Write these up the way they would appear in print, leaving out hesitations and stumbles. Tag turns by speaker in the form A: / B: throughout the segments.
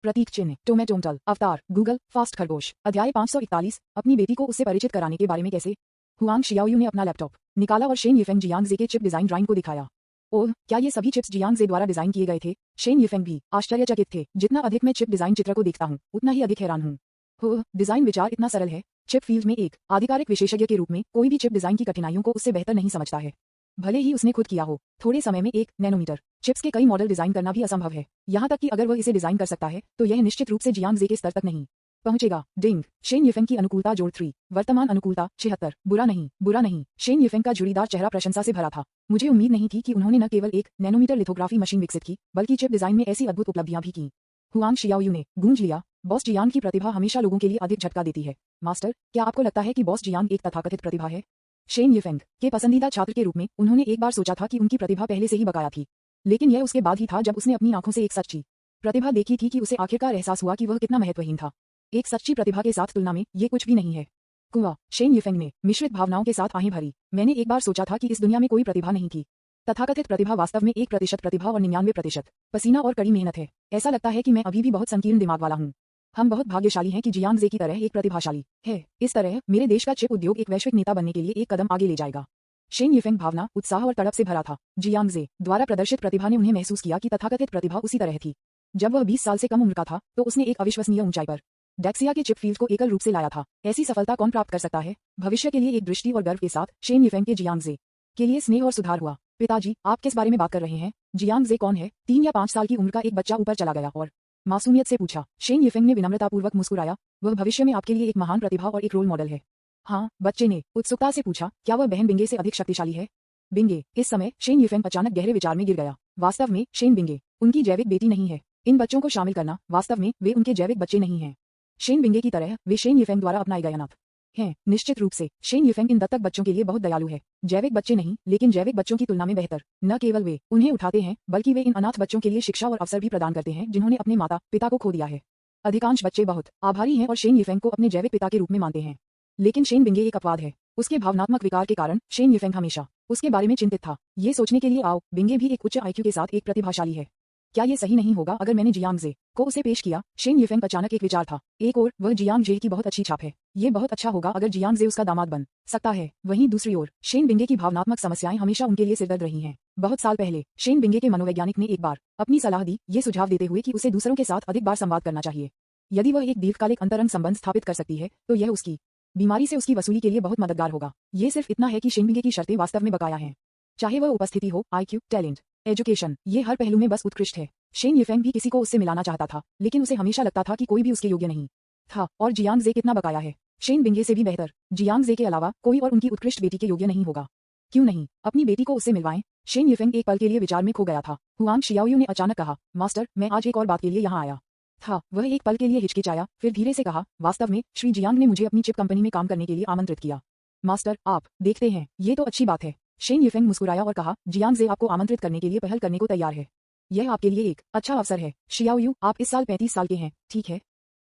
A: प्रतीक चिन्ह, टोमेटोमटल, अवतार, Google, fast खरगोश। अध्याय 541। अपनी बेटी को उससे परिचित कराने के बारे में कैसे। हुआंग शियाओयू ने अपना लैपटॉप निकाला और शेन यिफेंग जियांग जे के चिप डिजाइन ड्राइंग को दिखाया। ओह, क्या ये सभी चिप्स जियांग जे द्वारा डिजाइन किए गए थे? शेन यिफेंग भी आश्चर्यचकित थे। जितना अधिक मैं चिप डिजाइन चित्र को देखता हूँ उतना ही अधिक हैरान हूँ। हो, डिजाइन विचार इतना सरल है। चिप फील्ड में एक आधिकारिक विशेषज्ञ के रूप में कोई भी चिप डिजाइन की कठिनाइयों को उससे बेहतर नहीं समझता है, भले ही उसने खुद किया हो। थोड़े समय में 1 नैनोमीटर चिप्स के कई मॉडल डिजाइन करना भी असंभव है। यहाँ तक कि अगर वह इसे डिजाइन कर सकता है तो यह निश्चित रूप से जियांग जे के स्तर तक नहीं पहुंचेगा। डिंग, शेन यिफेंग की अनुकूलता जोड़ 3, वर्तमान अनुकूलता 76। बुरा नहीं। शेन यिफेंग का झुर्रीदार चेहरा प्रशंसा से भरा था। मुझे उम्मीद नहीं थी कि उन्होंने न केवल 1 नैनोमीटर लिथोग्राफी मशीन विकसित की बल्कि चिप डिजाइन में ऐसी अद्भुत उपलब्धियां भी की। हुआंग शियाओयू ने गूंज लिया। बॉस जियांग की प्रतिभा हमेशा लोगों के लिए अधिक झटका देती है। मास्टर, क्या आपको लगता है कि बॉस जियांग एक तथाकथित प्रतिभा है? शेन यिफेंग के पसंदीदा छात्र के रूप में उन्होंने एक बार सोचा था कि उनकी प्रतिभा पहले से ही बकाया थी, लेकिन यह उसके बाद ही था जब उसने अपनी आंखों से एक सच्ची प्रतिभा देखी थी कि उसे आखिरकार एहसास हुआ कि वह कितना महत्वहीन था। एक सच्ची प्रतिभा के साथ तुलना में ये कुछ भी नहीं है। कुआ, शेन यिफेंग ने मिश्रित भावनाओं के साथ आहें भरी। मैंने एक बार सोचा था कि इस दुनिया में कोई प्रतिभा नहीं थी। तथाकथित प्रतिभा वास्तव में 1% प्रतिभा और 99% पसीना और कड़ी मेहनत है। ऐसा लगता है कि मैं अभी भी बहुत संकीर्ण दिमाग वाला हूँ। हम बहुत भाग्यशाली हैं कि जियांग जे की तरह एक प्रतिभाशाली है। इस तरह मेरे देश का चिप उद्योग एक वैश्विक नेता बनने के लिए एक कदम आगे ले जाएगा। शेन यिफेंग भावना, उत्साह और तड़प से भरा था। जियांग जे द्वारा प्रदर्शित प्रतिभा ने उन्हें महसूस किया कि तथाकथित प्रतिभा उसी तरह थी। जब वह 20 साल से कम उम्र का था तो उसने एक अविश्वसनीय ऊंचाई पर डेक्सिया के चिप फील्ड को एकल रूप से लाया था। ऐसी सफलता कौन प्राप्त कर सकता है? भविष्य के लिए एक दृष्टि और गर्व के साथ शेन यिफेंग के जियांग जे के लिए स्नेह और सुधार हुआ। पिताजी, आप किस बारे में बात कर रहे हैं? जियांग जे कौन है? 3 या 5 साल की उम्र का एक बच्चा ऊपर चला गया और मासूमियत से पूछा। शेन यिफेंग ने विनम्रतापूर्वक मुस्कुराया। वह भविष्य में आपके लिए एक महान प्रतिभा और एक रोल मॉडल है। हाँ, बच्चे ने उत्सुकता से पूछा। क्या वह बहन बिंगे से अधिक शक्तिशाली है? बिंगे। इस समय शेन यिफेंग अचानक गहरे विचार में गिर गया। वास्तव में शेन बिंगे उनकी जैविक बेटी नहीं है। इन बच्चों को शामिल करना, वास्तव में वे उनके जैविक बच्चे नहीं हैं। शेन बिंगे की तरह वे शेन यिफेंग द्वारा अपनाए गए अनाथ हैं। निश्चित रूप से शेन यिफेंग इन दत्तक बच्चों के लिए बहुत दयालु है। जैविक बच्चे नहीं, लेकिन जैविक बच्चों की तुलना में बेहतर। न केवल वे उन्हें उठाते हैं बल्कि वे इन अनाथ बच्चों के लिए शिक्षा और अवसर भी प्रदान करते हैं जिन्होंने अपने माता पिता को खो दिया है। अधिकांश बच्चे बहुत आभारी हैं और शेन यिफेंग को अपने जैविक पिता के रूप में मानते हैं। लेकिन शेन बिंगे एक अपवाद है। उसके भावनात्मक विकार के कारण शेन यिफेंग हमेशा उसके बारे में चिंतित था। ये सोचने के लिए आओ, बिंगे भी एक उच्च आईक्यू के साथ एक प्रतिभाशाली है। क्या ये सही नहीं होगा अगर मैंने जियांग जे को उसे पेश किया? शेन यिफेंग अचानक एक विचार था। एक और वह जियांग जे की बहुत अच्छी छाप है। ये बहुत अच्छा होगा अगर जियांग जे उसका दामाद बन सकता है। वहीं दूसरी ओर शेन बिंगे की भावनात्मक समस्याएं हमेशा उनके लिए सिरदर्द रही हैं। बहुत साल पहले शेन बिंगे के मनोवैज्ञानिक ने एक बार अपनी सलाह दी, ये सुझाव देते हुए कि उसे दूसरों के साथ अधिक बार संवाद करना चाहिए। यदि वह एक दीर्घकालिक अंतरंग संबंध स्थापित कर सकती है तो यह उसकी बीमारी से उसकी वसूली के लिए बहुत मददगार होगा। ये सिर्फ इतना है कि शेन बिंगे की शर्तें वास्तव में बकाया हैं। चाहे वह उपस्थिति हो, आईक्यू, टैलेंट, एजुकेशन, ये हर पहलू में बस उत्कृष्ट है। शेन यिफेंग भी किसी को उससे मिलाना चाहता था, लेकिन उसे हमेशा लगता था कि कोई भी उसके योग्य नहीं था। और जियांग जे कितना बकाया है? शेन बिंगे से भी बेहतर। जियांग जे के अलावा कोई और उनकी उत्कृष्ट बेटी के योग्य नहीं होगा। क्यों नहीं? अपनी बेटी को उससे मिलवाएं। शेन यिफेंग एक पल के लिए विचार में खो गया था। हुआंग शियाओयू ने अचानक कहा, मास्टर, मैं आज एक और बात के लिए यहाँ आया था। वह एक पल के लिए हिचकिचाया, फिर धीरे से कहा, वास्तव में श्री जियांग ने मुझे अपनी चिप कंपनी में काम करने के लिए आमंत्रित किया। मास्टर, आप देखते हैं, ये तो अच्छी बात है। शेन यिफेंग मुस्कुराया और कहा, जियांग जे आपको आमंत्रित करने के लिए पहल करने को तैयार है। यह आपके लिए एक अच्छा अवसर है। शियाओयू, आप इस साल 35 साल के हैं, ठीक है?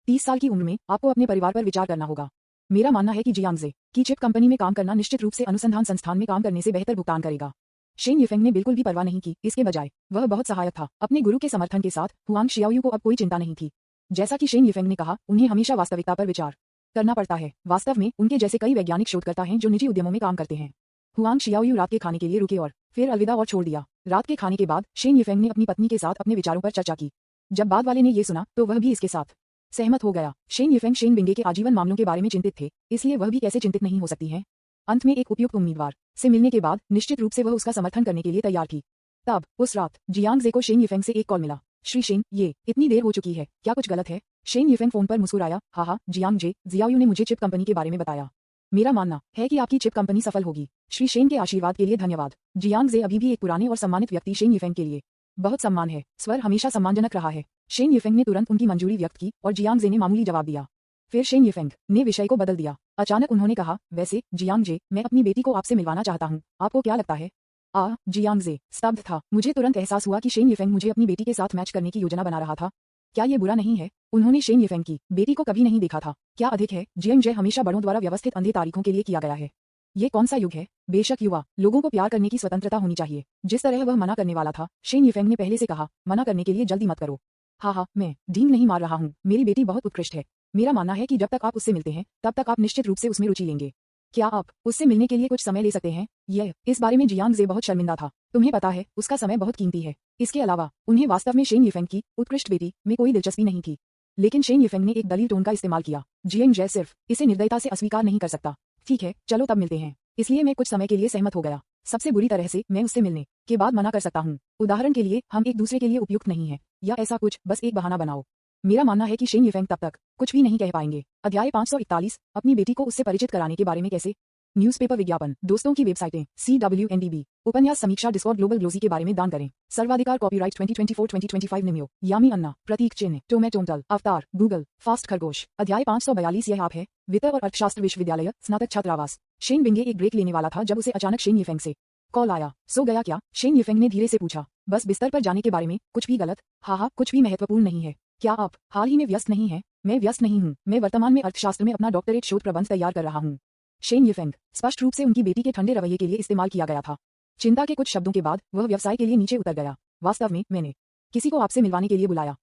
A: 30 साल की उम्र में आपको अपने परिवार पर विचार करना होगा। मेरा मानना है कि जियांग जे की चिप कंपनी में काम करना निश्चित रूप से अनुसंधान संस्थान में काम करने से बेहतर भुगतान करेगा। शेन यिफेंग ने बिल्कुल भी परवाह नहीं की। इसके बजाय वह बहुत सहायक था। अपने गुरु के समर्थन के साथ हुआंग शियाओयू को अब कोई चिंता नहीं थी। जैसा कि शेन यिफेंग ने कहा, उन्हें हमेशा वास्तविकता पर विचार करना पड़ता है। वास्तव में उनके जैसे कई वैज्ञानिक शोधकर्ता हैं जो निजी उद्यमों में काम करते हैं। हुआंग शियाओयू रात के खाने के लिए रुके और फिर अलविदा और छोड़ दिया। रात के खाने के बाद शेन यिफेंग ने अपनी पत्नी के साथ अपने विचारों पर चर्चा की। जब बाद वाले ने ये सुना तो वह भी इसके साथ सहमत हो गया। शेन यिफेंग शेन बिंगे के आजीवन मामलों के बारे में चिंतित थे, इसलिए वह भी कैसे चिंतित नहीं हो सकती हैं। अंत में एक उपयुक्त उम्मीदवार से मिलने के बाद निश्चित रूप से वह उसका समर्थन करने के लिए तैयार थी। तब उस रात जियांग जे को शेन यिफेंग से एक कॉल मिला। श्री शेन, ये इतनी देर हो चुकी है, क्या कुछ गलत है? शेन यिफेंग फोन पर मुस्कुराया। हाँ, जियांग जे, जियाओयू ने मुझे चिप कंपनी के बारे में बताया। मेरा मानना है कि आपकी चिप कंपनी सफल होगी। श्री शेन के आशीर्वाद के लिए धन्यवाद। जियांग जे अभी भी एक पुराने और सम्मानित व्यक्ति शेन यिफेंग के लिए बहुत सम्मान है। स्वर हमेशा सम्मानजनक रहा है। शेन यिफेंग ने तुरंत उनकी मंजूरी व्यक्त की और जियांग जे ने मामूली जवाब दिया। फिर शेन यिफेंग ने विषय को बदल दिया। अचानक उन्होंने कहा, वैसे जियांग जे, मैं अपनी बेटी को आपसे मिलवाना चाहता हूँ, आपको क्या लगता है? जियांग जे स्तब्ध था। मुझे तुरंत एहसास हुआ कि शेन यिफेंग मुझे अपनी बेटी के साथ मैच करने की योजना बना रहा था। क्या ये बुरा नहीं है? उन्होंने शेन यिफेंग की बेटी को कभी नहीं देखा था। क्या अधिक है? जियांग जे हमेशा बड़ों द्वारा व्यवस्थित अंधे तारीखों के लिए किया गया है। ये कौन सा युग है? बेशक युवा लोगों को प्यार करने की स्वतंत्रता होनी चाहिए। जिस तरह वह मना करने वाला था, शेन यिफेंग ने पहले से कहा, मना करने के लिए जल्दी मत करो। हाँ, मैं डींग नहीं मार रहा हूँ। मेरी बेटी बहुत उत्कृष्ट है। मेरा मानना है कि जब तक आप उससे मिलते हैं तब तक आप निश्चित रूप से उसमें रुचि लेंगे। क्या आप उससे मिलने के लिए कुछ समय ले सकते हैं? यह इस बारे में जियांग जे बहुत शर्मिंदा था। तुम्हें पता है उसका समय बहुत कीमती है। इसके अलावा उन्हें वास्तव में शेन यिफेंग की उत्कृष्ट बेटी में कोई दिलचस्पी नहीं थी। लेकिन शेन यिफेंग ने एक दलील टोन का इस्तेमाल किया। जियांग जे सिर्फ इसे निर्दयता से अस्वीकार नहीं कर सकता। ठीक है, चलो तब मिलते हैं। इसलिए मैं कुछ समय के लिए सहमत हो गया। सबसे बुरी तरह से मैं उससे मिलने के बाद मना कर सकता हूँ। उदाहरण के लिए हम एक दूसरे के लिए उपयुक्त नहीं है या ऐसा कुछ, बस एक बहाना बनाओ। मेरा मानना है कि शेन यिफेंग तब तक कुछ भी नहीं कह पाएंगे। अध्याय 541 अपनी बेटी को उससे परिचित कराने के बारे में कैसे। न्यूज़पेपर विज्ञापन, दोस्तों की वेबसाइटें, CWNDB, उपन्यास समीक्षा, डिस्कॉर्ड, ग्लोबल ग्लोसी के बारे में दान करें। सर्वाधिकार, कॉपीराइट 2024-2025 निम्यो, यामी अन्ना, प्रतीक चिन्ह, टोमेटोंटल, अवतार, गूगल, फास्ट खरगोश। अध्याय 542 यह आप है। वित्त और अर्थशास्त्र विश्वविद्यालय, स्नातक छात्रावास। शेन विंगे एक ब्रेक लेने वाला था जब उसे अचानक शेन यिफेंग से कॉल आया। सो गया क्या? शेन यिफेंग ने धीरे से पूछा। बस बिस्तर पर जाने के बारे में। कुछ भी गलत? हाँ, कुछ भी महत्वपूर्ण नहीं है। क्या आप हाल ही में व्यस्त नहीं हैं? मैं व्यस्त नहीं हूँ। मैं वर्तमान में अर्थशास्त्र में अपना डॉक्टरेट शोध प्रबंध तैयार कर रहा हूँ। शेन यिफेंग स्पष्ट रूप से उनकी बेटी के ठंडे रवैये के लिए इस्तेमाल किया गया था। चिंता के कुछ शब्दों के बाद वह व्यवसाय के लिए नीचे उतर गया। वास्तव में मैंने किसी को आपसे मिलवाने के लिए बुलाया।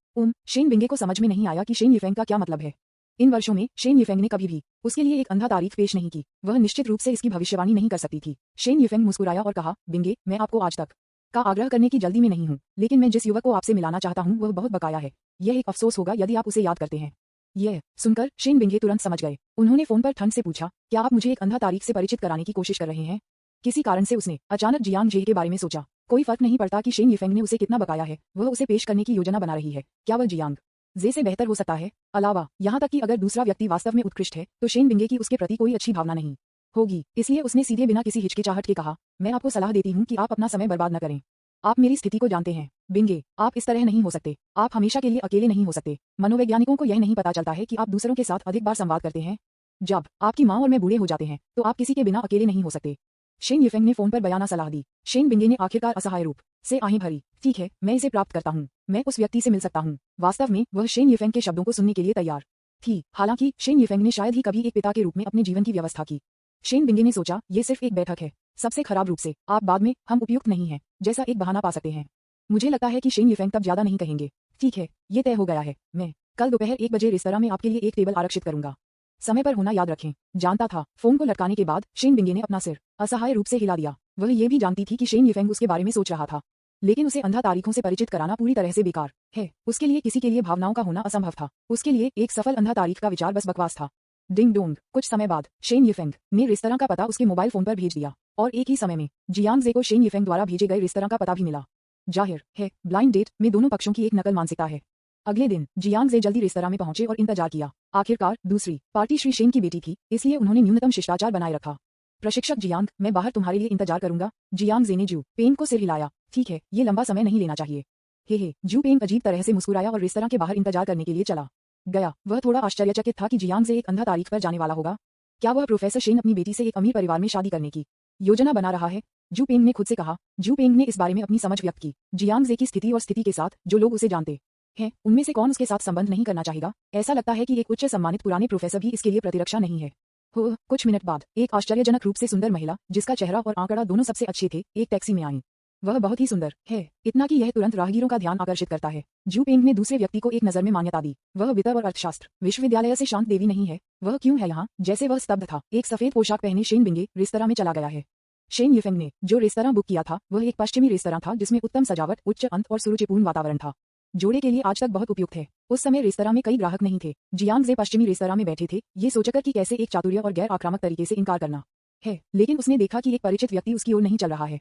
A: शेन विंगे को समझ में नहीं आया कि शेन यिफेंग का क्या मतलब है। इन वर्षों में शेन यिफेंग ने कभी भी उसके लिए एक अंधा तारीख पेश नहीं की। वह निश्चित रूप से इसकी भविष्यवाणी नहीं कर सकती थी। शेन यिफेंग मुस्कुराया और कहा, विंगे, मैं आपको आज तक का आग्रह करने की जल्दी में नहीं हूँ, लेकिन मैं जिस युवक को आपसे मिलाना चाहता हूँ वह बहुत बकाया है। यह एक अफसोस होगा यदि आप उसे याद करते हैं। यह सुनकर शेन विंगे तुरंत समझ गए। उन्होंने फोन पर ठंड से पूछा, क्या आप मुझे एक अंधा तारीख से परिचित कराने की कोशिश कर रहे हैं? किसी कारण से उसने अचानक जियांग जे के बारे में सोचा। कोई फर्क नहीं पड़ता कि शेन यिफेंग ने उसे कितना बकाया है, वह उसे पेश करने की योजना बना रही है। क्या वह जियांग जे से बेहतर हो सकता है? अलावा यहाँ तक कि अगर दूसरा व्यक्ति वास्तव में उत्कृष्ट है तो शेन विंगे की उसके प्रति कोई अच्छी भावना नहीं होगी। इसलिए उसने सीधे बिना किसी हिचकिचाहट के कहा, मैं आपको सलाह देती हूँ कि आप अपना समय बर्बाद न करें। आप मेरी स्थिति को जानते हैं विंगे, आप इस तरह नहीं हो सकते। आप हमेशा के लिए अकेले नहीं हो सकते। मनोवैज्ञानिकों को यह नहीं पता चलता है कि आप दूसरों के साथ अधिक बार संवाद करते हैं। जब आपकी माँ और मैं बूढ़े हो जाते हैं तो आप किसी के बिना अकेले नहीं हो सकते। शेन यिफेंग ने फोन पर बयाना सलाह दी। शेन विंगे ने आखिरकार असहाय रूप से आहें भरी। ठीक है, मैं इसे प्राप्त करता हूँ। मैं उस व्यक्ति से मिल सकता हूँ। वास्तव में वह शेन यिफेंग के शब्दों को सुनने के लिए तैयार थी। हालांकि शेन यिफेंग ने शायद ही कभी एक पिता के रूप में अपने जीवन की व्यवस्था की। शेन विंगे ने सोचा, ये सिर्फ एक बैठक है। सबसे खराब रूप से आप बाद में हम उपयुक्त नहीं हैं जैसा एक बहाना पा सकते हैं। मुझे लगता है कि शेन यिफेंग तब ज्यादा नहीं कहेंगे। ठीक है, ये तय हो गया है। मैं कल दोपहर 1 बजे रेस्तरां में आपके लिए एक टेबल आरक्षित करूंगा। समय पर होना याद रखें। जानता था। फोन को लटकाने के बाद शेन विंगे ने अपना सिर असहाय रूप से हिला दिया। वह ये भी जानती थी कि शेन यिफेंग उसके बारे में सोच रहा था, लेकिन उसे अंधा तारीखों से परिचित कराना पूरी तरह से बेकार है। उसके लिए किसी के लिए भावनाओं का होना असंभव था। उसके लिए एक सफल अंधा तारीख का विचार बस बकवास था। Ding dong. कुछ समय बाद शेन यिफेंग ने रेस्तरां का पता उसके मोबाइल फोन पर भेज दिया और एक ही समय में जियांग जे को शेन यिफेंग द्वारा भेजे गए रेस्तरां का पता भी मिला। जाहिर है ब्लाइंड डेट में दोनों पक्षों की एक नकल मानसिकता है। अगले दिन जियांग जे जल्दी रेस्तरां में पहुंचे और इंतजार किया। आखिरकार दूसरी पार्टी श्री शेन की बेटी थी, इसलिए उन्होंने न्यूनतम शिष्टाचार बनाए रखा। प्रशिक्षक जियांग, मैं बाहर तुम्हारे लिए इंतजार करूंगा। जियांग जे ने जू पेंग को सिर हिलाया। ठीक है, ये लंबा समय नहीं लेना चाहिए। हे जू पेंग अजीब तरह से मुस्कुराया और रेस्तरां के बाहर इंतजार करने के लिए चला गया। वह थोड़ा आश्चर्यचकित था कि जियांग जे एक अंधा तारीख पर जाने वाला होगा। क्या वह प्रोफेसर शेन अपनी बेटी से एक अमीर परिवार में शादी करने की योजना बना रहा है? जू पेंग ने खुद से कहा। जू पेंग ने इस बारे में अपनी समझ व्यक्त की। जियांग जे की स्थिति और स्थिति के साथ जो लोग उसे जानते हैं उनमें से कौन उसके साथ संबंध नहीं करना चाहेगा? ऐसा लगता है कि एक उच्च सम्मानित पुराने प्रोफेसर भी इसके लिए प्रतिरक्षा नहीं है। हो कुछ मिनट बाद एक आश्चर्यजनक रूप से सुंदर महिला, जिसका चेहरा और आंकड़ा दोनों सबसे अच्छे थे, एक टैक्सी में आई। वह बहुत ही सुंदर है, इतना कि यह तुरंत राहगीरों का ध्यान आकर्षित करता है। जू पेंग ने दूसरे व्यक्ति को एक नजर में मान्यता दी। वह वित्त और अर्थशास्त्र विश्वविद्यालय से शांत देवी नहीं है। वह क्यों है यहाँ? जैसे वह स्तब्ध था। एक सफेद पोशाक पहने शेन विंगे रेस्तरां में चला गया है। शेन यिफेंग ने जो रेस्तरां बुक किया था वह एक पश्चिमी रेस्तरां था जिसमें उत्तम सजावट, उच्च अंत और सुरुचिपूर्ण वातावरण था। जोड़े के लिए आज तक बहुत उपयुक्त है। उस समय रेस्तरां में कई ग्राहक नहीं थे। जियांग जे पश्चिमी रेस्तरां में बैठे थे, ये सोचकर कि कैसे एक चातुर्य और गैर आक्रामक तरीके से इनकार करना है, लेकिन उसने देखा कि एक परिचित व्यक्ति उसकी ओर नहीं चल रहा है।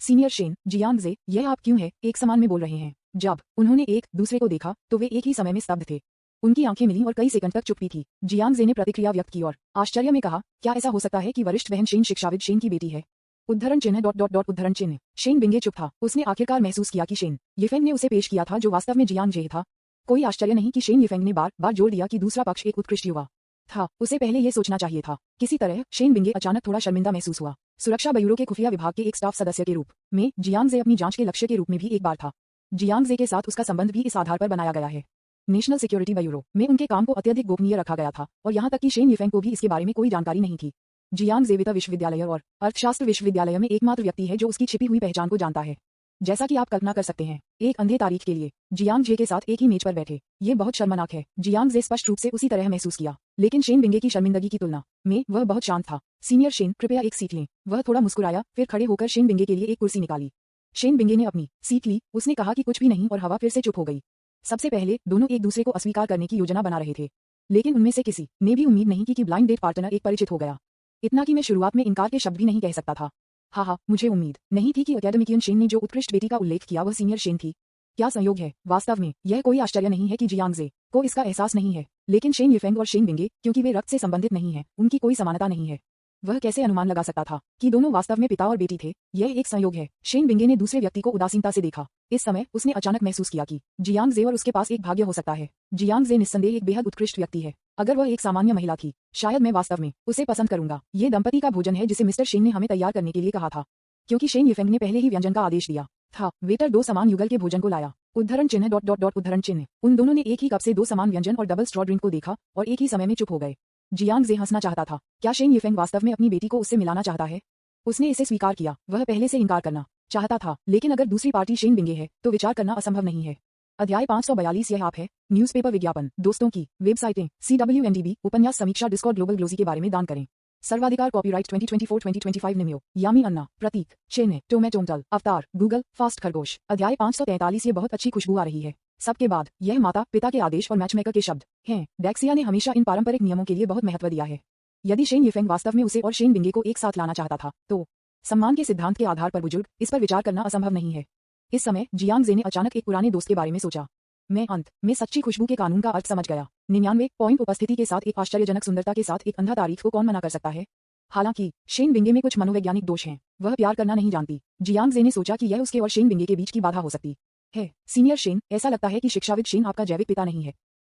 A: सीनियर शेन, जियांग जे, यह आप क्यों है एक समान में बोल रहे हैं? जब उन्होंने एक दूसरे को देखा तो वे एक ही समय में स्तब्ध थे। उनकी आंखें मिलीं और कई सेकंड तक चुप्पी थी। जियांग जे ने प्रतिक्रिया व्यक्त की और आश्चर्य में कहा, क्या ऐसा हो सकता है कि वरिष्ठ बहन शेन शिक्षाविद शेन की बेटी है? उद्धरण चिन्ह डॉट डॉट डॉट उद्धरण चिन्ह। शेन विंगे चुप था। उसने आखिरकार महसूस किया कि शेन यिफेंग ने उसे पेश किया था जो वास्तव में जियांग जे था। कोई आश्चर्य नहीं कि शेन यिफेंग ने बार बार जोर दिया कि दूसरा पक्ष एक उत्कृष्ट युवा था। उसे पहले यह सोचना चाहिए था। किसी तरह शेन विंगे अचानक थोड़ा शर्मिंदा महसूस हुआ। सुरक्षा ब्यूरो के खुफिया विभाग के एक स्टाफ सदस्य के रूप में जियांग जे अपनी जांच के लक्ष्य के रूप में भी एक बार था। जियांग जे के साथ उसका संबंध भी इस आधार पर बनाया गया है। नेशनल सिक्योरिटी ब्यूरो में उनके काम को अत्यधिक गोपनीय रखा गया था और यहाँ तक कि शेन यिफेंग को भी इसके बारे में कोई जानकारी नहीं थी। जियांग जे वित्त विश्वविद्यालय और अर्थशास्त्र विश्वविद्यालय में एकमात्र व्यक्ति है जो उसकी छिपी हुई पहचान को जानता है। जैसा कि आप कल्पना कर सकते हैं, एक अंधे तारीख के लिए जियांग जे के साथ एक ही मेज पर बैठे, ये बहुत शर्मनाक है। जियांग जे स्पष्ट रूप से उसी तरह महसूस किया, लेकिन शेन बिंगे की शर्मिंदगी की तुलना में वह बहुत शांत था। सीनियर शेन, कृपया एक सीट लें। वह थोड़ा मुस्कुराया, फिर खड़े होकर शेन बिंगे के लिए एक कुर्सी निकाली। शेन बिंगे ने अपनी सीट ली। उसने कहा कि कुछ भी नहीं और हवा फिर से चुप हो गई। सबसे पहले दोनों एक दूसरे को अस्वीकार करने की योजना बना रहे थे, लेकिन उनमें से किसी ने भी उम्मीद नहीं की कि ब्लाइंड डेट पार्टनर एक परिचित हो गया। इतना कि मैं शुरुआत में इनकार के शब्द भी नहीं कह सकता था। हाँ, मुझे उम्मीद नहीं थी कि अकेडमिकियन शेन ने जो उत्कृष्ट बेटी का उल्लेख किया वह सीनियर शेन थी। क्या संयोग है। वास्तव में यह कोई आश्चर्य नहीं है कि जियांग जे को इसका एहसास नहीं है, लेकिन शेन यिफेंग और शेन बिंगे, क्योंकि वे रक्त से संबंधित नहीं हैं, उनकी कोई समानता नहीं है। वह कैसे अनुमान लगा सकता था कि दोनों वास्तव में पिता और बेटी थे। यह एक संयोग है। शेन बिंगे ने दूसरे व्यक्ति को उदासीनता से देखा। इस समय उसने अचानक महसूस किया कि जियांग जे और उसके पास एक भाग्य हो सकता है। जियांग जे निस्संदेह एक बेहद उत्कृष्ट व्यक्ति है। अगर वह एक सामान्य महिला थी, शायद मैं वास्तव में उसे पसंद करूंगा। ये दंपति का भोजन है जिसे मिस्टर शेन ने हमें तैयार करने के लिए कहा था, क्योंकि शेन यिफेंग ने पहले ही व्यंजन का आदेश दिया था। वेटर 2 समान युगल के भोजन को लाया। उद्धरण चिन्ह ... उद्धरण चिन्ह। उन दोनों ने एक ही कप से 2 समान व्यंजन और डबल स्ट्रॉ ड्रिंक को देखा और एक ही समय में चुप हो गए। जियांग जे हंसना चाहता था। क्या शेन यिफेंग वास्तव में अपनी बेटी को उससे मिलाना चाहता है? उसने इसे स्वीकार किया। वह पहले से इनकार करना चाहता था, लेकिन अगर दूसरी पार्टी शेन बिंगे है तो विचार करना असंभव नहीं है। अध्याय 542। यह आप है। न्यूज़पेपर विज्ञापन। दोस्तों की वेबसाइटें, CWNDB, उपन्यास समीक्षा, डिस्कॉर्ड, ग्लोबल ग्लोजी के बारे में दान करें। सर्वाधिकार कॉपीराइट 2024-2025 निम्यो, यामी अन्ना, प्रतीक, चेन्नई, टोमेटोंटल, अवतार, गूगल, फास्ट खरगोश। अध्याय 543। ये बहुत अच्छी खुशबू आ रही है। सबके बाद यह माता पिता के आदेश और मैचमेकर के शब्द हैं। डेक्सिया ने हमेशा इन पारंपरिक नियमों के लिए बहुत महत्व दिया है। यदि शेन यिफेंग वास्तव में उसे और शेन बिंगे को एक साथ लाना चाहता था, तो सम्मान के सिद्धांत के आधार पर बुजुर्ग इस पर विचार करना असंभव नहीं है। इस समय जियांग जे ने अचानक एक पुराने दोस्त के बारे में सोचा। मैं अंत में सच्ची खुशबू के कानून का अर्थ समझ गया। 99 पॉइंट उपस्थिति के साथ एक आश्चर्यजनक सुंदरता के साथ एक अंधा तारीफ को कौन मना कर सकता है? हालांकि शेन बिंगे में कुछ मनोवैज्ञानिक दोष हैं। वह प्यार करना नहीं जानती। जियांग जे ने सोचा कि यह उसके और शेन बिंगे के बीच की बाधा हो सकती है। सीनियर शेन, ऐसा लगता है कि शिक्षाविद शेन आपका जैविक पिता नहीं है।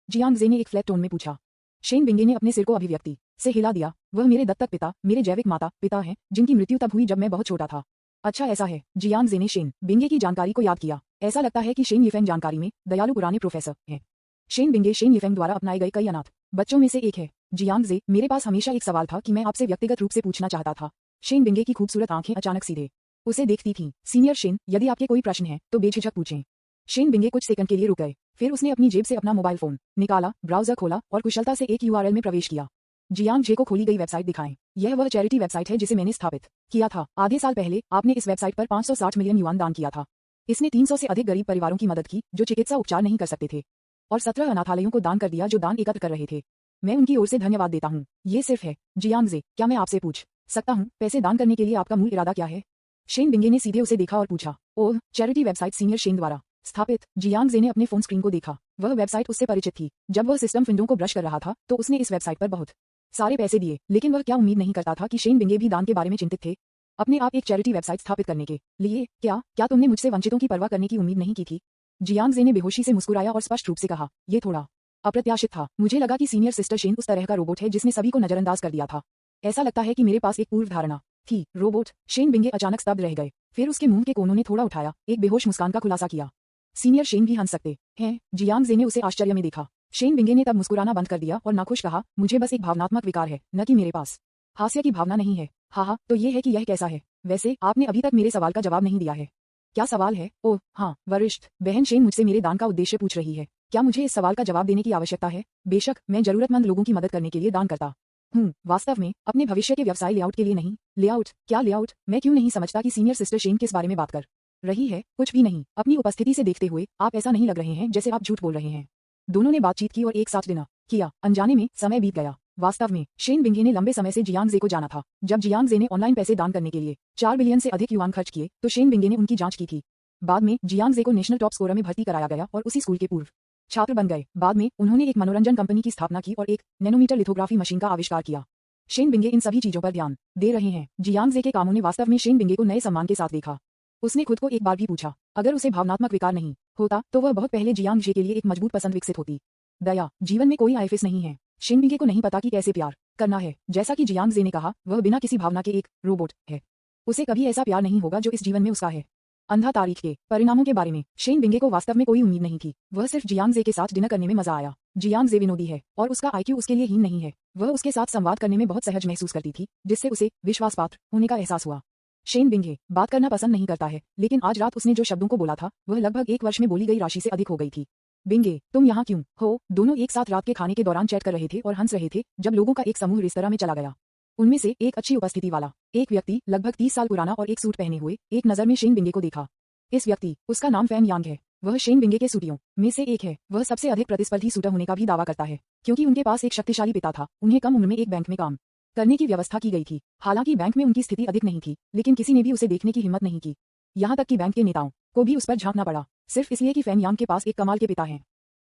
A: जियांग जे ने एक फ्लैट टोन में पूछा। शेन बिंगे ने अपने सिर को अभिव्यक्ति से हिला दिया। वह मेरे दत्तक पिता, मेरे जैविक माता पिता हैं, जिनकी मृत्यु तब हुई जब मैं बहुत छोटा था। अच्छा, ऐसा है। जियांग जे ने शेन बिंगे की जानकारी को याद किया। ऐसा लगता है कि शेन यिफेंग जानकारी में दयालु पुराने प्रोफेसर हैं। शेन बिंगे शेन यिफेंग द्वारा अपनाए गए कई अनाथ बच्चों में से एक है। जियांग जे, मेरे पास हमेशा एक सवाल था कि मैं आपसे व्यक्तिगत रूप से पूछना चाहता था। शेन बिंगे की खूबसूरत आंखें अचानक सीधे उसे देखती थीं। सीनियर शेन, यदि आपके कोई प्रश्न है तो बेझिझक पूछें। शेन बिंगे कुछ सेकंड के लिए रुक गए। फिर उसने अपनी जेब से अपना मोबाइल फोन निकाला, ब्राउजर खोला और कुशलता से एक URL में प्रवेश किया। जियांग जे को खोली गई वेबसाइट दिखाएं। यह वह चैरिटी वेबसाइट है जिसे मैंने स्थापित किया था। आधे साल पहले आपने इस वेबसाइट पर 560 मिलियन युआन दान किया था। इसने 300 से अधिक गरीब परिवारों की मदद की जो चिकित्सा उपचार नहीं कर सकते थे, और 17 अनाथालयों को दान कर दिया जो दान एकत्र कर रहे थे। मैं उनकी ओर से धन्यवाद देता हूँ। ये सिर्फ है। जियांग जे, क्या मैं आपसे पूछ सकता हूँ, पैसे दान करने के लिए आपका मूल इरादा क्या है? शेन बिंगे ने सीधे उसे देखा और पूछा। ओह, चैरिटी वेबसाइट सीनियर शेन द्वारा स्थापित। जियांग जे ने अपने फोन स्क्रीन को देखा। वह वेबसाइट उससे परिचित थी। जब वह सिस्टम विंडो को ब्रश कर रहा था तो उसने इस वेबसाइट पर बहुत सारे पैसे दिए, लेकिन वह क्या उम्मीद नहीं करता था कि शेन बिंगे भी दान के बारे में चिंतित थे। अपने आप एक चैरिटी वेबसाइट स्थापित करने के लिए क्या तुमने मुझसे वंचितों की परवाह करने की उम्मीद नहीं की थी? जियांग जे ने बेहोशी से मुस्कुराया और स्पष्ट रूप से कहा, यह थोड़ा अप्रत्याशित था। मुझे लगा कि सीनियर सिस्टर शेन उस तरह का रोबोट है जिसने सभी को नजरअंदाज कर दिया था। ऐसा लगता है कि मेरे पास एक पूर्व धारणा थी। रोबोट? शेन बिंगे अचानक स्तब्ध रह गए। फिर उसके मुंह के कोनों ने थोड़ा उठाया, एक बेहोश मुस्कान का खुलासा किया। सीनियर शेन भी हंस सकते हैं? जियांग जे ने उसे आश्चर्य में देखा। शेन बिंगे ने तब मुस्कुराना बंद कर दिया और नाखुश कहा, मुझे बस एक भावनात्मक विकार है, न कि मेरे पास हास्य की भावना नहीं है। हाँ, तो ये है कि यह कैसा है? वैसे आपने अभी तक मेरे सवाल का जवाब नहीं दिया है। क्या सवाल है? ओह हाँ, वरिष्ठ बहन शेन मुझसे मेरे दान का उद्देश्य पूछ रही है। क्या मुझे इस सवाल का जवाब देने की आवश्यकता है? बेशक, मैं जरूरतमंद लोगों की मदद करने के लिए दान करता हूँ। वास्तव में अपने भविष्य के व्यवसाय लेआउट के लिए नहीं। लेआउट? क्या लेआउट? मैं क्यों नहीं समझता कि सीनियर सिस्टर शेन किस बारे में बात कर रही है। कुछ भी नहीं। अपनी उपस्थिति से देखते हुए आप ऐसा नहीं लग रहे हैं जैसे आप झूठ बोल रहे हैं। दोनों ने बातचीत की और एक साथ डिनर किया। अनजाने में समय बीत गया। वास्तव में शेन बिंगे ने लंबे समय से जियांग जे को जाना था। जब जियांग जे ने ऑनलाइन पैसे दान करने के लिए 4 बिलियन से अधिक युआन खर्च किए तो शेन बिंगे ने उनकी जांच की थी। बाद में जियांग जे को नेशनल टॉप स्कोरर में भर्ती कराया गया और उसी स्कूल के पूर्व छात्र बन गए। बाद में उन्होंने एक मनोरंजन कंपनी की स्थापना की और एक नैनोमीटर लिथोग्राफी मशीन का आविष्कार किया। शेन बिंगे इन सभी चीजों पर ध्यान दे रहे हैं। जियांग जे के कामों ने वास्तव में शेन बिंगे को नए सम्मान के साथ देखा। उसने खुद को एक बार भी पूछा, अगर उसे भावनात्मक विकार नहीं होता तो वह बहुत पहले जियांग जे के लिए एक मजबूत पसंद विकसित होती। दया, जीवन में कोई आइफिस नहीं है। शेन बिंगे को नहीं पता कि कैसे प्यार करना है। जैसा कि जियांग जे ने कहा, वह बिना किसी भावना के एक रोबोट है। उसे कभी ऐसा प्यार नहीं होगा जो इस जीवन में उसका है। अंधा तारीख के परिणामों के बारे में शेन बिंगे को वास्तव में कोई उम्मीद नहीं थी। वह सिर्फ जियांग जे के साथ डिनर करने में मजा आया। जियांग जे विनोदी है और उसका IQ उसके लिए हीन नहीं है। वह उसके साथ संवाद करने में बहुत सहज महसूस करती थी, जिससे उसे विश्वासपात्र होने का एहसास हुआ। शेन बिंगे बात करना पसंद नहीं करता है, लेकिन आज रात उसने जो शब्दों को बोला था वह लगभग 1 वर्ष में बोली गई राशि से अधिक हो गई थी। बिंगे, तुम यहाँ क्यों हो? दोनों एक साथ रात के खाने के दौरान चैट कर रहे थे और हंस रहे थे जब लोगों का एक समूह रेस्तरां में चला गया। उनमें से एक अच्छी उपस्थिति वाला एक व्यक्ति लगभग 30 साल पुराना और एक सूट पहने हुए एक नजर में शेन बिंगे को देखा। इस व्यक्ति, उसका नाम फैन यांग है। वह शेन बिंगे के सूटियों में से एक है। वह सबसे अधिक प्रतिस्पर्धी सूटर होने का भी दावा करता है, क्योंकि उनके पास एक शक्तिशाली पिता था। उन्हें कम उम्र में एक बैंक में काम करने की व्यवस्था की गई थी। हालांकि बैंक में उनकी स्थिति अधिक नहीं थी, लेकिन किसी ने भी उसे देखने की हिम्मत नहीं की। यहाँ तक कि बैंक के नेताओं को भी उस पर झांकना पड़ा, सिर्फ इसलिए कि फैन यांग के पास एक कमाल के पिता हैं।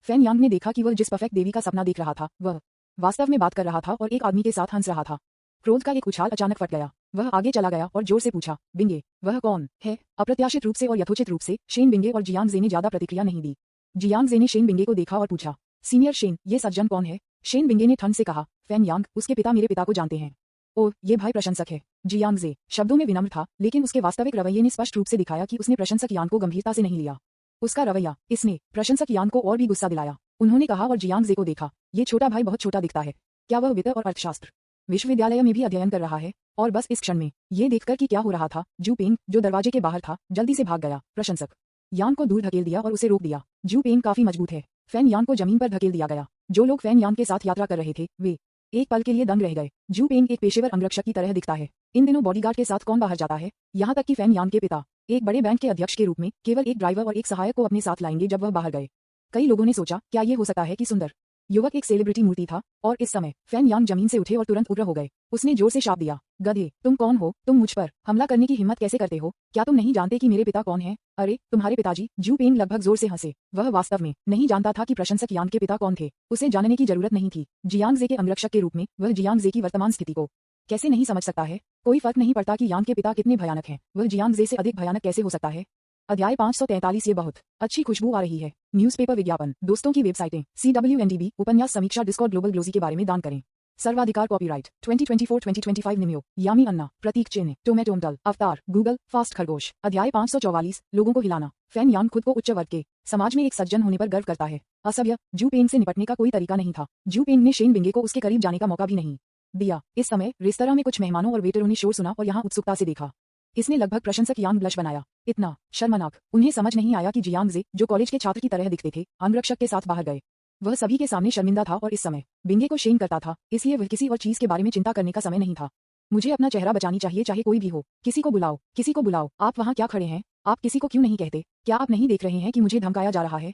A: फैन यांग ने देखा कि वह जिस परफेक्ट देवी का सपना देख रहा था वह वास्तव में बात कर रहा था और एक आदमी के साथ हंस रहा था। क्रोध का एक उछाल अचानक फट गया। वह आगे चला गया और जोर से पूछा, बिंगे, वह कौन है? अप्रत्याशित रूप से और यथोचित रूप से शेन बिंगे और जियांग जे ने ज्यादा प्रतिक्रिया नहीं दी। जियांग जे ने शेन बिंगे को देखा और पूछा, सीनियर शेन, ये सज्जन कौन है? शेन बिंगे ने ठंड से कहा, फैन यांग, उसके पिता मेरे पिता को जानते हैं। ओह, ये भाई प्रशंसक है। जियांग जे शब्दों में विनम्र था, लेकिन उसके वास्तविक रवैये ने स्पष्ट रूप से दिखाया कि उसने प्रशंसक यान को गंभीरता से नहीं लिया। उसका रवैया इसने प्रशंसक यान को और भी गुस्सा दिलाया। उन्होंने कहा और जियांग जे को देखा, ये छोटा भाई बहुत छोटा दिखता है। क्या वह वित्त और अर्थशास्त्र विश्वविद्यालय में भी अध्ययन कर रहा है? और बस इस क्षण में ये देखकर कि क्या हो रहा था, जू पेंग, जो दरवाजे के बाहर था, जल्दी से भाग गया। प्रशंसक यान को दूर धकेल दिया और उसे रोक दिया। जू पेंग काफी मजबूत है। फैन यान को जमीन पर धकेल दिया गया। जो लोग फैन यान के साथ यात्रा कर रहे थे वे एक पल के लिए दंग रह गए। जू पेंग एक पेशेवर अंगरक्षक की तरह दिखता है। इन दिनों बॉडीगार्ड के साथ कौन बाहर जाता है? यहाँ तक कि फैन यान के पिता एक बड़े बैंक के अध्यक्ष के रूप में केवल एक ड्राइवर और एक सहायक को अपने साथ लाएंगे जब वह बाहर गए। कई लोगों ने सोचा, क्या ये हो सकता है कि सुंदर युवक एक सेलिब्रिटी मूर्ति था? और इस समय फैन यांग जमीन से उठे और तुरंत उग्र हो गए। उसने जोर से शाप दिया, गधे, तुम कौन हो? तुम मुझ पर हमला करने की हिम्मत कैसे करते हो? क्या तुम नहीं जानते कि मेरे पिता कौन हैं? अरे, तुम्हारे पिताजी? जू पेंग लगभग जोर से हंसे। वह वास्तव में नहीं जानता था कि प्रशंसक यांग के पिता कौन थे। उसे जानने की जरूरत नहीं थी। जियांग जे के अंगरक्षक के रूप में वह जियांग जे की वर्तमान स्थिति को कैसे नहीं समझ सकता है? कोई फर्क नहीं पड़ता कि यांग के पिता कितने भयानक हैं, वह जियांग जे से अधिक भयानक कैसे हो सकता है? अध्याय 543। ये बहुत अच्छी खुशबू आ रही है। न्यूज़पेपर विज्ञापन, दोस्तों की वेबसाइटें, CWNDB, उपन्यास समीक्षा, डिस्कॉर्ड, ग्लोबल ग्लोजी के बारे में दान करें। सर्वाधिकार, कॉपीराइट 2024-2025 निम्यो, यामी अन्ना, प्रतीक चिन्ह, टोमेटोमटल, अवतार, गूगल, फास्ट खरगोश। अध्याय 544, लोगों को हिलाना। फैन यांग खुद को उच्च वर्ग के समाज में एक सज्जन होने पर गर्व करता है। असभ्य जू पेंग से निपटने का कोई तरीका नहीं था। जू पेंग ने शेन बिंगे को उसके करीब जाने का मौका भी नहीं दिया। इस समय रेस्तरां में कुछ मेहमानों और वेटरों ने शोर सुना और यहाँ उत्सुकता से देखा। इसने लगभग प्रशंसक यांग ब्लश बनाया। इतना शर्मनाक उन्हें समझ नहीं आया कि जियांग जे, जो कॉलेज के छात्र की तरह दिखते थे, अंगरक्षक के साथ बाहर गए। वह सभी के सामने शर्मिंदा था और इस समय बिंगे को शेम करता था, इसलिए वह किसी और चीज के बारे में चिंता करने का समय नहीं था। मुझे अपना चेहरा बचानी चाहिए, चाहे कोई भी हो। किसी को बुलाओ, किसी को बुलाओ। आप वहाँ क्या खड़े हैं? आप किसी को क्यों नहीं कहते? क्या आप नहीं देख रहे हैं कि मुझे धमकाया जा रहा है?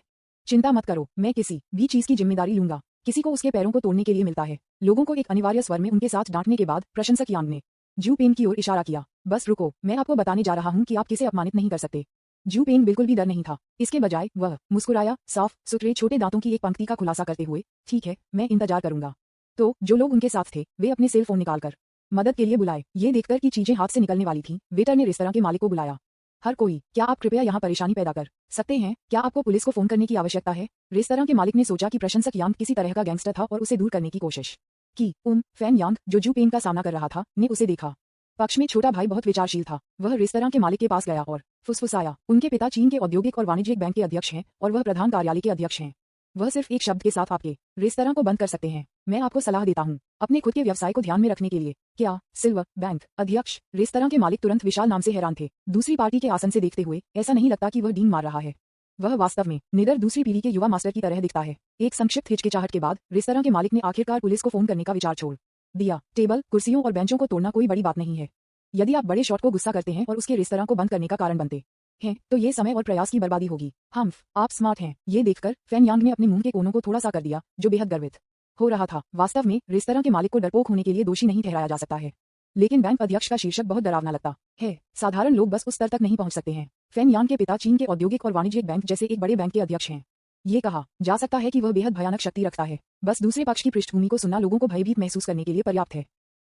A: चिंता मत करो, मैं किसी भी चीज की जिम्मेदारी लूंगा। किसी को उसके पैरों को तोड़ने के लिए मिलता है। लोगों को एक अनिवार्य स्वर में उनके साथ डांटने के बाद प्रशंसक यांग ने जू पेंग की ओर इशारा किया। बस रुको, मैं आपको बताने जा रहा हूँ कि आप किसे अपमानित नहीं कर सकते। जू पेंग बिल्कुल भी डर नहीं था। इसके बजाय वह मुस्कुराया, साफ सुथरे छोटे दांतों की एक पंक्ति का खुलासा करते हुए, ठीक है, मैं इंतजार करूंगा। तो जो लोग उनके साथ थे वे अपने सेल फोन निकालकर मदद के लिए बुलाए। ये देखकर कि चीजें हाथ से निकलने वाली थीं, वेटर ने रेस्तरां के मालिक को बुलाया। हर कोई, क्या आप कृपया यहाँ परेशानी पैदा कर सकते हैं? क्या आपको पुलिस को फोन करने की आवश्यकता है? रेस्तरां के मालिक ने सोचा कि प्रशंसक यांग किसी तरह का गैंगस्टर था और उसे दूर करने की कोशिश की। फैन यांग, जो जू पेंग का सामना कर रहा था, ने उसे देखा। पक्ष में छोटा भाई बहुत विचारशील था। वह रेस्तरां के मालिक के पास गया और फुसफुसाया, उनके पिता चीन के औद्योगिक और वाणिज्यिक बैंक के अध्यक्ष हैं और वह प्रधान कार्यालय के अध्यक्ष हैं। वह सिर्फ एक शब्द के साथ आपके रेस्तरां को बंद कर सकते हैं। मैं आपको सलाह देता हूँ, अपने खुद के व्यवसाय को ध्यान में रखने के लिए। क्या सिल्वर बैंक अध्यक्ष? रेस्तरां के मालिक तुरंत विशाल नाम से हैरान थे। दूसरी पार्टी के आसन से देखते हुए ऐसा नहीं लगता कि वह डींग मार रहा है। वह वास्तव में निडर दूसरी पीढ़ी के युवा मास्टर की तरह दिखता है। एक संक्षिप्त हिचकिचाहट के बाद रेस्तरां के मालिक ने आखिरकार पुलिस को फोन करने का विचार छोड़ दिया। टेबल, कुर्सियों और बेंचों को तोड़ना कोई बड़ी बात नहीं है। यदि आप बड़े शॉट को गुस्सा करते हैं और उसके रेस्तरां को बंद करने का कारण बनते हैं, तो ये समय और प्रयास की बर्बादी होगी। आप स्मार्ट हैं। ये देखकर फैन यांग ने अपने मुंह के कोनों को थोड़ा सा कर दिया, जो बेहद गर्वित हो रहा था। वास्तव में रेस्तरां के मालिक को डरपोक होने के लिए दोषी नहीं ठहराया जा सकता है, लेकिन बैंक अध्यक्ष का शीर्षक बहुत डरावना लगता है। साधारण लोग बस उस स्तर तक नहीं पहुंच सकते हैं। फैन यांग के पिता चीन के औद्योगिक और वाणिज्यिक बैंक जैसे एक बड़े बैंक के अध्यक्ष हैं। ये कहा जा सकता है कि वह बेहद भयानक शक्ति रखता है। बस दूसरे पक्ष की पृष्ठभूमि को सुनना लोगों को भयभीत महसूस करने के लिए पर्याप्त है।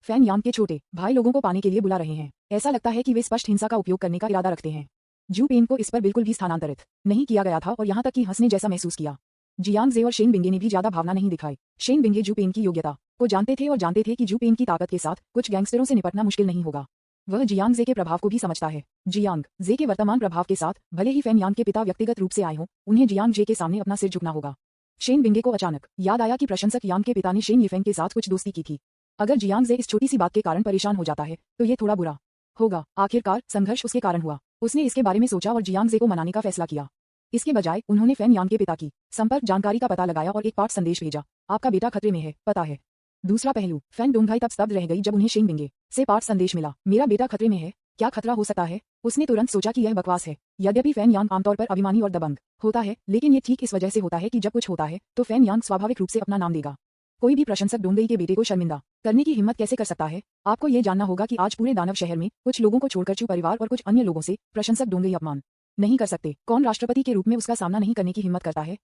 A: फैन यांग के छोटे भाई लोगों को पाने के लिए बुला रहे हैं। ऐसा लगता है कि वे स्पष्ट हिंसा का उपयोग करने का इरादा रखते हैं। जू पेंग को इस पर बिल्कुल भी स्थानांतरित नहीं किया गया था और यहाँ तक कि हंसने जैसा महसूस किया। जियांग जे और शेन बिंगे ने भी ज्यादा भावना नहीं दिखाई। शेन बिंगे जू पेंग की योग्यता को जानते थे और जानते थे कि जू पेंग की ताकत के साथ कुछ गैंगस्टरों से निपटना मुश्किल नहीं होगा। वह जियांग जे के प्रभाव को भी समझता है। जियांग जे के वर्तमान प्रभाव के साथ भले ही फैन यांग के पिता व्यक्तिगत रूप से आए हों, उन्हें जियांग जे के सामने अपना सिर झुकना होगा। शेन बिंगे को अचानक याद आया कि प्रशंसक यांग के पिता ने शेन यिफेंग के साथ कुछ दोस्ती की थी। अगर जियांग जे इस छोटी सी बात के कारण परेशान हो जाता है तो ये थोड़ा बुरा होगा। आखिरकार संघर्ष उसके कारण हुआ। उसने इसके बारे में सोचा और जियांग जे को मनाने का फैसला किया। इसके बजाय उन्होंने फैन यांग के पिता की संपर्क जानकारी का पता लगाया और एक पाठ संदेश भेजा। आपका बेटा खतरे में है, पता है। दूसरा पहलू, फैन डोंगहाई तब स्तब्ध रह गई जब उन्हें शेन बिंगे से पाठ संदेश मिला। मेरा बेटा खतरे में है, क्या खतरा हो सकता है? उसने तुरंत सोचा कि यह बकवास है। यद्यपि फैन यांग आमतौर पर अभिमानी और दबंग होता है, लेकिन ये ठीक इस वजह से होता है कि जब कुछ होता है तो फैन यांग स्वाभाविक रूप से अपना नाम देगा। कोई भी प्रशंसक डोंगई के बेटे को शर्मिंदा करने की हिम्मत कैसे कर सकता है? आपको ये जानना होगा कि आज पूरे दानव शहर में कुछ लोगों को छोड़कर चू परिवार और कुछ अन्य लोगों से प्रशंसक डोंगई अपमान नहीं कर सकते। कौन राष्ट्रपति के रूप में उसका सामना नहीं करने की हिम्मत करता है?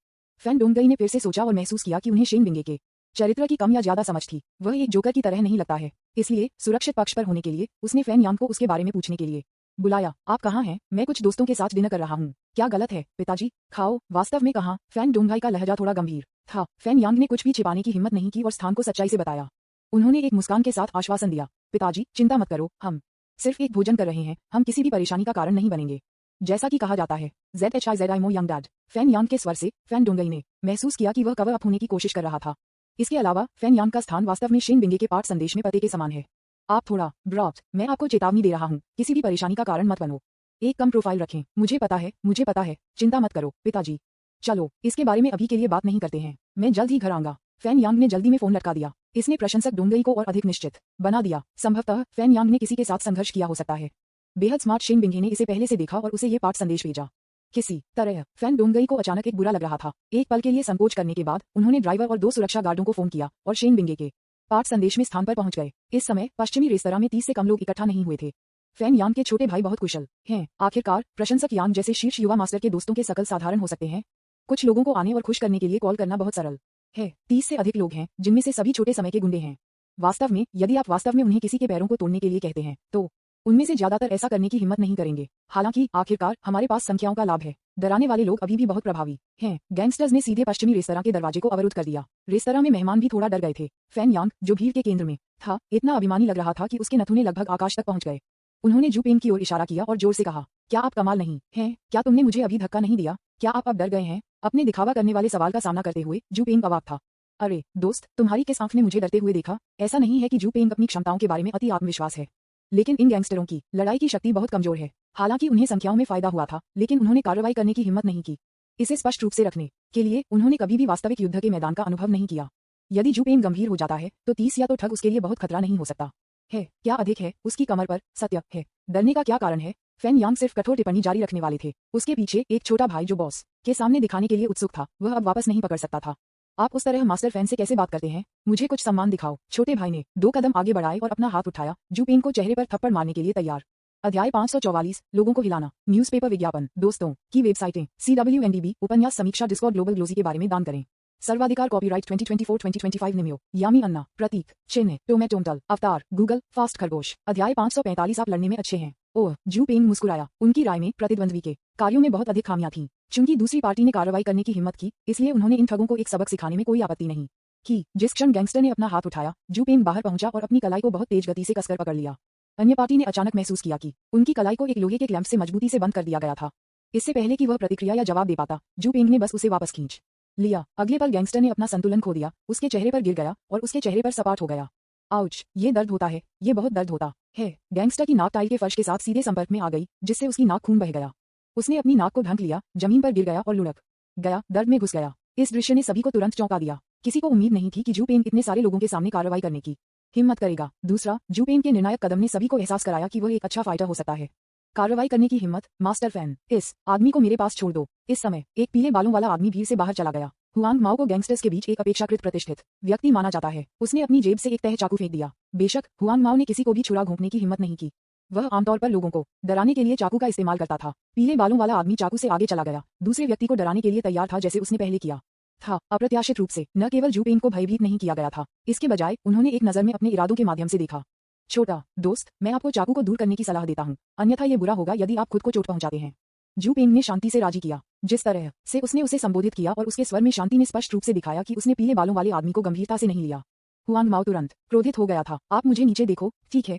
A: फैन डोंगई ने फिर से सोचा और महसूस किया कि उन्हें शेन बिंगे के चरित्र की कम या ज्यादा समझ थी। वह एक जोकर की तरह नहीं लगता है। इसलिए सुरक्षित पक्ष पर होने के लिए उसने फैन यांग को उसके बारे में पूछने के लिए बुलाया। आप कहाँ हैं? मैं कुछ दोस्तों के साथ डिनर कर रहा हूँ। क्या गलत है पिताजी? खाओ। वास्तव में कहाँ? फैन डोंगहाई का लहजा थोड़ा गंभीर था। फैन यांग ने कुछ भी छिपाने की हिम्मत नहीं की और स्थान को सच्चाई से बताया। उन्होंने एक मुस्कान के साथ आश्वासन दिया, पिताजी चिंता मत करो, हम सिर्फ एक भोजन कर रहे हैं, हम किसी भी परेशानी का कारण नहीं बनेंगे। जैसा कि कहा जाता है ZHIZIMO यंग डैड। फैन यांग के स्वर से फैन डोंगई ने महसूस किया कि वह कवर अप होने की कोशिश कर रहा था। इसके अलावा फैन यांग का स्थान वास्तव में शेन बिंगे के पाठ संदेश में पते के समान है। आप थोड़ा ब्रॉट, मैं आपको चेतावनी दे रहा हूँ, किसी भी परेशानी का कारण मत बनो। एक कम प्रोफाइल रखें। मुझे पता है, चिंता मत करो पिताजी। चलो इसके बारे में अभी के लिए बात नहीं करते हैं, मैं जल्द ही घर आऊंगा। फैन यांग ने जल्दी में फोन लटका दिया। इसने प्रशंसक डोंगई को और अधिक निश्चित बना दिया। संभवतः फैन यांग ने किसी के साथ संघर्ष किया हो सकता है। बेहद स्मार्ट शेन बिंगे ने इसे पहले से देखा और उसे ये पाठ संदेश भेजा। किसी तरह फैन डोंगई को अचानक एक बुरा लग रहा था। एक पल के लिए संकोच करने के बाद उन्होंने ड्राइवर और 2 सुरक्षा गार्डों को फोन किया और शेन बिंगे के पाठ संदेश में स्थान पर पहुंच गए। इस समय पश्चिमी रेस्तरां में 30 से कम लोग इकट्ठा नहीं हुए थे। फैन यांग के छोटे भाई बहुत कुशल हैं। आखिरकार प्रशंसक यांग जैसे शीर्ष युवा मास्टर के दोस्तों के सकल साधारण हो सकते हैं। कुछ लोगों को आने और खुश करने के लिए कॉल करना बहुत सरल है। 30 से अधिक लोग हैं, जिनमें से सभी छोटे समय के गुंडे हैं। वास्तव में यदि आप वास्तव में उन्हें किसी के पैरों को तोड़ने के लिए कहते हैं तो उनमें से ज्यादातर ऐसा करने की हिम्मत नहीं करेंगे। हालांकि आखिरकार हमारे पास संख्याओं का लाभ है। डराने वाले लोग अभी भी बहुत प्रभावी हैं। गैंगस्टर्स ने सीधे पश्चिमी रेस्तरां के दरवाजे को अवरुद्ध कर दिया। रेस्तरां में मेहमान भी थोड़ा डर गए थे। फैन यांग, जो भीड़ के केंद्र में था, इतना अभिमानी लग रहा था कि उसके नथुने लगभग आकाश तक पहुंच गए। उन्होंने जू पेंग की ओर इशारा किया और जोर से कहा, क्या आप कमाल नहीं हैं? क्या तुमने मुझे अभी धक्का नहीं दिया? क्या आप अब डर गए हैं? अपने दिखावा करने वाले सवाल का सामना करते हुए जू पेंग अवाक था। अरे दोस्त, तुम्हारी किस आंख ने मुझे डरते हुए देखा? ऐसा नहीं है कि जू पेंग अपनी क्षमताओं के बारे में अति आत्मविश्वास है, लेकिन इन गैंगस्टरों की लड़ाई की शक्ति बहुत कमजोर है। हालांकि उन्हें संख्याओं में फायदा हुआ था, लेकिन उन्होंने कार्रवाई करने की हिम्मत नहीं की। इसे स्पष्ट रूप से रखने के लिए उन्होंने कभी भी वास्तविक युद्ध के मैदान का अनुभव नहीं किया। यदि जू पेंग गंभीर हो जाता है तो 30 या तो ठग उसके लिए बहुत खतरा नहीं हो सकता है। क्या अधिक है, उसकी कमर पर सत्य है। डरने का क्या कारण है? फैन यांग सिर्फ कठोर टिप्पणी जारी रखने वाले थे। उसके पीछे एक छोटा भाई जो बॉस के सामने दिखाने के लिए उत्सुक था, वह अब वापस नहीं पकड़ सकता था। आप उस तरह मास्टर फैन से कैसे बात करते हैं? मुझे कुछ सम्मान दिखाओ। छोटे भाई ने 2 कदम आगे बढ़ाए और अपना हाथ उठाया, जू पेंग को चेहरे पर थप्पड़ मारने के लिए तैयार। अध्याय 544, लोगों को हिलाना। न्यूज़पेपर विज्ञापन। दोस्तों की वेबसाइटें, CWNDB, उपन्यास समीक्षा, डिस्कॉर्ड, ग्लोबल ग्लोजी के बारे में दान करें। सर्वाधिकार कॉपीराइट 2024-2025 निम्यो, यामी अन्ना, प्रतीक, चिन्ह, टोमेटोमटल, अवतार, गूगल, फास्ट खरगोश। अध्याय 545, आप लड़ने में अच्छे हैं। ओह, जू पेंग मुस्कुराया। उनकी राय में प्रतिद्वंद्वी के कार्यों में बहुत अधिक खामियां थीं। चूंकि दूसरी पार्टी ने कार्रवाई करने की हिम्मत की, इसलिए उन्होंने इन ठगों को एक सबक सिखाने में कोई आपत्ति नहीं की। जिस क्षण गैंगस्टर ने अपना हाथ उठाया, जू पेंग बाहर पहुंचा और अपनी कलाई को बहुत तेज गति से कसकर पकड़ लिया। अन्य पार्टी ने अचानक महसूस किया कि उनकी कलाई को एक लोहे के क्लैंप से मजबूती से बंद कर दिया गया था। इससे पहले कि वह प्रतिक्रिया या जवाब दे पाता, जू पेंग ने बस उसे वापस खींच लिया। अगले पल गैंगस्टर ने अपना संतुलन खो दिया, उसके चेहरे पर गिर गया और उसके चेहरे पर सपाट हो गया। आउच, ये दर्द होता है, ये बहुत दर्द होता है। गैंगस्टर की नाक टाइल के फर्श के साथ सीधे संपर्क में आ गई, जिससे उसकी नाक खून बह गया। उसने अपनी नाक को ढक लिया, जमीन पर गिर गया और लुढ़क गया, दर्द में घुस गया। इस दृश्य ने सभी को तुरंत चौंका दिया। किसी को उम्मीद नहीं थी कि जू पेंग इतने सारे लोगों के सामने कार्रवाई करने की हिम्मत करेगा। दूसरा, जू पेंग के निर्णायक कदम ने सभी को एहसास कराया कि वह एक अच्छा फाइटर हो सकता है। कार्रवाई करने की हिम्मत। मास्टर फैन, इस आदमी को मेरे पास छोड़ दो। इस समय एक पीले बालों वाला आदमी भीड़ से बाहर चला गया। हुआंग माओ को गैंगस्टर्स के बीच एक अपेक्षाकृत प्रतिष्ठित व्यक्ति माना जाता है। उसने अपनी जेब से एक तह चाकू फेंक दिया। बेशक हुआंग माओ ने किसी को भी छुरा घोंपने की हिम्मत नहीं की। वह आमतौर पर लोगों को डराने के लिए चाकू का इस्तेमाल करता था। पीले बालों वाला आदमी चाकू से आगे चला गया, दूसरे व्यक्ति को डराने के लिए तैयार था, जैसे उसने पहले किया था। अप्रत्याशित रूप से न केवल जू पेंग को भयभीत नहीं किया गया था, इसके बजाय उन्होंने एक नजर में अपने इरादों के माध्यम से देखा। छोटा दोस्त, मैं आपको चाकू को दूर करने की सलाह देता हूँ, अन्यथा ये बुरा होगा यदि आप खुद को चोट पहुंचाते हैं। जू पेंग ने शांति से राजी किया। जिस तरह से उसने उसे संबोधित किया और उसके स्वर में शांति ने स्पष्ट रूप से दिखाया कि उसने पीले बालों वाले आदमी को गंभीरता से नहीं लिया। हुआंग माओ तुरंत क्रोधित हो गया था। आप मुझे नीचे देखो। ठीक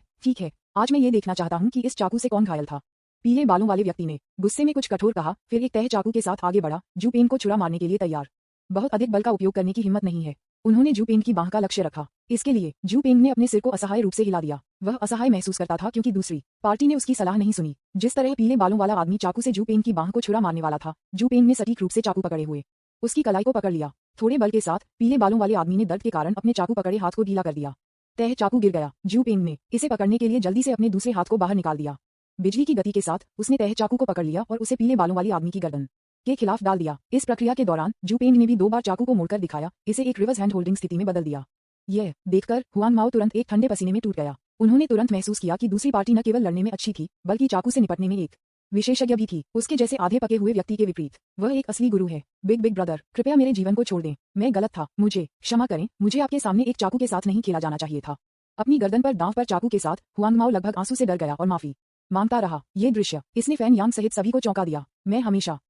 A: है, आज मैं ये देखना चाहता हूँ कि इस चाकू से कौन घायल था। पीले बालों वाले व्यक्ति ने गुस्से में कुछ कठोर कहा, फिर एक तह चाकू के साथ आगे बढ़ा, जू पेंग को छुरा मारने के लिए तैयार। बहुत अधिक बल का उपयोग करने की हिम्मत नहीं है। उन्होंने जू पेंग की बाह का लक्ष्य रखा। इसके लिए जू पेंग ने अपने सिर को असहाय रूप से हिला दिया। वह असहाय महसूस करता था क्योंकि दूसरी पार्टी ने उसकी सलाह नहीं सुनी। जिस तरह पीले बालों वाला आदमी चाकू से जू पेंग की बाह को छुरा मारने वाला था, जू पेंग ने सटीक रूप से चाकू पकड़े हुए उसकी कलाई को पकड़ लिया। थोड़े बल के साथ पीले बालों वाले आदमी ने दर्द के कारण अपने चाकू पकड़े हाथ को ढीला कर दिया। तह चाकू गिर गया। जू पेंग ने इसे पकड़ने के लिए जल्दी से अपने दूसरे हाथ को बाहर निकाल दिया। बिजली की गति के साथ उसने तह चाकू को पकड़ लिया और उसे पीले बालों वाली आदमी की गर्दन के खिलाफ डाल दिया। इस प्रक्रिया के दौरान जू पेंग ने भी 2 बार चाकू को मोड़कर दिखाया, इसे एक रिवर्स हैंड होल्डिंग स्थिति में बदल दिया। यह देखकर हुआंग माओ तुरंत एक ठंडे पसीने में टूट गया। उन्होंने तुरंत महसूस किया कि दूसरी पार्टी न केवल लड़ने में अच्छी थी, बल्कि चाकू से निपटने में एक विशेषज्ञ भी थी। उसके जैसे आधे पके हुए व्यक्ति के विपरीत वह एक असली गुरु है। बिग ब्रदर, कृपया मेरे जीवन को छोड़ दें। मैं गलत था, मुझे क्षमा करें। मुझे आपके सामने एक चाकू के साथ नहीं खेला जाना चाहिए था। अपनी गर्दन पर दांव पर चाकू के साथ हुआंग माओ लगभग आंसू से डर गया और माफी मांगता रहा। ये दृश्य इसने फैन यांग सहित सभी को चौंका दिया।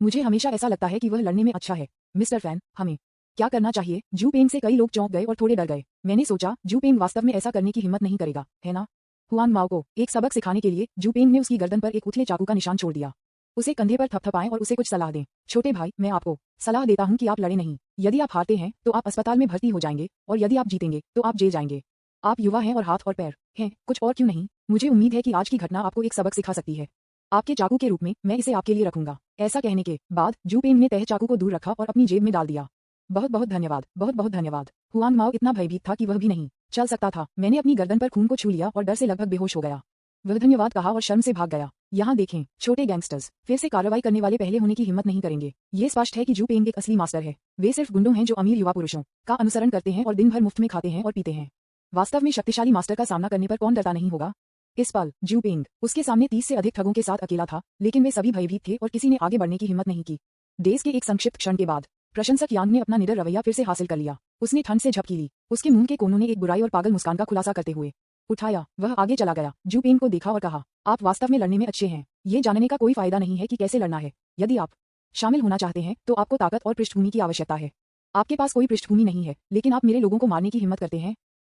A: मुझे हमेशा ऐसा लगता है कि वह लड़ने में अच्छा है। मिस्टर फैन, हमें क्या करना चाहिए? जू पेंग से कई लोग चौंक गए और थोड़े डर गए। मैंने सोचा जू पेंग वास्तव में ऐसा करने की हिम्मत नहीं करेगा, है ना? हुआंग माओ को एक सबक सिखाने के लिए जू पेंग ने उसकी गर्दन पर एक उथले चाकू का निशान छोड़ दिया। उसे कंधे पर थपथपाएं और उसे कुछ सलाह दें। छोटे भाई, मैं आपको सलाह देता हूं कि आप लड़े नहीं। यदि आप हारते हैं तो आप अस्पताल में भर्ती हो जाएंगे और यदि आप जीतेंगे तो आप जेल जाएंगे। आप युवा हैं और हाथ और पैर हैं, कुछ और क्यों नहीं? मुझे उम्मीद है कि आज की घटना आपको एक सबक सिखा सकती है। आपके चाकू के रूप में मैं इसे आपके लिए रखूंगा। ऐसा कहने के बाद जू पेंग ने तह चाकू को दूर रखा और अपनी जेब में डाल दिया। बहुत बहुत धन्यवाद, बहुत बहुत धन्यवाद। हुआंग माओ इतना भयभीत था कि वह भी नहीं चल सकता था। मैंने अपनी गर्दन पर खून को छू लिया और डर से लगभग बेहोश हो गया। वह धन्यवाद कहा और शर्म से भाग गया। यहाँ देखें, छोटे गैंगस्टर्स फिर से कार्रवाई करने वाले पहले होने की हिम्मत नहीं करेंगे। ये स्पष्ट है कि जू पेंग एक असली मास्टर है। वे सिर्फ गुंडों हैं जो अमीर युवा पुरुषों का अनुसरण करते हैं और दिन भर मुफ्त में खाते हैं और पीते हैं। वास्तव में शक्तिशाली मास्टर का सामना करने पर कौन डरता नहीं होगा? इस पल जू पेंग उसके सामने 30 से अधिक ठगों के साथ अकेला था, लेकिन वे सभी भयभीत थे और किसी ने आगे बढ़ने की हिम्मत नहीं की। डेज के एक संक्षिप्त क्षण के बाद प्रशंसक यांग ने अपना निडर रवैया फिर से हासिल कर लिया। उसने ठंड से झपकी ली। उसके मुंह के कोनों ने एक बुराई और पागल मुस्कान का खुलासा करते हुए उठाया। वह आगे चला गया, जू पेंग को देखा और कहा, आप वास्तव में लड़ने में अच्छे हैं। ये जानने का कोई फायदा नहीं है कि कैसे लड़ना है। यदि आप शामिल होना चाहते हैं तो आपको ताकत और पृष्ठभूमि की आवश्यकता है। आपके पास कोई पृष्ठभूमि नहीं है, लेकिन आप मेरे लोगों को मारने की हिम्मत करते हैं।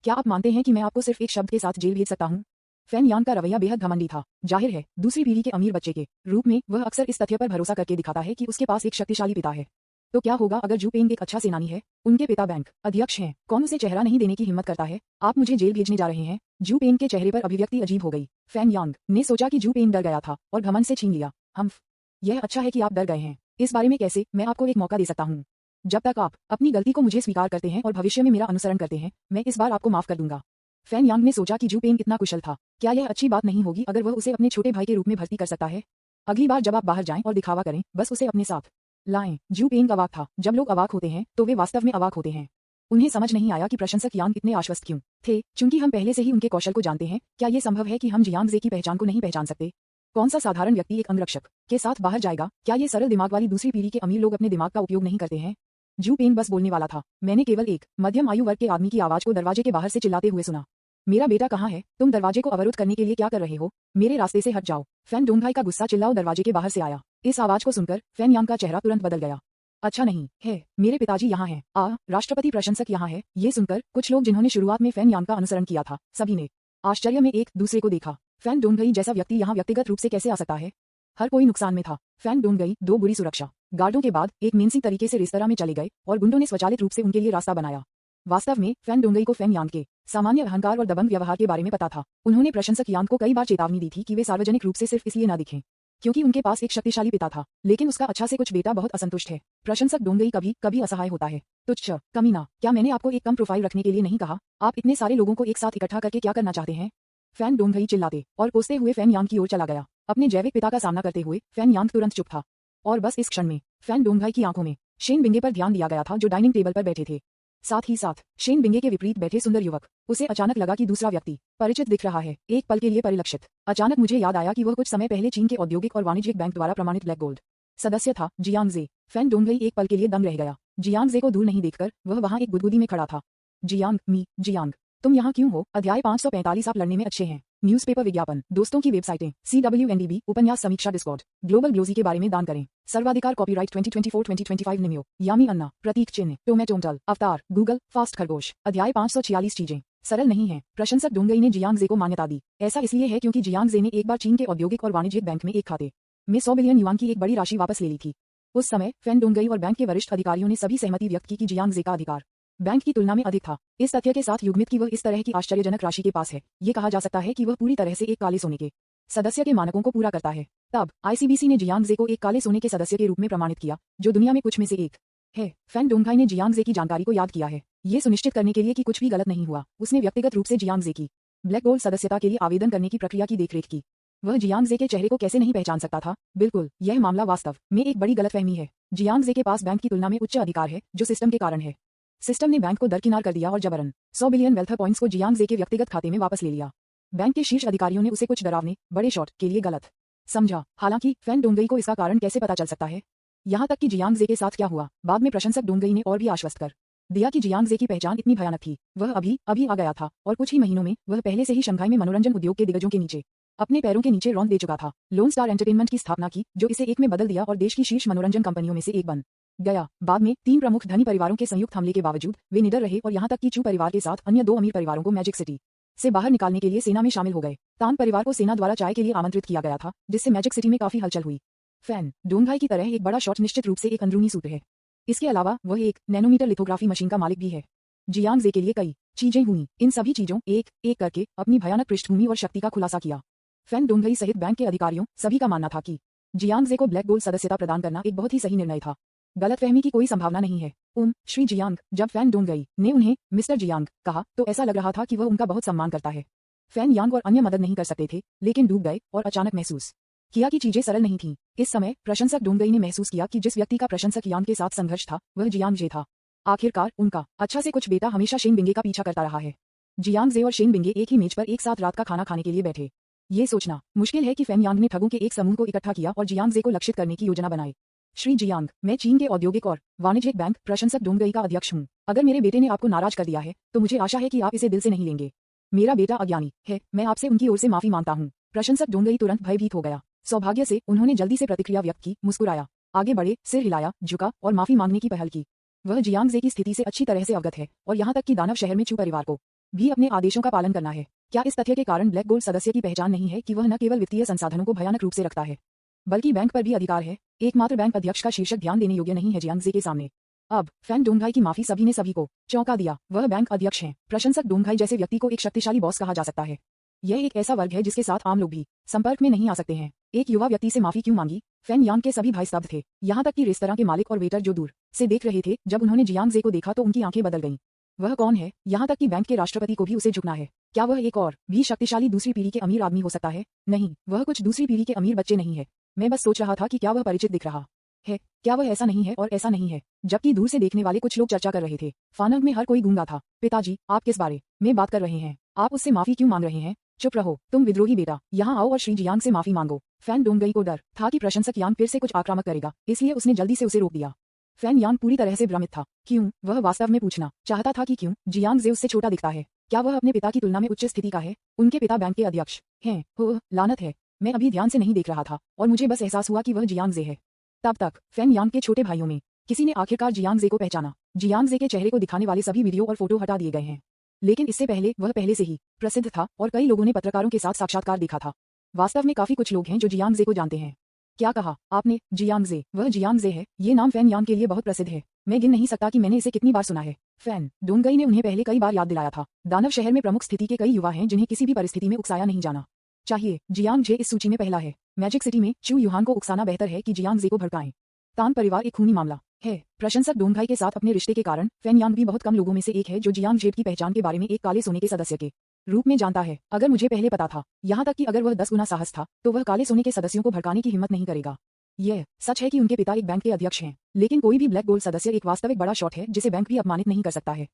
A: क्या आप मानते हैं कि मैं आपको सिर्फ एक शब्द के साथ जेल भेज सकता हूँ? फैन यांग का रवैया बेहद घमंडी था। जाहिर है, दूसरी पीढ़ी के अमीर बच्चे के रूप में वह अक्सर इस तथ्य पर भरोसा करके दिखाता है कि उसके पास एक शक्तिशाली पिता है। तो क्या होगा अगर जू पेंग एक अच्छा सेनानी है? उनके पिता बैंक अध्यक्ष हैं। कौन उसे चेहरा नहीं देने की हिम्मत करता है? आप मुझे जेल भेजने जा रहे हैं? जू पेंग के चेहरे पर अभिव्यक्ति अजीब हो गई। फैन यांग ने सोचा कि जू पेंग डर गया था और घमंड से छीन लिया। यह अच्छा है कि आप डर गए हैं। इस बारे में कैसे? मैं आपको एक मौका दे सकता हूँ। जब तक आप अपनी गलती को मुझे स्वीकार करते हैं और भविष्य में मेरा अनुसरण करते हैं, मैं इस बार आपको माफ कर दूंगा। फैन यांग ने सोचा कि जू पेंग कितना कुशल था। क्या यह अच्छी बात नहीं होगी अगर वह उसे अपने छोटे भाई के रूप में भर्ती कर सकता है? अगली बार जब आप बाहर जाएं और दिखावा करें, बस उसे अपने साथ लाएं। जू पेंग अवाक था। जब लोग अवाक होते हैं तो वे वास्तव में अवाक होते हैं। उन्हें समझ नहीं आया कि प्रशंसक यांग इतने आश्वस्त क्यों थे। चूंकि हम पहले से ही उनके कौशल को जानते हैं, क्या ये संभव है कि हम जियांग जे की पहचान को नहीं पहचान सकते? कौन सा साधारण व्यक्ति एक अंगरक्षक के साथ बाहर जाएगा? क्या ये सरल दिमाग वाली दूसरी पीढ़ी के अमीर लोग अपने दिमाग का उपयोग नहीं करते हैं? जू पेंग बस बोलने वाला था। मैंने केवल एक मध्यम आयु वर्ग के आदमी की आवाज को दरवाजे के बाहर से चिल्लाते हुए सुना, मेरा बेटा कहाँ है? तुम दरवाजे को अवरुद्ध करने के लिए क्या कर रहे हो? मेरे रास्ते से हट जाओ। फैन डोंगभाई का गुस्सा चिल्लाओ दरवाजे के बाहर से आया। इस आवाज को सुनकर फैन यांग का चेहरा तुरंत बदल गया। अच्छा नहीं है, मेरे पिताजी यहाँ हैं। राष्ट्रपति प्रशंसक यहाँ है। ये सुनकर कुछ लोग जिन्होंने शुरुआत में फैन यांग का अनुसरण किया था, सभी ने आश्चर्य में एक दूसरे को देखा। फैन डोंगभाई जैसा व्यक्ति यहाँ व्यक्तिगत रूप से कैसे आ सकता है? हर कोई नुकसान में था। फैन डोंगभाई 2 बुरी सुरक्षा गार्डों के बाद एक मेंसिंग तरीके से रेस्तरां में चले गए और गुंडों ने स्वचालित रूप से उनके लिए रास्ता बनाया। वास्तव में फैन डोंगई को फैन यांग के सामान्य अहंकार और दबंग व्यवहार के बारे में पता था। उन्होंने प्रशंसक यांग को कई बार चेतावनी दी थी कि वे सार्वजनिक रूप से सिर्फ इसलिए न दिखें क्योंकि उनके पास एक शक्तिशाली पिता था, लेकिन उसका अच्छा से कुछ बेटा बहुत असंतुष्ट है। प्रशंसक डोंगई कभी कभी असहाय होता है। तुच्छ कमीना, क्या मैंने आपको एक कम प्रोफाइल रखने के लिए नहीं कहा? आप इतने सारे लोगों को एक साथ इकट्ठा करके क्या करना चाहते हैं? फैन डोंगई चिल्लाते और कोसते हुए फैन यांग की ओर चला गया। अपने जैविक पिता का सामना करते हुए फैन यांग तुरंत चुप था। और बस इस क्षण में फैन डोंगभाई की आंखों में शेन बिंगे पर ध्यान दिया गया था, जो डाइनिंग टेबल पर बैठे थे। साथ ही साथ शेन बिंगे के विपरीत बैठे सुंदर युवक। उसे अचानक लगा कि दूसरा व्यक्ति परिचित दिख रहा है। एक पल के लिए परिलक्षित। अचानक मुझे याद आया कि वह कुछ समय पहले चीन के औद्योगिक और वाणिज्यिक बैंक द्वारा प्रमाणित ब्लैक गोल्ड सदस्य था, जियांग जे। फैन डोंगई एक पल के लिए दम रह गया। जियांग जे को दूर नहीं देखकर वह वहां एक गुदगुदी में खड़ा था। जियांग, तुम यहाँ क्यों हो? अध्याय 545। आप लड़ने में अच्छे हैं। न्यूज़पेपर विज्ञापन, दोस्तों की वेबसाइटें, CWNDB, उपन्यास समीक्षा, डिस्कॉर्ड, ग्लोबल ग्लोजी के बारे में दान करें। सर्वाधिकार कॉपीराइट 2024-2025 निम्यो, यामी अन्ना, प्रतीक चिन्ह, टोमेटोमटल, अवतार, गूगल, फास्ट खरगोश। अध्याय 546। चीजें सरल नहीं है। प्रशंसक डोंगई ने जियांग जे को मान्यता दी। ऐसा इसलिए है क्योंकि जियांग जे ने एक बार चीन के औद्योगिक और वाणिज्यिक बैंक में एक खाते में 100 बिलियन युआन की एक बड़ी राशि वापस ले ली थी। उस समय फैन डोंगई और बैंक के वरिष्ठ अधिकारियों ने सभी सहमति व्यक्त की कि जियांग जे का अधिकार बैंक की तुलना में अधिक था। इस तथ्य के साथ युग्मित कि वह इस तरह की आश्चर्यजनक राशि के पास है, ये कहा जा सकता है कि वह पूरी तरह से एक काले सोने के सदस्य के मानकों को पूरा करता है। तब आईसीबीसी ने जियांग जे को एक काले सोने के सदस्य के रूप में प्रमाणित किया, जो दुनिया में कुछ में से एक है। फैन डोंगहाई ने जियांग जे की जानकारी को याद किया है, ये सुनिश्चित करने के लिए कि कुछ भी गलत नहीं हुआ। उसने व्यक्तिगत रूप से जियांग जे की ब्लैक गोल्ड सदस्यता के लिए आवेदन करने की प्रक्रिया की देखरेख की। वह जियांग जे के चेहरे को कैसे नहीं पहचान सकता था। बिल्कुल, यह मामला वास्तव में एक बड़ी गलतफहमी है। जियांग जे के पास बैंक की तुलना में उच्च अधिकार है, जो सिस्टम के कारण है। सिस्टम ने बैंक को दरकिनार कर दिया और जबरन 100 बिलियन वेल्थ पॉइंट्स को जियांग जे के व्यक्तिगत खाते में वापस ले लिया। बैंक के शीर्ष अधिकारियों ने उसे कुछ डरावने बड़े शॉट के लिए गलत समझा। हालांकि फैन डोंगई को इसका कारण कैसे पता चल सकता है, यहाँ तक कि जियांग जे के साथ क्या हुआ। बाद में प्रशंसक डोंगई ने और भी आश्वस्त कर दिया कि जियांग जे की पहचान इतनी भयानक थी, वह अभी अभी आ गया था और कुछ ही महीनों में वह पहले से ही शंघाई में मनोरंजन उद्योग के दिग्गजों के नीचे अपने पैरों के नीचे रौंद दे चुका था। लोन स्टार एंटरटेनमेंट की स्थापना की, जो इसे एक में बदल दिया और देश की शीर्ष मनोरंजन कंपनियों में से एक बन गया। बाद में 3 प्रमुख धनी परिवारों के संयुक्त हमले के बावजूद वे निडर रहे और यहाँ तक कि चू परिवार के साथ अन्य 2 अमीर परिवारों को मैजिक सिटी से बाहर निकालने के लिए सेना में शामिल हो गए। तान परिवार को सेना द्वारा चाय के लिए आमंत्रित किया गया था, जिससे मैजिक सिटी में काफी हलचल हुई। फैन डोंगहाई की तरह एक बड़ा शॉट निश्चित रूप से एक अंदरूनी सूत्र है। इसके अलावा वह एक नैनोमीटर लिथोग्राफी मशीन का मालिक भी है। जियांग जे के लिए कई चीजें हुई। इन सभी चीजों एक एक करके अपनी भयानक पृष्ठभूमि और शक्ति का खुलासा किया। फैन डोंगहाई सहित बैंक के अधिकारियों सभी का मानना था कि जियांग जे को ब्लैक गोल्ड सदस्यता प्रदान करना एक बहुत ही सही निर्णय था। गलतफहमी की कोई संभावना नहीं है। श्री जियांग। जब फैन डोंगहाई ने उन्हें मिस्टर जियांग कहा तो ऐसा लग रहा था कि वह उनका बहुत सम्मान करता है। फैन यांग और अन्य मदद नहीं कर सकते थे, लेकिन डूब गए और अचानक महसूस किया कि चीजें सरल नहीं थीं। इस समय प्रशंसक डोंगहाई ने महसूस किया कि जिस व्यक्ति का प्रशंसक यांग के साथ संघर्ष था, वह जियांग जे था। आखिरकार उनका अच्छा से कुछ बेटा हमेशा शेन बिंगे का पीछा करता रहा है। जियांग जे और शेन बिंगे एक ही मेज पर एक साथ रात का खाना खाने के लिए बैठे। ये सोचना मुश्किल है कि फैन यांग ने ठगों के एक समूह को इकट्ठा किया और जियांग जे को लक्षित करने की योजना बनाई। श्री जियांग, मैं चीन के औद्योगिक और वाणिज्यिक बैंक प्रशंसक डोंगहाई का अध्यक्ष हूँ। अगर मेरे बेटे ने आपको नाराज कर दिया है तो मुझे आशा है कि आप इसे दिल से नहीं लेंगे। मेरा बेटा अज्ञानी है, मैं आपसे उनकी ओर से माफी मांगता हूँ। प्रशंसक डोंगहाई तुरंत भयभीत हो गया। सौभाग्य से उन्होंने जल्दी से प्रतिक्रिया व्यक्त की, मुस्कुराया, आगे बढ़े, सिर हिलाया, झुका और माफी मांगने की पहल की। वह जियांग जे की स्थिति से अच्छी तरह से अवगत है और यहाँ तक कि दानव शहर में चू परिवार को भी अपने आदेशों का पालन करना है। क्या इस तथ्य के कारण ब्लैक गोल्ड सदस्य की पहचान नहीं है कि वह न केवल वित्तीय संसाधनों को भयानक रूप से रखता है, बल्कि बैंक पर भी अधिकार है। एकमात्र बैंक अध्यक्ष का शीर्षक ध्यान देने योग्य नहीं है जियांग जे के सामने। अब फैन डोंगहाई की माफी सभी ने सभी को चौंका दिया। वह बैंक अध्यक्ष हैं। प्रशंसक डोंगहाई जैसे व्यक्ति को एक शक्तिशाली बॉस कहा जा सकता है। यह एक ऐसा वर्ग है जिसके साथ आम लोग भी संपर्क में नहीं आ सकते हैं। एक युवा व्यक्ति से माफी क्यों मांगी? फैन यांग के सभी भाई स्तब्ध थे, यहाँ तक कि रेस्तरां के मालिक और वेटर जो दूर से देख रहे थे। जब उन्होंने जियांग जे को देखा तो उनकी आंखें बदल गईं। वह कौन है? यहाँ तक कि बैंक के राष्ट्रपति को भी उसे झुकना है। क्या वह एक और भी शक्तिशाली दूसरी पीढ़ी के अमीर आदमी हो सकता है? नहीं, वह कुछ दूसरी पीढ़ी के अमीर बच्चे नहीं है। मैं बस सोच रहा था कि क्या वह परिचित दिख रहा है, क्या वह ऐसा नहीं है और ऐसा नहीं है। जबकि दूर से देखने वाले कुछ लोग चर्चा कर रहे थे। फानव में हर कोई गूंगा था। पिताजी, आप किस बारे में बात कर रहे हैं? आप उससे माफी क्यों मांग रहे हैं? चुप रहो, तुम विद्रोही बेटा। यहाँ आओ और श्री जियांग से माफी मांगो। फैन डोंगहाई को डर था कि प्रशंसक यांग फिर से कुछ आक्रामक करेगा, इसलिए उसने जल्दी से उसे रोक दिया। फैन यांग पूरी तरह से भ्रमित था। क्यों? वह वास्तव में पूछना चाहता था कि क्यों जियांग जे उससे छोटा दिखता है। क्या वह अपने पिता की तुलना में उच्च स्थिति का है? उनके पिता बैंक के अध्यक्ष हैं। हो, लानत है, मैं अभी ध्यान से नहीं देख रहा था और मुझे बस एहसास हुआ कि वह जियांग जे है। तब तक फैन यांग के छोटे भाइयों में किसी ने आखिरकार जियांग जे को पहचाना। जियांग जे के चेहरे को दिखाने वाले सभी वीडियो और फोटो हटा दिए गए हैं, लेकिन इससे पहले वह पहले से ही प्रसिद्ध था और कई लोगों ने पत्रकारों के साथ साक्षात्कार देखा था। वास्तव में काफी कुछ लोग हैं जो जियांग जे को जानते हैं। क्या कहा आपने? जियांग जे? वह जियांग जे है। ये नाम फैन यांग के लिए बहुत प्रसिद्ध है। मैं गिन नहीं सकता कि मैंने इसे कितनी बार सुना है। फैन डोंगहाई ने उन्हें पहले कई बार याद दिलाया था। दानव शहर में प्रमुख स्थिति के कई युवा हैं जिन्हें किसी भी परिस्थिति में उकसाया नहीं जाना चाहिए। जियांग जे इस सूची में पहला है। मैजिक सिटी में चू युहान को उकसाना बेहतर है कि जियांग जे को भड़काएं। तान परिवार एक खूनी मामला है। प्रशंसक डोंगहाई के साथ अपने रिश्ते के कारण फैन यांग भी बहुत कम लोगों में से एक है जो जियांग जे की पहचान के बारे में एक काले सोने के सदस्य के रूप में जानता है। अगर मुझे पहले पता था, यहाँ तक कि अगर वह 10 गुना साहस था, तो वह काले सोने के सदस्यों को भड़काने की हिम्मत नहीं करेगा। यह सच है कि उनके पिता एक बैंक के अध्यक्ष हैं, लेकिन कोई भी ब्लैक गोल्ड सदस्य एक वास्तविक बड़ा शॉट है जिसे बैंक भी अपमानित नहीं कर सकता है।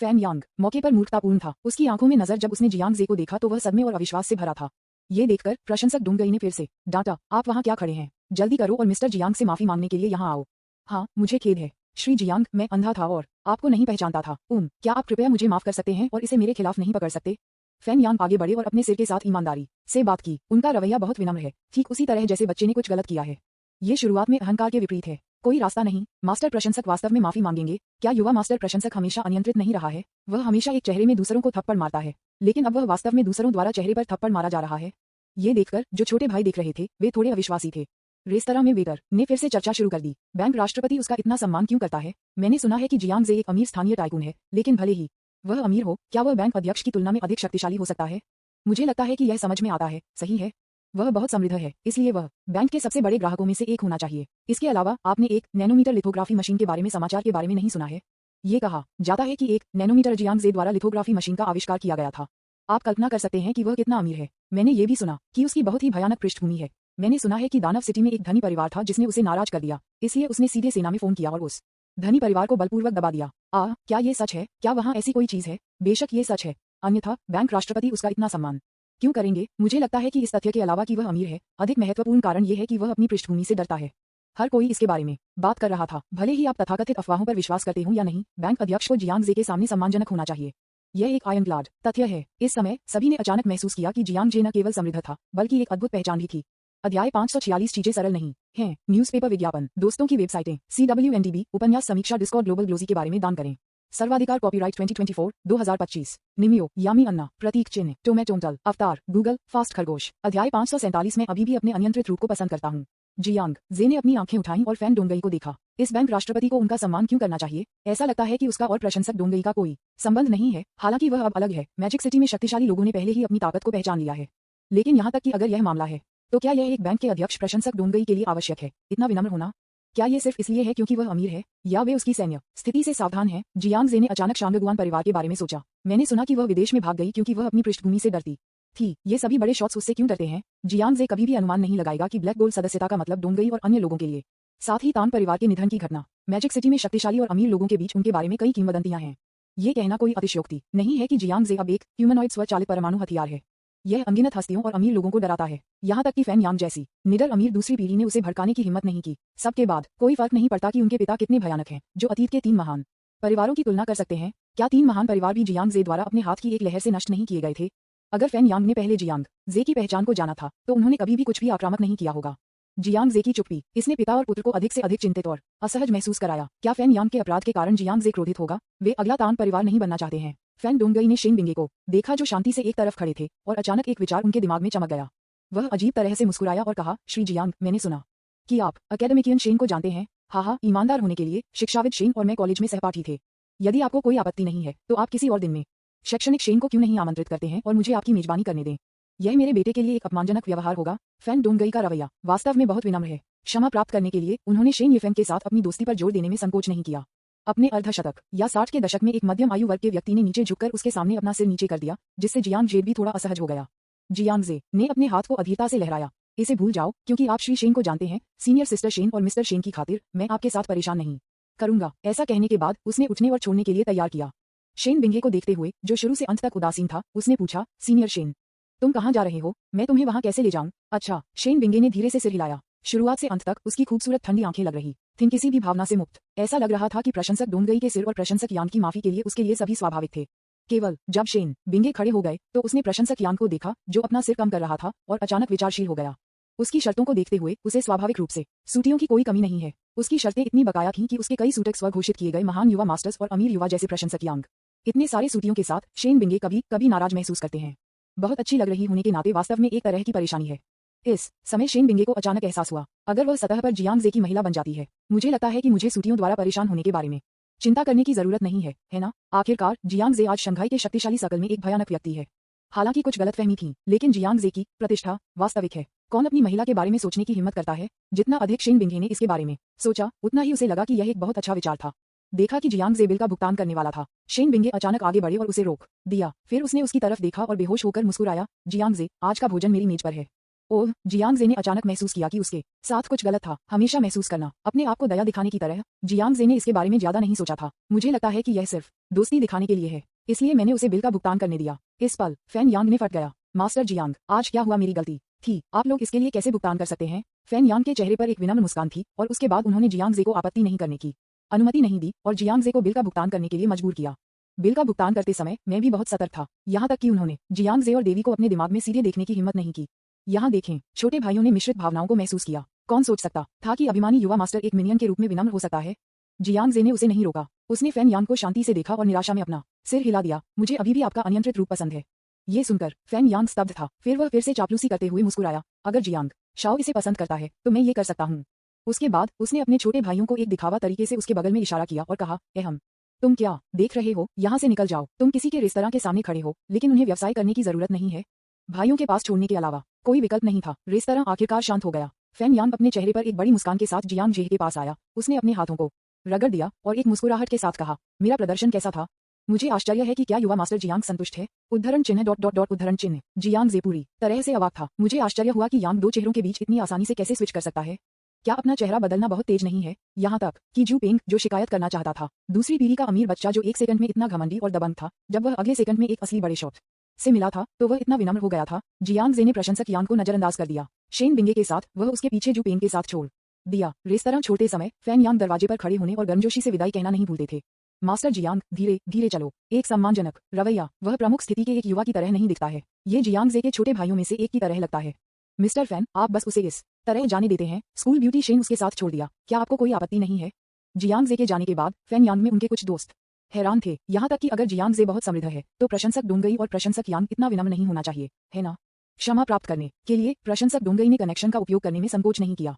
A: फैन यांग मौके पर मूर्खतापूर्ण था। उसकी आंखों में नजर जब उसने जियांग जे को देखा तो वह सदमे और अविश्वास से भरा था। ये देखकर प्रशंसक डोंगहाई ने फिर से डांटा, आप वहाँ क्या खड़े हैं? जल्दी करो और मिस्टर जियांग से माफी मांगने के लिए यहाँ आओ। हाँ, मुझे खेद है श्री जियांग, मैं अंधा था और आपको नहीं पहचानता था। क्या आप कृपया मुझे माफ कर सकते हैं और इसे मेरे खिलाफ नहीं पकड़ सकते? फैन यांग आगे बढ़े और अपने सिर के साथ ईमानदारी से बात की। उनका रवैया बहुत विनम्र है, ठीक उसी तरह जैसे बच्चे ने कुछ गलत किया है। ये शुरुआत में अहंकार के विपरीत है। कोई रास्ता नहीं। मास्टर प्रशंसक वास्तव में माफी मांगेंगे? क्या युवा मास्टर प्रशंसक हमेशा अनियंत्रित नहीं रहा है? वह हमेशा एक चेहरे में दूसरों को थप्पड़ मारता है, लेकिन अब वह वास्तव में दूसरों द्वारा चेहरे पर थप्पड़ मारा जा रहा है। ये देखकर जो छोटे भाई देख रहे थे वे थोड़े अविश्वासी थे। रेस्तरां में वेटर ने फिर से चर्चा शुरू कर दी। बैंक राष्ट्रपति उसका इतना सम्मान क्यों करता है? मैंने सुना है कि जियांग जे एक अमीर स्थानीय टाइकून है, लेकिन भले ही वह अमीर हो, क्या वह बैंक अध्यक्ष की तुलना में अधिक शक्तिशाली हो सकता है? मुझे लगता है कि यह समझ में आता है, सही है। वह बहुत समृद्ध है, इसलिए वह बैंक के सबसे बड़े ग्राहकों में से एक होना चाहिए। इसके अलावा आपने एक नैनोमीटर लिथोग्राफी मशीन के बारे में समाचार के बारे में नहीं सुना है? ये कहा जाता है कि एक नैनोमीटर जियांग जे द्वारा लिथोग्राफी मशीन का आविष्कार किया गया था। आप कल्पना कर सकते हैं कि वह कितना अमीर है। मैंने ये भी सुना कि उसकी बहुत ही भयानक पृष्ठभूमि है। मैंने सुना है कि दानव सिटी में एक धनी परिवार था जिसने उसे नाराज कर दिया, इसलिए उसने सीधे सेना में फोन किया और उस धनी परिवार को बलपूर्वक दबा दिया। क्या ये सच है? क्या वहाँ ऐसी कोई चीज है? बेशक ये सच है, अन्यथा बैंक राष्ट्रपति उसका इतना सम्मान क्यों करेंगे? मुझे लगता है कि इस तथ्य के अलावा कि वह अमीर है, अधिक महत्वपूर्ण कारण यह है कि वह अपनी पृष्ठभूमि से डरता है। हर कोई इसके बारे में बात कर रहा था। भले ही आप तथाकथित अफवाहों पर विश्वास करते हो या नहीं, बैंक अध्यक्ष को जियांग जे के सामने सम्मानजनक होना चाहिए। यह एक आयरनक्लाड तथ्य है। इस समय सभी ने अचानक महसूस किया कि जियांग जे न केवल समृद्ध था, बल्कि एक अद्भुत पहचान भी थी। अध्याय 546 चीजें सरल नहीं हैं। न्यूज़पेपर विज्ञापन, दोस्तों की वेबसाइटें, CWNDB, उपन्यास समीक्षा, डिस्कॉर्ड, ग्लोबल ग्लोजी के बारे में दान करें। सर्वाधिकार कॉपीराइट 2024, 2025। निमियो, यामी अन्ना, प्रतीक चिन्ह, टोमेटोंटल, अवतार, गूगल, फास्ट खरगोश। अध्याय 547 में अभी भी अपने अनियंत्रित रूप को पसंद करता हूँ। जियांग जे ने अपनी आंखें उठाईं और फैन डोंगई को देखा। इस बैंक राष्ट्रपति को उनका सम्मान क्यों करना चाहिए? ऐसा लगता है कि उसका और प्रशंसक डोंगई का कोई संबंध नहीं है, हालांकि वह अब अलग है। मैजिक सिटी में शक्तिशाली लोगों ने पहले ही अपनी ताकत को पहचान लिया है, लेकिन यहाँ तक कि अगर यह मामला है तो क्या यह एक बैंक के अध्यक्ष प्रशंसक डोंगई के लिए आवश्यक है? इतना विनम्र होना? क्या ये सिर्फ इसलिए है क्योंकि वह अमीर है, या वे उसकी सैन्य स्थिति से सावधान है? जियांग जे ने अचानक शांगगुआन परिवार के बारे में सोचा। मैंने सुना कि वह विदेश में भाग गई क्योंकि वह अपनी पृष्ठभूमि से डरती थी। ये सभी बड़े शॉट्स उससे क्यों डरते हैं? जियांग जे कभी भी अनुमान नहीं लगाएगा कि ब्लैक गोल्ड सदस्यता का मतलब डोंगई और अन्य लोगों के लिए। साथ ही तान परिवार के निधन की घटना। मैजिक सिटी में शक्तिशाली और अमीर लोगों के बीच उनके बारे में कई किंवदंतियां हैं। ये कहना कोई अतिशयोक्ति नहीं है कि जियांग जे अब एक ह्यूमनॉइड स्वचालित परमाणु हथियार है। यह अनगिनत हस्तियों और अमीर लोगों को डराता है, यहाँ तक कि फैन यांग जैसी निडर अमीर दूसरी पीढ़ी ने उसे भड़काने की हिम्मत नहीं की। सबके बाद कोई फर्क नहीं पड़ता कि उनके पिता कितने भयानक हैं, जो अतीत के 3 महान परिवारों की तुलना कर सकते हैं। क्या 3 महान परिवार भी जियांग जे द्वारा अपने हाथ की एक लहर से नष्ट नहीं किए गए थे? अगर फैन यांग ने पहले जियांग जे की पहचान को जाना था, तो उन्होंने कभी भी कुछ भी आक्रामक नहीं किया होगा। जियांग जे की चुप्पी, इसने पिता और पुत्र को अधिक से अधिक चिंतित और असहज महसूस कराया। क्या फैन यांग के अपराध के कारण जियांग जे क्रोधित होगा? वे अगला तान परिवार नहीं बनना चाहते हैं। फैन डोंगई ने शेन बिंगे को देखा जो शांति से एक तरफ खड़े थे, और अचानक एक विचार उनके दिमाग में चमक गया। वह अजीब तरह से मुस्कुराया और कहा, श्री जियांग, मैंने सुना कि आप अकेडमिकियन शेन को जानते हैं। हाँ, ईमानदार होने के लिए शिक्षाविद शेन और मैं कॉलेज में सहपाठी थे। यदि आपको कोई आपत्ति नहीं है तो आप किसी और दिन में शैक्षणिक शेन को क्यों नहीं आमंत्रित करते हैं और मुझे आपकी मेजबानी करने दें? यह मेरे बेटे के लिए एक अपमानजनक व्यवहार होगा। फैन डोंगई का रवैया वास्तव में बहुत विनम्र है। क्षमा प्राप्त करने के लिए उन्होंने शेन येफेंग के साथ अपनी दोस्ती पर जोर देने में संकोच नहीं किया। अपने अर्धशतक या 60 के दशक में एक मध्यम आयु वर्ग के व्यक्ति ने नीचे झुककर उसके सामने अपना सिर नीचे कर दिया, जिससे जियांग जे भी थोड़ा असहज हो गया। जियांग जे ने अपने हाथ को अधीरता से लहराया। इसे भूल जाओ, क्योंकि आप श्री शेन को जानते हैं। सीनियर सिस्टर शेन और मिस्टर शेन की खातिर मैं आपके साथ परेशान नहीं करूंगा। ऐसा कहने के बाद उसने उठने और छोड़ने के लिए तैयार किया। शेन बिंगे को देखते हुए, जो शुरू से अंत तक उदासीन था, उसने पूछा, सीनियर शेन, तुम कहाँ जा रहे हो? मैं तुम्हें वहाँ कैसे ले जाऊं? अच्छा, शेन बिंगे ने धीरे से सिर हिलाया। शुरुआत से अंत तक उसकी खूबसूरत ठंडी आंखें लग रही थीं, किसी भी भावना से मुक्त। ऐसा लग रहा था कि प्रशंसक डोंगई के सिर और प्रशंसक यांग की माफी के लिए उसके लिए सभी स्वाभाविक थे। केवल जब शेन बिंगे खड़े हो गए तो उसने प्रशंसक यांग को देखा, जो अपना सिर कम कर रहा था, और अचानक विचारशील हो गया। उसकी शर्तों को देखते हुए उसे स्वाभाविक रूप से सूटियों की कोई कमी नहीं है। उसकी शर्तें इतनी बकाया थीं कि उसके कई सूटक स्वघोषित किए गए महान युवा मास्टर्स और अमीर युवा जैसे प्रशंसक यांग। इतने सारे सूटियों के साथ शेन बिंगे कभी कभी नाराज महसूस करते हैं। बहुत अच्छी लग रही होने के नाते वास्तव में एक तरह की परेशानी है। इस समय शेन बिंगे को अचानक एहसास हुआ, अगर वह सतह पर जियांग जे की महिला बन जाती है, मुझे लगता है कि मुझे सूटियों द्वारा परेशान होने के बारे में चिंता करने की जरूरत नहीं है ना? आखिरकार जियांग जे आज शंघाई के शक्तिशाली सर्कल में एक भयानक व्यक्ति है। हालांकि कुछ गलतफहमी थी, लेकिन जियांग जे की प्रतिष्ठा वास्तविक है। कौन अपनी महिला के बारे में सोचने की हिम्मत करता है? जितना अधिक शेन बिंगे ने इसके बारे में सोचा, उतना ही उसे लगा कि यह एक बहुत अच्छा विचार था। देखा कि जियांग जे बिल का भुगतान करने वाला था। शेन बिंगे अचानक आगे बढ़े और उसे रोक दिया। फिर उसने उसकी तरफ देखा और बेहोश होकर मुस्कुराया। जियांग जे, आज का भोजन मेरी मेज पर है। ओह, जियांग जे ने अचानक महसूस किया कि उसके साथ कुछ गलत था। हमेशा महसूस करना, अपने आप को दया दिखाने की तरह। जियांग जे ने इसके बारे में ज्यादा नहीं सोचा था। मुझे लगता है कि यह सिर्फ दोस्ती दिखाने के लिए है, इसलिए मैंने उसे बिल का भुगतान करने दिया। इस पल फैन यांग ने फट गया। मास्टर जियांग, आज क्या हुआ? मेरी गलती थी। आप लोग इसके लिए कैसे भुगतान कर सकते हैं? फैन यांग के चेहरे पर एक विनम्र मुस्कान थी, और उसके बाद उन्होंने जियांग जे को आपत्ति नहीं करने की अनुमति नहीं दी और जियांग जे को बिल का भुगतान करने के लिए मजबूर किया। बिल का भुगतान करते समय मैं भी बहुत सतर्क था, यहाँ तक कि उन्होंने जियांग जे और देवी को अपने दिमाग में सीधे देखने की हिम्मत नहीं की। यहाँ देखें, छोटे भाइयों ने मिश्रित भावनाओं को महसूस किया। कौन सोच सकता था कि अभिमानी युवा मास्टर एक मिनियन के रूप में विनम्र हो सकता है? जियांग जे ने उसे नहीं रोका। उसने फैन यांग को शांति से देखा और निराशा में अपना सिर हिला दिया। मुझे अभी भी आपका अनियंत्रित रूप पसंद है। ये सुनकर फैन यांग स्तब्ध था। फिर वह फिर से चापलूसी करते हुए मुस्कुराया। अगर जियांग शाओ इसे पसंद करता है तो मैं ये कर सकता हूँ। उसके बाद उसने अपने छोटे भाइयों को एक दिखावा तरीके से उसके बगल में इशारा किया और कहा, हम तुम क्या देख रहे हो, यहाँ से निकल जाओ। तुम किसी के रेस्तरां के सामने खड़े हो, लेकिन उन्हें व्यवसाय करने की जरूरत नहीं है। भाइयों के पास छोड़ने के अलावा कोई विकल्प नहीं था। रेस्तरां आखिरकार शांत हो गया। फैन यांग अपने चेहरे पर एक बड़ी मुस्कान के साथ जियांग जे के पास आया। उसने अपने हाथों को रगड़ दिया और एक मुस्कुराहट के साथ कहा, मेरा प्रदर्शन कैसा था? मुझे आश्चर्य है कि क्या युवा मास्टर जियांग संतुष्ट है। उद्धरण चिन्ह डॉट डॉट डॉट उद्धरण चिन्ह। जियांग जे पूरी तरह से अवाक था। मुझे आश्चर्य हुआ कि यांग दो चेहरों के बीच इतनी आसानी से कैसे स्विच कर सकता है। क्या अपना चेहरा बदलना बहुत तेज नहीं है? यहाँ तक कि जू पेंग जो शिकायत करना चाहता था, दूसरी पीढ़ी का अमीर बच्चा जो एक सेकंड में इतना घमंडी और दबंग था, जब वह अगले सेकंड में एक असली बड़े शॉट से मिला था तो वह इतना विनम्र हो गया था। जियांग जे ने प्रशंसक यांग को नजरअंदाज कर दिया। शेन बिंगे के साथ वह उसके पीछे जू पेंग के साथ छोड़ दिया। रेस्तरां छोड़ते समय फैन यांग दरवाजे पर खड़े होने और गर्मजोशी से विदाई कहना नहीं भूलते थे। मास्टर जियांग, धीरे धीरे चलो। एक सम्मानजनक रवैया। वह प्रमुख स्थिति के एक युवा की तरह नहीं दिखता है। ये जियांग जे के छोटे भाइयों में से एक की तरह लगता है। मिस्टर फैन, आप बस उसे इस तरह जाने देते हैं। स्कूल ब्यूटी शेन उसके साथ छोड़ दिया। क्या आपको कोई आपत्ति नहीं है? जियांग जे के जाने के बाद फैन यांग में उनके कुछ दोस्त हैरान थे। यहाँ तक कि अगर जियांग जे बहुत समृद्ध है तो प्रशंसक डोंगई और प्रशंसक यांग इतना विनम्र नहीं होना चाहिए, है ना? क्षमा प्राप्त करने के लिए प्रशंसक डोंगई ने कनेक्शन का उपयोग करने में संकोच नहीं किया।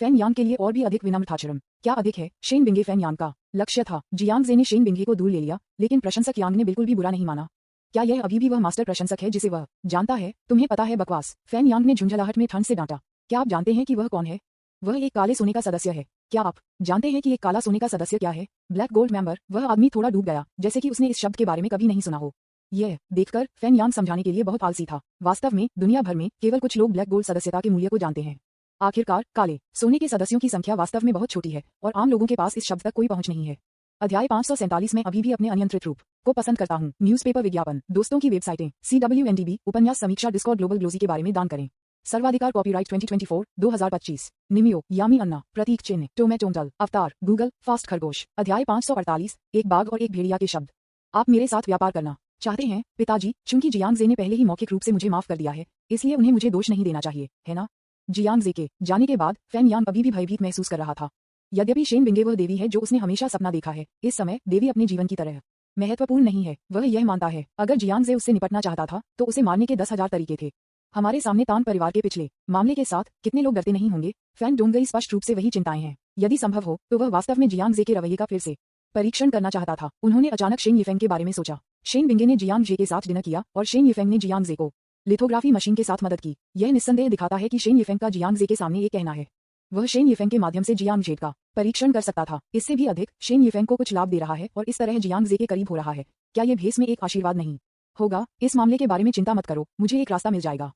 A: फैन यांग के लिए और भी अधिक विनम्र था। चरम क्या अधिक है। शेन बिंगे फैन यांग का लक्ष्य था। जियांग जे ने शेन बिंगे को दूर ले लिया, लेकिन प्रशंसक यांग ने बिल्कुल भी बुरा नहीं माना। क्या यह अभी भी वह मास्टर प्रशंसक है जिसे वह जानता है? तुम्हें पता है, बकवास। फैन यांग ने झुंझलाहट में ठंड से डांटा। क्या आप जानते हैं कि वह कौन है? वह एक काले सोने का सदस्य है। क्या आप जानते हैं कि एक काला सोने का सदस्य क्या है? Black gold member. वह आदमी थोड़ा डूब गया, जैसे कि उसने इस शब्द के बारे में कभी नहीं सुना हो। यह देखकर फैन यांग समझाने के लिए बहुत आलसी था। वास्तव में दुनिया भर में केवल कुछ लोग ब्लैक गोल्ड सदस्यता के मूल्य को जानते हैं। आखिरकार काले सोने के सदस्यों की संख्या वास्तव में बहुत छोटी है और आम लोगों के पास इस शब्द तक कोई पहुंच नहीं है। अध्याय 547 में अभी भी अपने अनियंत्रित रूप को पसंद करता हूँ। न्यूज़पेपर विज्ञापन, दोस्तों की वेबसाइटें, CWNDB, उपन्यास समीक्षा, डिस्कॉर्ड, ग्लोबल ग्लोजी के बारे में दान करें। सर्वाधिकार कॉपीराइट 2024 2025। निमियो, यामी अन्ना, प्रतीक चिन्ह, टोमेटोंटल, अवतार, गूगल, फास्ट खरगोश। अध्याय 548, एक बाघ और एक भेड़िया के शब्द। आप मेरे साथ व्यापार करना चाहते हैं पिताजी? चूंकि जियांग जे ने पहले ही मौखिक रूप से मुझे माफ कर दिया है, इसलिए उन्हें मुझे दोष नहीं देना चाहिए, है ना? जियांग जे के जाने के बाद फैन यांग अभी भी भयभीत महसूस कर रहा था। यद्यपि शेन बिंगे वह देवी है जो उसने हमेशा सपना देखा है, इस समय देवी अपने जीवन की तरह महत्वपूर्ण नहीं है। वह यह मानता है अगर जियांग जे उससे निपटना चाहता था तो उसे मारने के 10,000 तरीके थे। हमारे सामने तान परिवार के पिछले मामले के साथ कितने लोग डरते नहीं होंगे? फैन डोंगई स्पष्ट रूप से वही चिंताएं हैं। यदि संभव हो तो वह वास्तव में जियांग जे के रवैये का फिर से परीक्षण करना चाहता था। उन्होंने अचानक शेन यिफेंग के बारे में सोचा। शेन बिंगे ने जियांग जे के साथ डिनर किया और शेन यिफेंग ने जियांग जे को लिथोग्राफी मशीन के साथ मदद की। यह निस्संदेह दिखाता है कि शेन यिफेंग का जियांग जे के सामने ये कहना है। वह शेन यिफेंग के माध्यम से जियांग जे का परीक्षण कर सकता था। इससे भी अधिक, शेन यिफेंग को कुछ लाभ दे रहा है और इस तरह जियांग जे के करीब हो रहा है। क्या यह भेस में एक आशीर्वाद नहीं होगा? इस मामले के बारे में चिंता मत करो, मुझे एक रास्ता मिल जाएगा।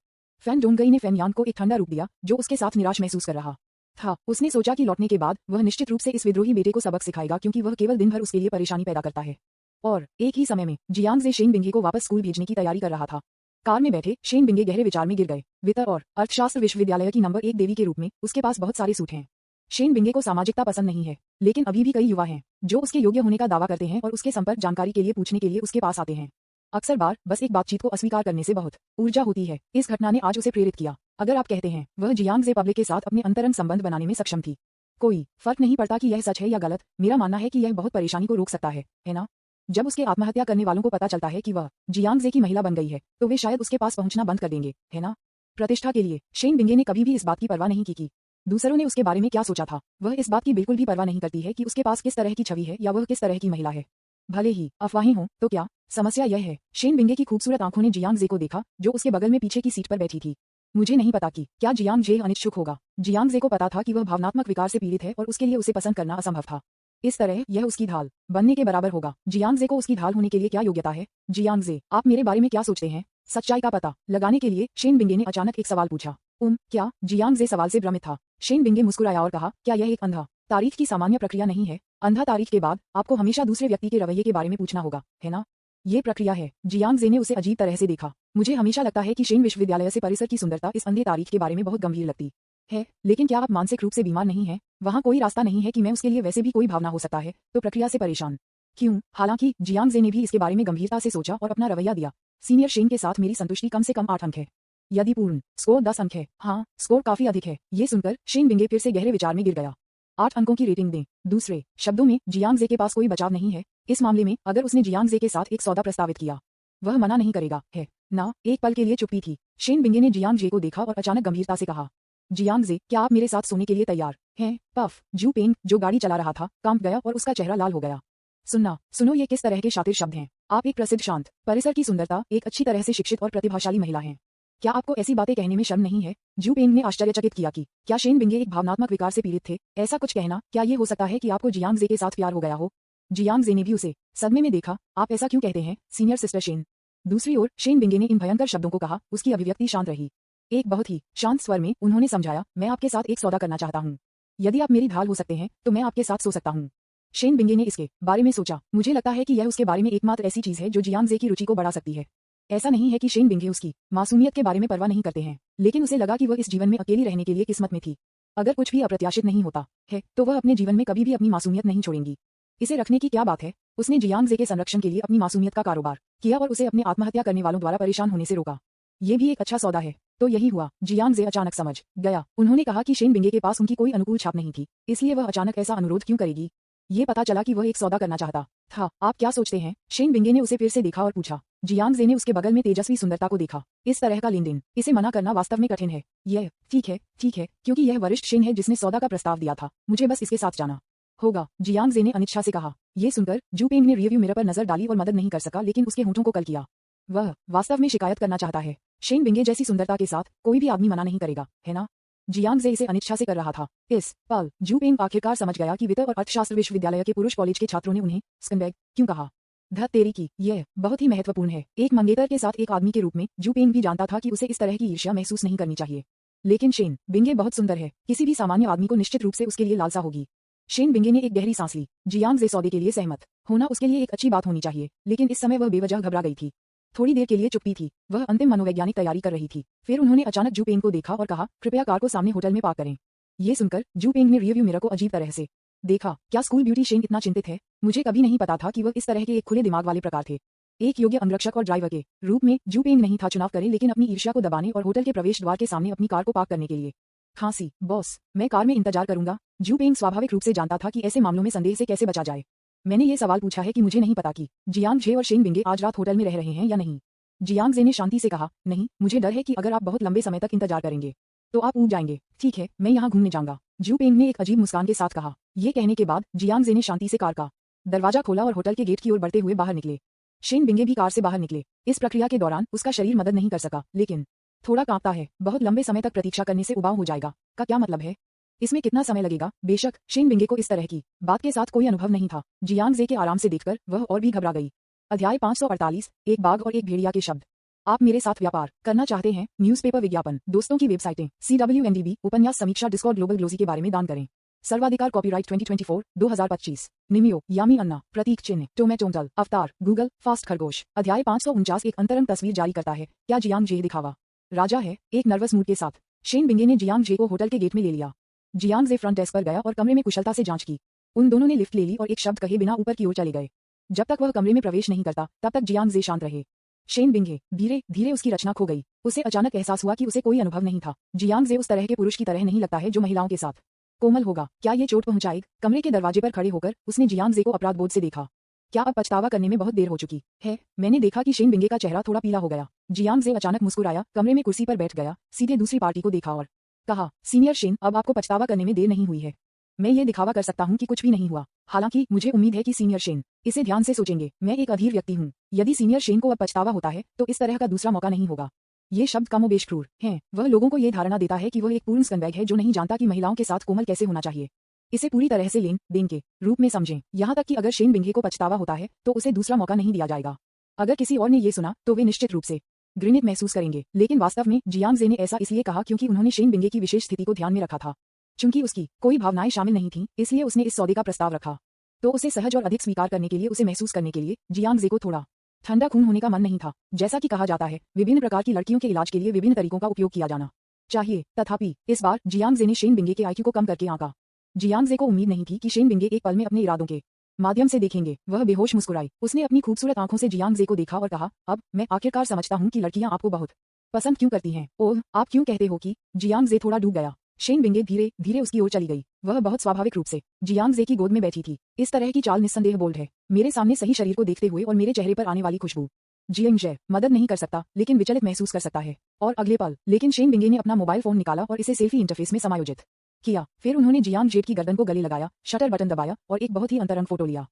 A: फैन डोंगई ने फैन यांग को एक ठंडा रूप दिया जो उसके साथ निराश महसूस कर रहा था। उसने सोचा कि लौटने के बाद वह निश्चित रूप से इस विद्रोही बेटे को सबक सिखाएगा, क्योंकि वह केवल दिन भर उसके लिए परेशानी पैदा करता है। और एक ही समय में जियांग जे शेन बिंगे को वापस स्कूल भेजने की तैयारी कर रहा था। कार में बैठे शेन बिंगे गहरे विचार में गिर गए। वित्त और अर्थशास्त्र विश्वविद्यालय की नंबर 1 देवी के रूप में उसके पास बहुत सारे सूट हैं। शेन बिंगे को सामाजिकता पसंद नहीं है, लेकिन अभी भी कई युवा हैं जो उसके योग्य होने का दावा करते हैं और उसके संपर्क जानकारी के लिए पूछने के लिए उसके पास आते हैं। अक्सर बार बस एक बातचीत को अस्वीकार करने से बहुत ऊर्जा होती है। इस घटना ने आज उसे प्रेरित किया। अगर आप कहते हैं वह जियांग जे पब्लिक के साथ अपने अंतरंग संबंध बनाने में सक्षम थी, कोई फर्क नहीं पड़ता कि यह सच है या गलत। मेरा मानना है कि यह बहुत परेशानी को रोक सकता है ना? जब उसके आत्महत्या करने वालों को पता चलता है कि वह जियांग जे की महिला बन गई है तो वे शायद उसके पास पहुंचना बंद कर देंगे, है ना? प्रतिष्ठा के लिए शेन बिंगे ने कभी भी इस बात की परवाह नहीं की कि दूसरों ने उसके बारे में क्या सोचा था। वह इस बात की बिल्कुल भी परवाह नहीं करती है कि उसके पास किस तरह की छवि है या वह किस तरह की महिला है। भले ही अफवाहें हों तो क्या समस्या यह है? शेन बिंगे की खूबसूरत आंखों ने जियांग जे को देखा जो उसके बगल में पीछे की सीट पर बैठी थी। मुझे नहीं पता कि क्या जियांग जे अनिच्छुक होगा। जियांग जे को पता था कि वह भावनात्मक विकार से पीड़ित है और उसके लिए उसे पसंद करना असंभव था। इस तरह यह उसकी ढाल बनने के बराबर होगा। जियांग जे को उसकी ढाल होने के लिए क्या योग्यता है? जियांग जे, आप मेरे बारे में क्या सोचते हैं? सच्चाई का पता लगाने के लिए शेन बिंगे ने अचानक एक सवाल पूछा। क्या? जियांग जे सवाल से भ्रमित था। शेन बिंगे मुस्कुराया और कहा, क्या यह एक अंधा तारीफ की सामान्य प्रक्रिया नहीं है? अंधा तारीफ के बाद आपको हमेशा दूसरे व्यक्ति के रवैये के बारे में पूछना होगा, है ना? ये प्रक्रिया है। जियांग जे ने उसे अजीब तरह से देखा। मुझे हमेशा लगता है कि शेन विश्वविद्यालय से परिसर की सुंदरता इस अंधे तारीफ के बारे में बहुत गंभीर लगती है, लेकिन क्या आप मानसिक रूप से बीमार नहीं हैं? वहाँ कोई रास्ता नहीं है कि मैं उसके लिए वैसे भी कोई भावना हो सकता है तो प्रक्रिया से परेशान क्यों? हालांकि जियांग जे ने भी इसके बारे में गंभीरता से सोचा और अपना रवैया दिया। सीनियर शेन के साथ मेरी संतुष्टि कम से कम 8 अंक है। यदि पूर्ण स्कोर 10 अंक है। हाँ, स्कोर काफी अधिक है। ये सुनकर शेन बिंगे फिर से गहरे विचार में गिर गया। 8 अंकों की रेटिंग दें। दूसरे शब्दों में जियांग जे के पास कोई बचाव नहीं है। इस मामले में अगर उसने जियांग जे के साथ एक सौदा प्रस्तावित किया, वह मना नहीं करेगा, है ना? एक पल के लिए चुप्पी थी। शेन बिंगे ने जियांग जे को देखा और अचानक गंभीरता से कहा, जियांग जे, क्या आप मेरे साथ सोने के लिए तैयार हैं? पफ, जू पेंग, जो गाड़ी चला रहा था, कांप गया और उसका चेहरा लाल हो गया। सुनो, ये किस तरह के शातिर शब्द हैं? आप एक प्रसिद्ध शांत परिसर की सुंदरता, एक अच्छी तरह से शिक्षित और प्रतिभाशाली महिला हैं। क्या आपको ऐसी बातें कहने में शर्म नहीं है? जू पेंग ने आश्चर्यचकित किया कि क्या शेन बिंगे एक भावनात्मक विकार से पीड़ित थे? ऐसा कुछ कहना, क्या ये हो सकता है कि आपको जियांग जे के साथ प्यार हो गया हो? जियांग जे ने भी उसे सदमे में देखा। आप ऐसा क्यों कहते हैं, सीनियर सिस्टर शेन? दूसरी ओर शेन बिंगे ने इन भयंकर शब्दों को कहा। उसकी अभिव्यक्ति शांत रही। एक बहुत ही शांत स्वर में उन्होंने समझाया, मैं आपके साथ एक सौदा करना चाहता हूँ। यदि आप मेरी ढाल हो सकते हैं तो मैं आपके साथ सो सकता हूँ। शेन बिंगे ने इसके बारे में सोचा। मुझे लगता है कि यह उसके बारे में एकमात्र ऐसी चीज है जो जियांग जे की रुचि को बढ़ा सकती है। ऐसा नहीं है कि शेन बिंगे उसकी मासूमियत के बारे में परवाह नहीं करते हैं, लेकिन उसे लगा कि वह इस जीवन में अकेली रहने के लिए किस्मत में थी। अगर कुछ भी अप्रत्याशित नहीं होता है तो वह अपने जीवन में कभी भी अपनी मासूमियत नहीं छोड़ेंगी। इसे रखने की क्या बात है? उसने जियांग जे के संरक्षण के लिए अपनी मासूमियत का कारोबार किया और उसे अपने आत्महत्या करने वालों द्वारा परेशान होने से रोका। ये भी एक अच्छा सौदा है। तो यही हुआ। जियांग जे अचानक समझ गया। उन्होंने कहा कि शेन बिंगे के पास उनकी कोई अनुकूल छाप नहीं थी, इसलिए वह अचानक ऐसा अनुरोध क्यों करेगी? ये पता चला कि वह एक सौदा करना चाहता था। आप क्या सोचते हैं? शेन बिंगे ने उसे फिर से देखा और पूछा। जियांग जे ने उसके बगल में तेजस्वी सुंदरता को देखा। इस तरह का लेन देन, इसे मना करना वास्तव में कठिन है। यह ठीक है, क्योंकि यह वरिष्ठ शेन है जिसने सौदा का प्रस्ताव दिया था। मुझे बस इसके साथ जाना होगा, जियांग जे ने अनिच्छा से कहा। ये सुनकर जू पेंग ने रियरव्यू मिरर पर नजर डाली और मदद नहीं कर सका, लेकिन उसके होंठों को कल किया। वह वास्तव में शिकायत करना चाहता है। शेन बिंगे जैसी सुंदरता के साथ कोई भी आदमी मना नहीं करेगा, है ना? जियांग जे इसे अनिच्छा से कर रहा था। इस पल जू पेंग आखिरकार समझ गया कि वित्त और अर्थशास्त्र विश्वविद्यालय के पुरुष कॉलेज के छात्रों ने उन्हें स्कंबैग क्यों कहा। धत तेरी की, यह बहुत ही महत्वपूर्ण है। एक मंगेतर के साथ एक आदमी के रूप में जू पेंग भी जानता था कि उसे इस तरह की ईर्ष्या महसूस नहीं करनी चाहिए। लेकिन शेन बिंगे बहुत सुंदर है। किसी भी सामान्य आदमी को निश्चित रूप से उसके लिए लालसा होगी। शेन बिंगे ने एक गहरी सांस ली। जियांग जे सौदे के लिए सहमत होना उसके लिए एक अच्छी बात होनी चाहिए, लेकिन इस समय वह बेवजह घबरा गई थी। थोड़ी देर के लिए चुप्पी थी। वह अंतिम मनोवैज्ञानिक तैयारी कर रही थी। फिर उन्होंने अचानक जू पेंग को देखा और कहा, कृपया कार को सामने होटल में पार्क करें। ये सुनकर जू पेंग ने रियरव्यू मिरर को अजीब तरह से देखा। क्या स्कूल ब्यूटी शेन इतना चिंतित है? मुझे कभी नहीं पता था कि वह इस तरह के एक खुले दिमाग वाले प्रकार थे। एक योग्य अंगरक्षक और ड्राइवर के रूप में जू पेंग नहीं था चुनाव करें, लेकिन अपनी ईर्ष्या को दबाने और होटल के प्रवेश द्वार के सामने अपनी कार को पार्क करने के लिए। खांसी, बॉस, मैं कार में इंतजार करूंगा। जू पेंग स्वाभाविक रूप से जानता था कि ऐसे मामलों में संदेह से कैसे बचा जाए। मैंने ये सवाल पूछा है कि मुझे नहीं पता कि जियांग जे और शेन बिंगे आज रात होटल में रह रहे हैं या नहीं। जियांग जे ने शांति से कहा, नहीं, मुझे डर है कि अगर आप बहुत लंबे समय तक इंतजार करेंगे तो आप ऊब जाएंगे। ठीक है, मैं यहाँ घूमने जाऊंगा, जू पेंग ने एक अजीब मुस्कान के साथ कहा। ये कहने के बाद जियांग जे ने शांति से कार का दरवाजा खोला और होटल के गेट की ओर बढ़ते हुए बाहर निकले। शेन बिंगे भी कार से बाहर निकले। इस प्रक्रिया के दौरान उसका शरीर मदद नहीं कर सका, लेकिन थोड़ा कांपता है। बहुत लंबे समय तक प्रतीक्षा करने से उबाऊ हो जाएगा का क्या मतलब है? इसमें कितना समय लगेगा? बेशक शेन बिंगे को इस तरह की बात के साथ कोई अनुभव नहीं था। जियांग जे के आराम से देखकर वह और भी घबरा गई। अध्याय 548, एक बाघ और एक भेड़िया के शब्द। आप मेरे साथ व्यापार करना चाहते हैं? न्यूज़पेपर विज्ञापन, दोस्तों की वेबसाइटें, CWNDB, उपन्यास समीक्षा, डिस्कॉर्ड, ग्लोबल ग्लोजी के बारे में दान करें। सर्वाधिकार कॉपीराइट 2024, 2025। निमियो, यामी अन्ना, प्रतीक चिन्ह, टोमेटोंटल, अवतार, गूगल, फास्ट खरगोश। अध्याय 549, एक अंतरंग तस्वीर जारी करता है। क्या जियांग जे दिखावा राजा है? एक नर्वस मूड के साथ शेन बिंगे ने जियांग जे को होटल के गेट में ले लिया। जियांग जे फ्रंट डेस्क पर गया और कमरे में कुशलता से जांच की। उन दोनों ने लिफ्ट ले ली और एक शब्द कहे बिना ऊपर की ओर चले गए। जब तक वह कमरे में प्रवेश नहीं करता तब तक जियांग जे शांत रहे। शेन बिंगे धीरे धीरे उसकी रचना खो गई। उसे अचानक एहसास हुआ कि उसे कोई अनुभव नहीं था। जियांग जे उस तरह के पुरुष की तरह नहीं लगता है जो महिलाओं के साथ कोमल होगा। क्या ये चोट पहुंचाएगा? कमरे के दरवाजे पर खड़े होकर उसने जियांग जे को अपराध बोध से देखा। क्या अब पछतावा करने में बहुत देर हो चुकी है? मैंने देखा कि शेन बिंगे का चेहरा थोड़ा पीला हो गया। जियांग जे अचानक मुस्कुराया, कमरे में कुर्सी पर बैठ गया, सीधे दूसरी पार्टी को देखा और कहा, सीनियर शेन, अब आपको पछतावा करने में देर नहीं हुई है। मैं ये दिखावा कर सकता हूँ कि कुछ भी नहीं हुआ। हालांकि मुझे उम्मीद है कि सीनियर शेन इसे ध्यान से सोचेंगे। मैं एक अधीर व्यक्ति हूँ। यदि सीनियर शेन को अब पछतावा होता है तो इस तरह का दूसरा मौका नहीं होगा। ये शब्द कमोबेश क्रूर हैं। वह लोगों को ये धारणा देता है कि वह एक पूर्ण स्कंबैग है जो नहीं जानता कि महिलाओं के साथ कोमल कैसे होना चाहिए। इसे पूरी तरह से लेन देन के रूप में समझें। यहाँ तक कि अगर शेन बिंगे को पछतावा होता है तो उसे दूसरा मौका नहीं दिया जाएगा। अगर किसी और ने ये सुना तो वे निश्चित रूप से घृणित महसूस करेंगे। लेकिन वास्तव में जियांग जे ने ऐसा इसलिए कहा क्योंकि उन्होंने शेन बिंगे की विशेष स्थिति को ध्यान में रखा था। चूंकि उसकी कोई भावनाएं शामिल नहीं थीं, इसलिए उसने इस सौदे का प्रस्ताव रखा। तो उसे सहज और अधिक स्वीकार करने के लिए, उसे महसूस करने के लिए जियांग जे को थोड़ा ठंडा खून होने का मन नहीं था। जैसा कि कहा जाता है, विभिन्न प्रकार की लड़कियों के इलाज के लिए विभिन्न तरीकों का उपयोग किया जाना चाहिए। तथापि इस बार जियांग जे ने शेन बिंगे के आईक्यू को कम करके आंका। जियांग जे को उम्मीद नहीं थी कि शेन बिंगे एक पल में अपने इरादों के माध्यम से देखेंगे। वह बेहोश मुस्कुराई। उसने अपनी खूबसूरत आंखों से जियांग जे को देखा और कहा, अब मैं आखिरकार समझता हूँ कि लड़कियां आपको बहुत पसंद क्यों करती हैं। ओह, आप क्यों कहते हो कि? जियांग जे थोड़ा डूब गया। शेन बिंगे धीरे धीरे उसकी ओर चली गई। वह बहुत स्वाभाविक रूप से जियांग जे की गोद में बैठी थी। इस तरह की चाल निस्संदेह बोल्ड है। मेरे सामने सही शरीर को देखते हुए और मेरे चेहरे पर आने वाली खुशबू जियांग जे मदद नहीं कर सकता लेकिन विचलित महसूस कर सकता है। और अगले पल लेकिन शेन बिंगे ने अपना मोबाइल फोन निकाला और इसे सेल्फी इंटरफेस में समायोजित किया। फिर उन्होंने जियांग जेड की गर्दन को गले लगाया, शटर बटन दबाया और एक बहुत ही अंतरंग फोटो लिया।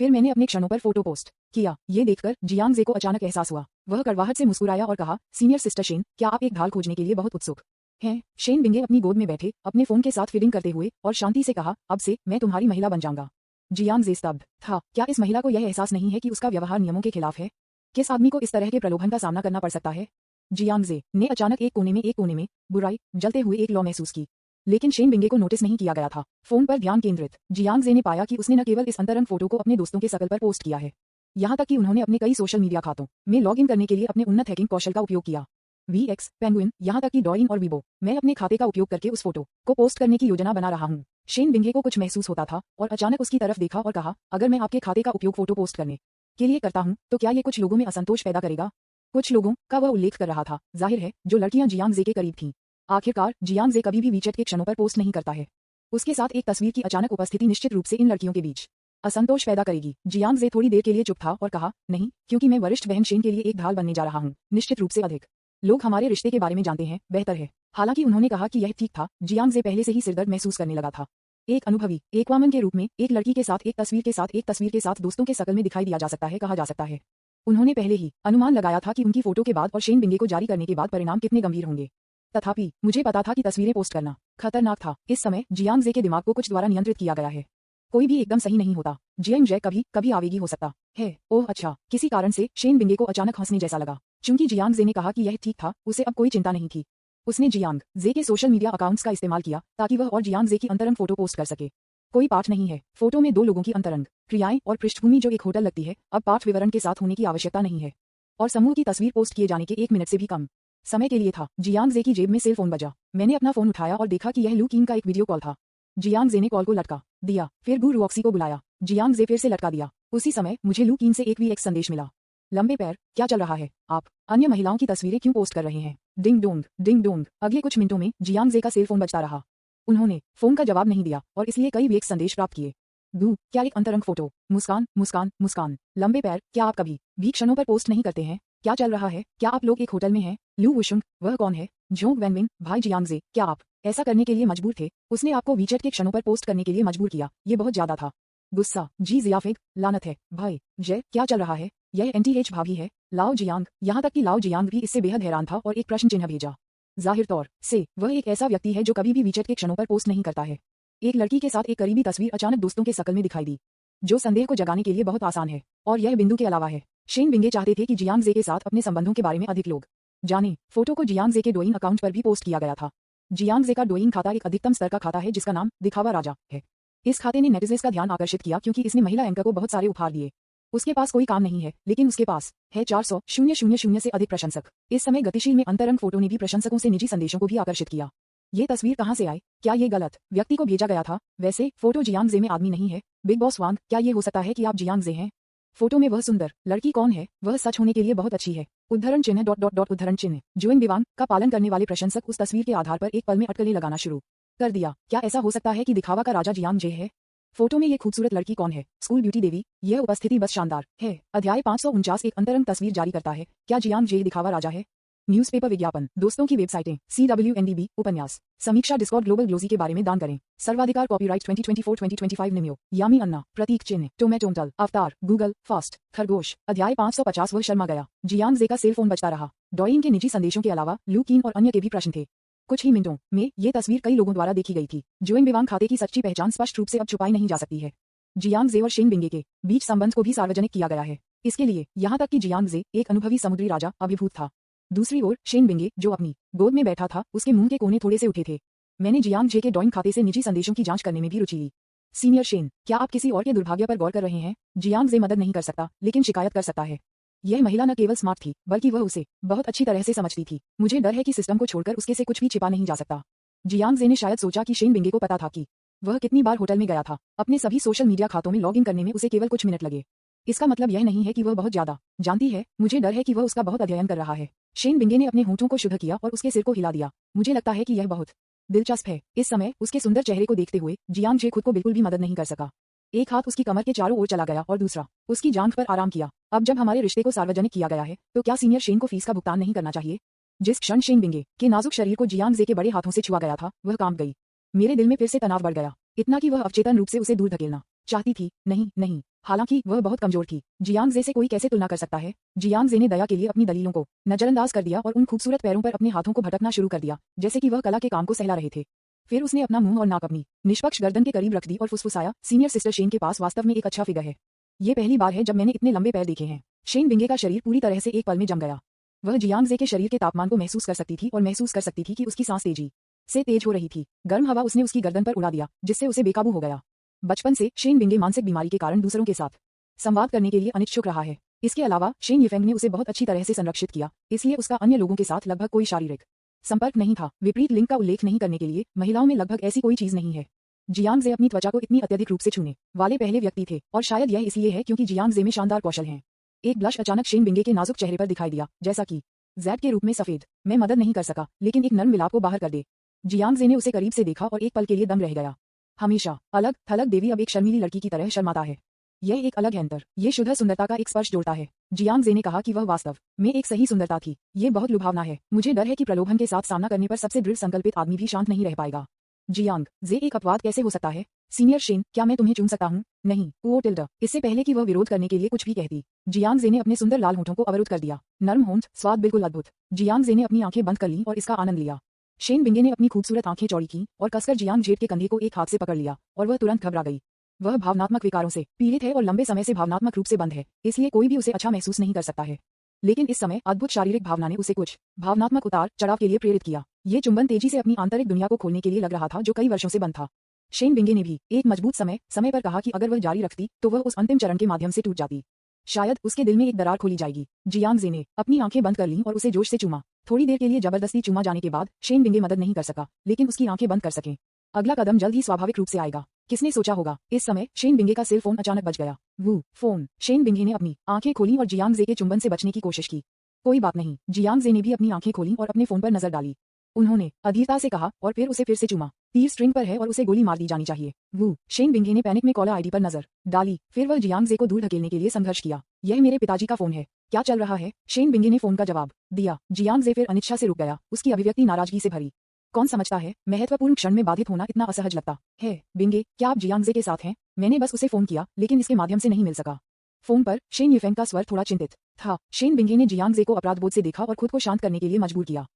A: फिर मैंने अपने क्षणों पर फोटो पोस्ट किया। ये देखकर जियांग जे को अचानक एहसास हुआ। वह कड़वाहट से मुस्कुराया और कहा, सीनियर सिस्टर शेन, क्या आप एक ढाल खोजने के लिए बहुत उत्सुक हैं? शेन बिंगे अपनी गोद में बैठे अपने फोन के साथ फीडिंग करते हुए और शांति से कहा, अब से मैं तुम्हारी महिला बन जाऊंगा। जियांग जे स्तब्ध था। क्या इस महिला को यह एहसास नहीं है कि उसका व्यवहार नियमों के खिलाफ है? किस आदमी को इस तरह के प्रलोभन का सामना करना पड़ सकता है? जियांग जे ने अचानक एक कोने में बुराई जलते हुए एक लौ महसूस की। लेकिन शेन बिंगे को नोटिस नहीं किया गया था। फोन पर ध्यान केंद्रित जियांग जे ने पाया कि उसने न केवल इस अंतरंग फोटो को अपने दोस्तों के सर्कल पर पोस्ट किया है, यहाँ तक कि उन्होंने अपने कई सोशल मीडिया खातों में लॉग इन करने के लिए अपने उन्नत हैकिंग कौशल का उपयोग किया। VX, पेंगुइन, यहाँ तक कि डॉइन और वीबो। मैं अपने खाते का उपयोग करके उस फोटो को पोस्ट करने की योजना बना रहा हूँ। शेन बिंगे को कुछ महसूस होता था और अचानक उसकी तरफ देखा और कहा, अगर मैं आपके खाते का उपयोग फोटो पोस्ट करने के लिए करता हूँ तो क्या ये कुछ लोगों में असंतोष पैदा करेगा? कुछ लोगों का वह उल्लेख कर रहा था, जाहिर है, जो लड़कियां जियांग जे के करीब थीं। आखिरकार जियांग जे कभी भी वीचैट के क्षणों पर पोस्ट नहीं करता है। उसके साथ एक तस्वीर की अचानक उपस्थिति निश्चित रूप से इन लड़कियों के बीच असंतोष पैदा करेगी। जियांग जे थोड़ी देर के लिए चुप था और कहा, नहीं, क्योंकि मैं वरिष्ठ बहन शेन के लिए एक ढाल बनने जा रहा हूँ। निश्चित रूप से अधिक लोग हमारे रिश्ते के बारे में जानते हैं, बेहतर है। हालांकि उन्होंने कहा कि यह ठीक था। जियांग जे पहले से ही सिरदर्द महसूस करने लगा था। एक अनुभवी एक्वामन के रूप में एक लड़की के साथ एक तस्वीर के साथ दोस्तों के शकल में दिखाई दिया जाता है, कहा जा सकता है। उन्होंने पहले ही अनुमान लगाया था कि उनकी फोटो के बाद और शेन बिंगे को जारी करने के बाद परिणाम कितने गंभीर होंगे। तथापि मुझे पता था कि तस्वीरें पोस्ट करना खतरनाक था। इस समय जियांग जे के दिमाग को कुछ द्वारा नियंत्रित किया गया है। कोई भी एकदम सही नहीं होता। जियांग जे कभी कभी आवेगी हो सकता है। ओह अच्छा, किसी कारण से शेन बिंगे को अचानक हंसने जैसा लगा। चूंकि जियांग जे ने कहा कि यह ठीक था, उसे अब कोई चिंता नहीं थी। उसने जियांग जे के सोशल मीडिया अकाउंट्स का इस्तेमाल किया ताकि वह और जियांग जे की अंतरंग फोटो पोस्ट कर सके। कोई पाठ नहीं है। फोटो में दो लोगों की अंतरंग क्रियाएं और पृष्ठभूमि जो एक होटल लगती है, अब पाठ विवरण के साथ होने की आवश्यकता नहीं है। और समूह की तस्वीर पोस्ट किए जाने के 1 मिनट से भी कम समय के लिए था। जियांग जे की जेब में सेल फोन बजा। मैंने अपना फोन उठाया और देखा कि यह लू कीन का एक वीडियो कॉल था। जियांग जे ने कॉल को लटका दिया, फिर गु रुऑक्सी को बुलाया। जियांग जे फिर से लटका दिया। उसी समय मुझे लू कीन से एक VX संदेश मिला। लंबे पैर, क्या चल रहा है? आप अन्य महिलाओं की तस्वीरें क्यों पोस्ट कर रहे हैं? Ding dong, ding dong. अगले कुछ मिनटों में जियांग जे का सेल फोन बजता रहा। उन्होंने फोन का जवाब नहीं दिया और इसलिए कई VX संदेश प्राप्त किए। गु, क्या एक अंतरंग फोटो? मुस्कान, मुस्कान, मुस्कान। लंबे पैर, क्या आप कभी भी क्षणों पर पोस्ट नहीं करते हैं? क्या चल रहा है? क्या आप लोग एक होटल में हैं? लू वुशुंग, वह कौन है? जोंग वैनविन, भाई जियांग जे, क्या आप ऐसा करने के लिए मजबूर थे? उसने आपको वीचैट के क्षणों पर पोस्ट करने के लिए मजबूर किया। ये बहुत ज्यादा था। गुस्सा, जी जियाफिग, लानत है। भाई जय, क्या चल रहा है? यह NTH भाभी है। लाओ जियांग, यहाँ तक कि लाओ जियांग भी इससे बेहद हैरान था और एक प्रश्न चिन्ह भेजा। जाहिर तौर से वह एक ऐसा व्यक्ति है जो कभी भी वीचैट के क्षणों पर पोस्ट नहीं करता है। एक लड़की के साथ एक करीबी तस्वीर अचानक दोस्तों के शकल में दिखाई दी, जो संदेह को जगाने के लिए बहुत आसान है। और यह बिंदु के अलावा है। शेन बिंगे चाहते थे कि जियांग जे के साथ अपने संबंधों के बारे में अधिक लोग जाने। फोटो को जियांग जे के डोइंग अकाउंट पर भी पोस्ट किया गया था। जियांग जे का डोइंग खाता एक अधिकतम स्तर का खाता है जिसका नाम दिखावा राजा है। इस खाते ने नेटिजन्स का ध्यान आकर्षित किया क्योंकि इसने महिला एंकर को बहुत सारे उपहार दिए। उसके पास कोई काम नहीं है, लेकिन उसके पास है 400,000 से अधिक प्रशंसक। इस समय गतिशील में अंतरंग फोटो ने भी प्रशंसकों से निजी संदेशों को भी आकर्षित किया। ये तस्वीर कहाँ से आई? क्या ये गलत व्यक्ति को भेजा गया था? वैसे फोटो जियांग जे में आदमी नहीं है। बिग बॉस वांग, क्या ये हो सकता है कि आप जियांग जे हैं? फोटो में वह सुंदर लड़की कौन है? वह सच होने के लिए बहुत अच्छी है। उद्धरण चिन्ह डॉट डॉट डॉट उद्धरण चिन्ह। जुएंग बिवांग का पालन करने वाले प्रशंसक उस तस्वीर के आधार पर एक पल में अटकलें लगाना शुरू कर दिया। क्या ऐसा हो सकता है कि दिखावा का राजा जियांग जे है? फोटो में ये खूबसूरत लड़की कौन है? स्कूल ब्यूटी देवी। यह उपस्थिति बस शानदार है। अध्याय 549 एक अंतरंग तस्वीर जारी करता है। क्या जियांग जे दिखावा राजा है? न्यूज़पेपर विज्ञापन, दोस्तों की वेबसाइटें, CWNDB, उपन्यास, समीक्षा, डिस्कॉर्ड, ग्लोबल ग्लोजी के बारे में दान करें। सर्वाधिकार, कॉपीराइट 2024-2025 निम्यो, यामी अन्ना, प्रतीक चिन्ह, टोमेटोमटल, अवतार, गूगल, फास्ट, खरगोश। अध्याय 550 वह शर्मा गया। जियांग जे का सेल फोन बजता रहा। डॉइंग के निजी संदेशों के अलावा लू कीन और अन्य के भी प्रश्न थे। कुछ ही मिनटों में ये तस्वीर कई लोगों द्वारा देखी गई थी। जुएंग बिवांग खाते की सच्ची पहचान स्पष्ट रूप से अब छुपाई नहीं जा सकती है। जियांग जे और शेन बिंगे के बीच संबंध को भी सार्वजनिक किया गया है। इसके लिए यहाँ तक कि जियांग जे एक अनुभवी समुद्री राजा अभिभूत था। दूसरी ओर शेन बिंगे, जो अपनी गोद में बैठा था, उसके मुंह के कोने थोड़े से उठे थे। मैंने जियांग जे के डॉइंग खाते से निजी संदेशों की जांच करने में भी रुचि ली। सीनियर शेन, क्या आप किसी और के दुर्भाग्य पर गौर कर रहे हैं? जियांग जे मदद नहीं कर सकता, लेकिन शिकायत कर सकता है। यह महिला न केवल स्मार्ट थी, बल्कि वह उसे बहुत अच्छी तरह से समझती थी। मुझे डर है कि सिस्टम को छोड़कर उसके से कुछ भी छिपा नहीं जा सकता। जियांग जे ने शायद सोचा कि शेन बिंगे को पता था कि वह कितनी बार होटल में गया था। अपने सभी सोशल मीडिया खातों में लॉग इन करने में उसे केवल कुछ मिनट लगे। इसका मतलब यह नहीं है कि वह बहुत ज्यादा जानती है। मुझे डर है कि वह उसका बहुत अध्ययन कर रहा है। शेन बिंगे ने अपने होंठों को शुद्ध किया और उसके सिर को हिला दिया। मुझे लगता है कि यह बहुत दिलचस्प है। इस समय उसके सुंदर चेहरे को देखते हुए जियांग जे खुद को बिल्कुल भी मदद नहीं कर सका। एक हाथ उसकी कमर के चारों ओर चला गया और दूसरा उसकी जांघ पर आराम किया। अब जब हमारे रिश्ते को सार्वजनिक किया गया है तो क्या सीनियर शेन को फीस का भुगतान नहीं करना चाहिए? जिस क्षण शेन बिंगे के नाजुक शरीर को जियांग जे के बड़े हाथों से छुआ गया था वह कांप गई। मेरे दिल में फिर से तनाव बढ़ गया, इतना कि वह अवचेतन रूप से उसे दूर धकेलना चाहती थी। नहीं नहीं, हालांकि वह बहुत कमजोर थी। जियांग जे से कोई कैसे तुलना कर सकता है? जियांग जे ने दया के लिए अपनी दलीलों को नजरअंदाज कर दिया और उन खूबसूरत पैरों पर अपने हाथों को भटकना शुरू कर दिया जैसे कि वह कला के काम को सहला रहे थे। फिर उसने अपना मुंह और नाक अपनी निष्पक्ष गर्दन के करीब रख दी और फुसफुसाया, सीनियर सिस्टर शेन के पास वास्तव में एक अच्छा फिगर है। ये पहली बार है जब मैंने इतने लंबे पैर देखे हैं। शेन बिंगे का शरीर पूरी तरह से एक पल में जम गया। वह जियांग जे के शरीर के तापमान को महसूस कर सकती थी और महसूस कर सकती थी कि उसकी सांस तेजी से तेज हो रही थी। गर्म हवा उसने उसकी गर्दन पर उड़ा दिया जिससे उसे बेकाबू हो गया। बचपन से शेन बिंगे मानसिक बीमारी के कारण दूसरों के साथ संवाद करने के लिए अनिच्छुक रहा है। इसके अलावा शेन यिफेंग ने उसे बहुत अच्छी तरह से संरक्षित किया, इसलिए उसका अन्य लोगों के साथ लगभग कोई शारीरिक संपर्क नहीं था। विपरीत लिंग का उल्लेख नहीं करने के लिए महिलाओं में लगभग ऐसी कोई चीज नहीं है। जियांग जे अपनी त्वचा को इतनी अत्यधिक रूप से छूने वाले पहले व्यक्ति थे और शायद यह इसलिए है क्योंकि जियांग जे में शानदार कौशल हैं। एक ब्लश अचानक शेन बिंगे के नाजुक चेहरे पर दिखाई दिया, जैसा कि ज़ैड के रूप में सफेद। मैं मदद नहीं कर सका, लेकिन एक नर्म मिलाप को बाहर कर दे। जियांग जे ने उसे करीब से देखा और एक पल के लिए दम रह गया। हमेशा अलग थलग देवी अब एक शर्मीली लड़की की तरह शर्माता है। यह एक अलग है अंतर, ये शुद्ध सुंदरता का एक स्पर्श जोड़ता है। जियांग जे ने कहा कि वह वास्तव में एक सही सुंदरता थी। ये बहुत लुभावना है। मुझे डर है कि प्रलोभन के साथ सामना करने पर सबसे दृढ़ संकल्पित आदमी भी शांत नहीं रह पाएगा। जियांग जे एक अपवाद कैसे हो सकता है? सीनियर शेन, क्या मैं तुम्हें चूम सकता हूँ? नहीं, वो टिल्डा। इससे पहले कि वह विरोध करने के लिए कुछ भी कहती, जियांग जे ने अपने सुंदर लाल होंठों को अवरुद्ध कर दिया। नर्म होंठ, स्वाद बिल्कुल अद्भुत। जियांग जे ने अपनी आंखें बंद कर लीं और इसका आनंद लिया। शेन बिंगे ने अपनी खूबसूरत आंखें चौड़ी की और कसकर जियांग जे के कंधे को एक हाथ से पकड़ लिया और वह तुरंत घबरा गई। वह भावनात्मक विकारों से पीड़ित है और लंबे समय से भावनात्मक रूप से बंद है, इसलिए कोई भी उसे अच्छा महसूस नहीं कर सकता है। लेकिन इस समय अद्भुत शारीरिक भावना ने उसे कुछ भावनात्मक उतार चढ़ाव के लिए प्रेरित किया। ये चुंबन तेजी से अपनी आंतरिक दुनिया को खोलने के लिए लग रहा था जो कई वर्षों से बंद था। शेन बिंगे ने भी एक मजबूत समय पर कहा कि अगर वह जारी रखती तो वह उस अंतिम चरण के माध्यम से टूट जाती। शायद उसके दिल में एक दरार खोली जाएगी। जियांग जे ने अपनी आंखें बंद कर लीं और उसे जोश से चूमा। थोड़ी देर के लिए जबरदस्ती चूमा जाने के बाद शेन बिंगे मदद नहीं कर सका, लेकिन उसकी आंखें बंद कर सके। अगला कदम जल्द ही स्वाभाविक रूप से आएगा। किसने सोचा होगा? इस समय शेन बिंगे का सेल फोन अचानक बज गया। वो फोन। शेन बिंगे ने अपनी आंखें खोली और जियांग जे के चुंबन से बचने की कोशिश की। कोई बात नहीं। जियांग जे ने भी अपनी आंखें खोली और अपने फोन पर नजर डाली। उन्होंने अधीरता से कहा और फिर उसे फिर से चूमा। तीर स्ट्रिंग पर है और उसे गोली मार दी जानी चाहिए। वो। शेन बिंगे ने पैनिक में कॉलर आईडी पर नजर डाली। फिर वह जियांग जे को दूर धकेलने के लिए संघर्ष किया। यह मेरे पिताजी का फोन है। क्या चल रहा है? शेन बिंगे ने फोन का जवाब दिया। जियांग जे फिर अनिच्छा से रुक गया, उसकी अभिव्यक्ति नाराजगी से भरी। कौन समझता है महत्वपूर्ण क्षण में बाधित होना इतना असहज लगता है? बिंगे, क्या आप जियांग जे के साथ हैं? मैंने बस उसे फोन किया, लेकिन इसके माध्यम से नहीं मिल सका। फोन पर शेन यिफेंग का स्वर थोड़ा चिंतित था। शेन बिंगे ने जियांग जे को अपराधबोध से देखा और खुद को शांत करने के लिए मजबूर किया।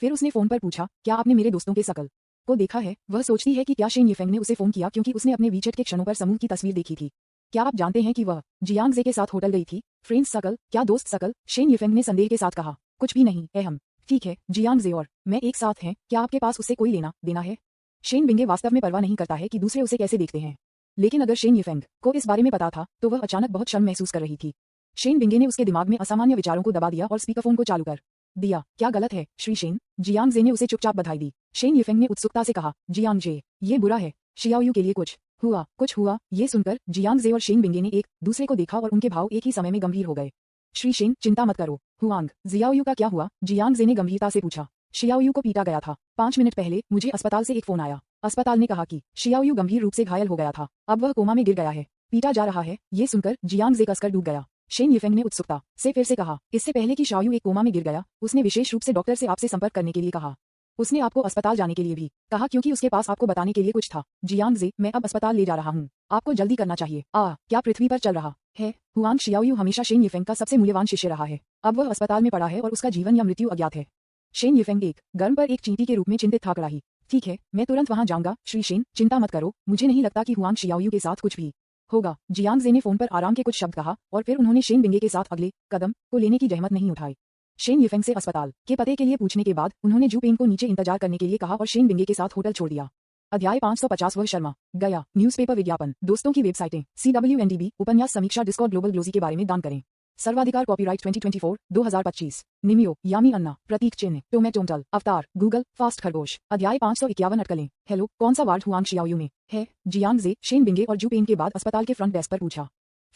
A: फिर उसने फोन पर पूछा, क्या आपने मेरे दोस्तों के शकल को देखा है? वह सोचती है कि क्या शेन यिफेंग ने उसे फोन किया क्योंकि उसने अपने वीचैट के क्षणों पर समूह की तस्वीर देखी थी। क्या आप जानते हैं कि वह जियांग जे के साथ होटल गई थी? फ्रेंड्स शकल, क्या दोस्त शकल? शेन यिफेंग ने संदेह के साथ कहा। कुछ भी नहीं, हम ठीक है। जियांग जे और मैं एक साथ हैं, क्या आपके पास उससे कोई लेना देना है? शेन बिंगे वास्तव में परवाह नहीं करता है कि दूसरे उसे कैसे देखते हैं, लेकिन अगर शेन यिफेंग को इस बारे में पता था तो वह अचानक बहुत शर्म महसूस कर रही थी। शेन बिंगे ने उसके दिमाग में असामान्य विचारों को दबा दिया और स्पीकरफोन को चालू कर दिया। क्या गलत है श्री शेन? जियांग जे ने उसे चुपचाप बधाई दी। शेन यिफेंग ने उत्सुकता से कहा, जियांग जे, ये बुरा है? शियाओयू के लिए कुछ हुआ? ये सुनकर जियांग जे और शेन बिंगे ने एक दूसरे को देखा और उनके भाव एक ही समय में गंभीर हो गए। श्री शेन, चिंता मत करो। हुआंग, जियाओयू का क्या हुआ? जियांग जे ने गंभीरता से पूछा। शियाओयू को पीटा गया था। 5 मिनट पहले मुझे अस्पताल से एक फोन आया। अस्पताल ने कहा कि शियाओयू गंभीर रूप से घायल हो गया था, अब वह कोमा में गिर गया है। पीटा जा रहा है? ये सुनकर जियांग जे कसकर डूब गया। शेन यिफेंग ने उत्सुकता से फिर से कहा, इससे पहले कि शाओयू एक कोमा में गिर गया, उसने विशेष रूप से डॉक्टर से आपसे संपर्क करने के लिए कहा। उसने आपको अस्पताल जाने के लिए भी कहा क्योंकि उसके पास आपको बताने के लिए कुछ था। जियांग जे, मैं अब अस्पताल ले जा रहा हूँ, आपको जल्दी करना चाहिए। क्या पृथ्वी पर चल रहा है? हुआंग शियाओयू हमेशा शेन यिफेंग का सबसे मूल्यवान शिष्य रहा है। अब वह अस्पताल में पड़ा है और उसका जीवन या मृत्यु अज्ञात है। शेन यिफेंग एक गर्म पर एक चींटी के रूप में चिंतित था कड़ाही। ठीक है, मैं तुरंत वहां जाऊंगा श्री शेन, चिंता मत करो। मुझे नहीं लगता कि हुआंग शियाओयू के साथ कुछ भी होगा। जियांग जे ने फोन पर आराम के कुछ शब्द कहा और फिर उन्होंने शेन बिंगे के साथ अगले कदम को लेने की जहमत नहीं उठाई। शेन यिफेंग से अस्पताल के पते के लिए पूछने के बाद उन्होंने जू पेन को नीचे इंतजार करने के लिए कहा और शेन बिंगे के साथ होटल छोड़ दिया। अध्याय 550 वह शर्मा गया। न्यूज़पेपर विज्ञापन, दोस्तों की वेबसाइटें, CWNDB, उपन्यास समीक्षा, डिस्कॉर्ड, ग्लोबल ग्लोजी के बारे में दान करें। सर्वाधिकार कॉपीराइट 2024 2025। निमियो, यामी अन्ना, प्रतीक चिन्ह, टोमेटोमटल, अवतार, गूगल, फास्ट खरगोश। अध्याय 551 अटकलें। हेलो, कौन सा वार्ड हुआंग शियाओयू में है? जियांग जे, शेन बिंगे और जू पेन के बाद अस्पताल के फ्रंट डेस्क पर पूछा।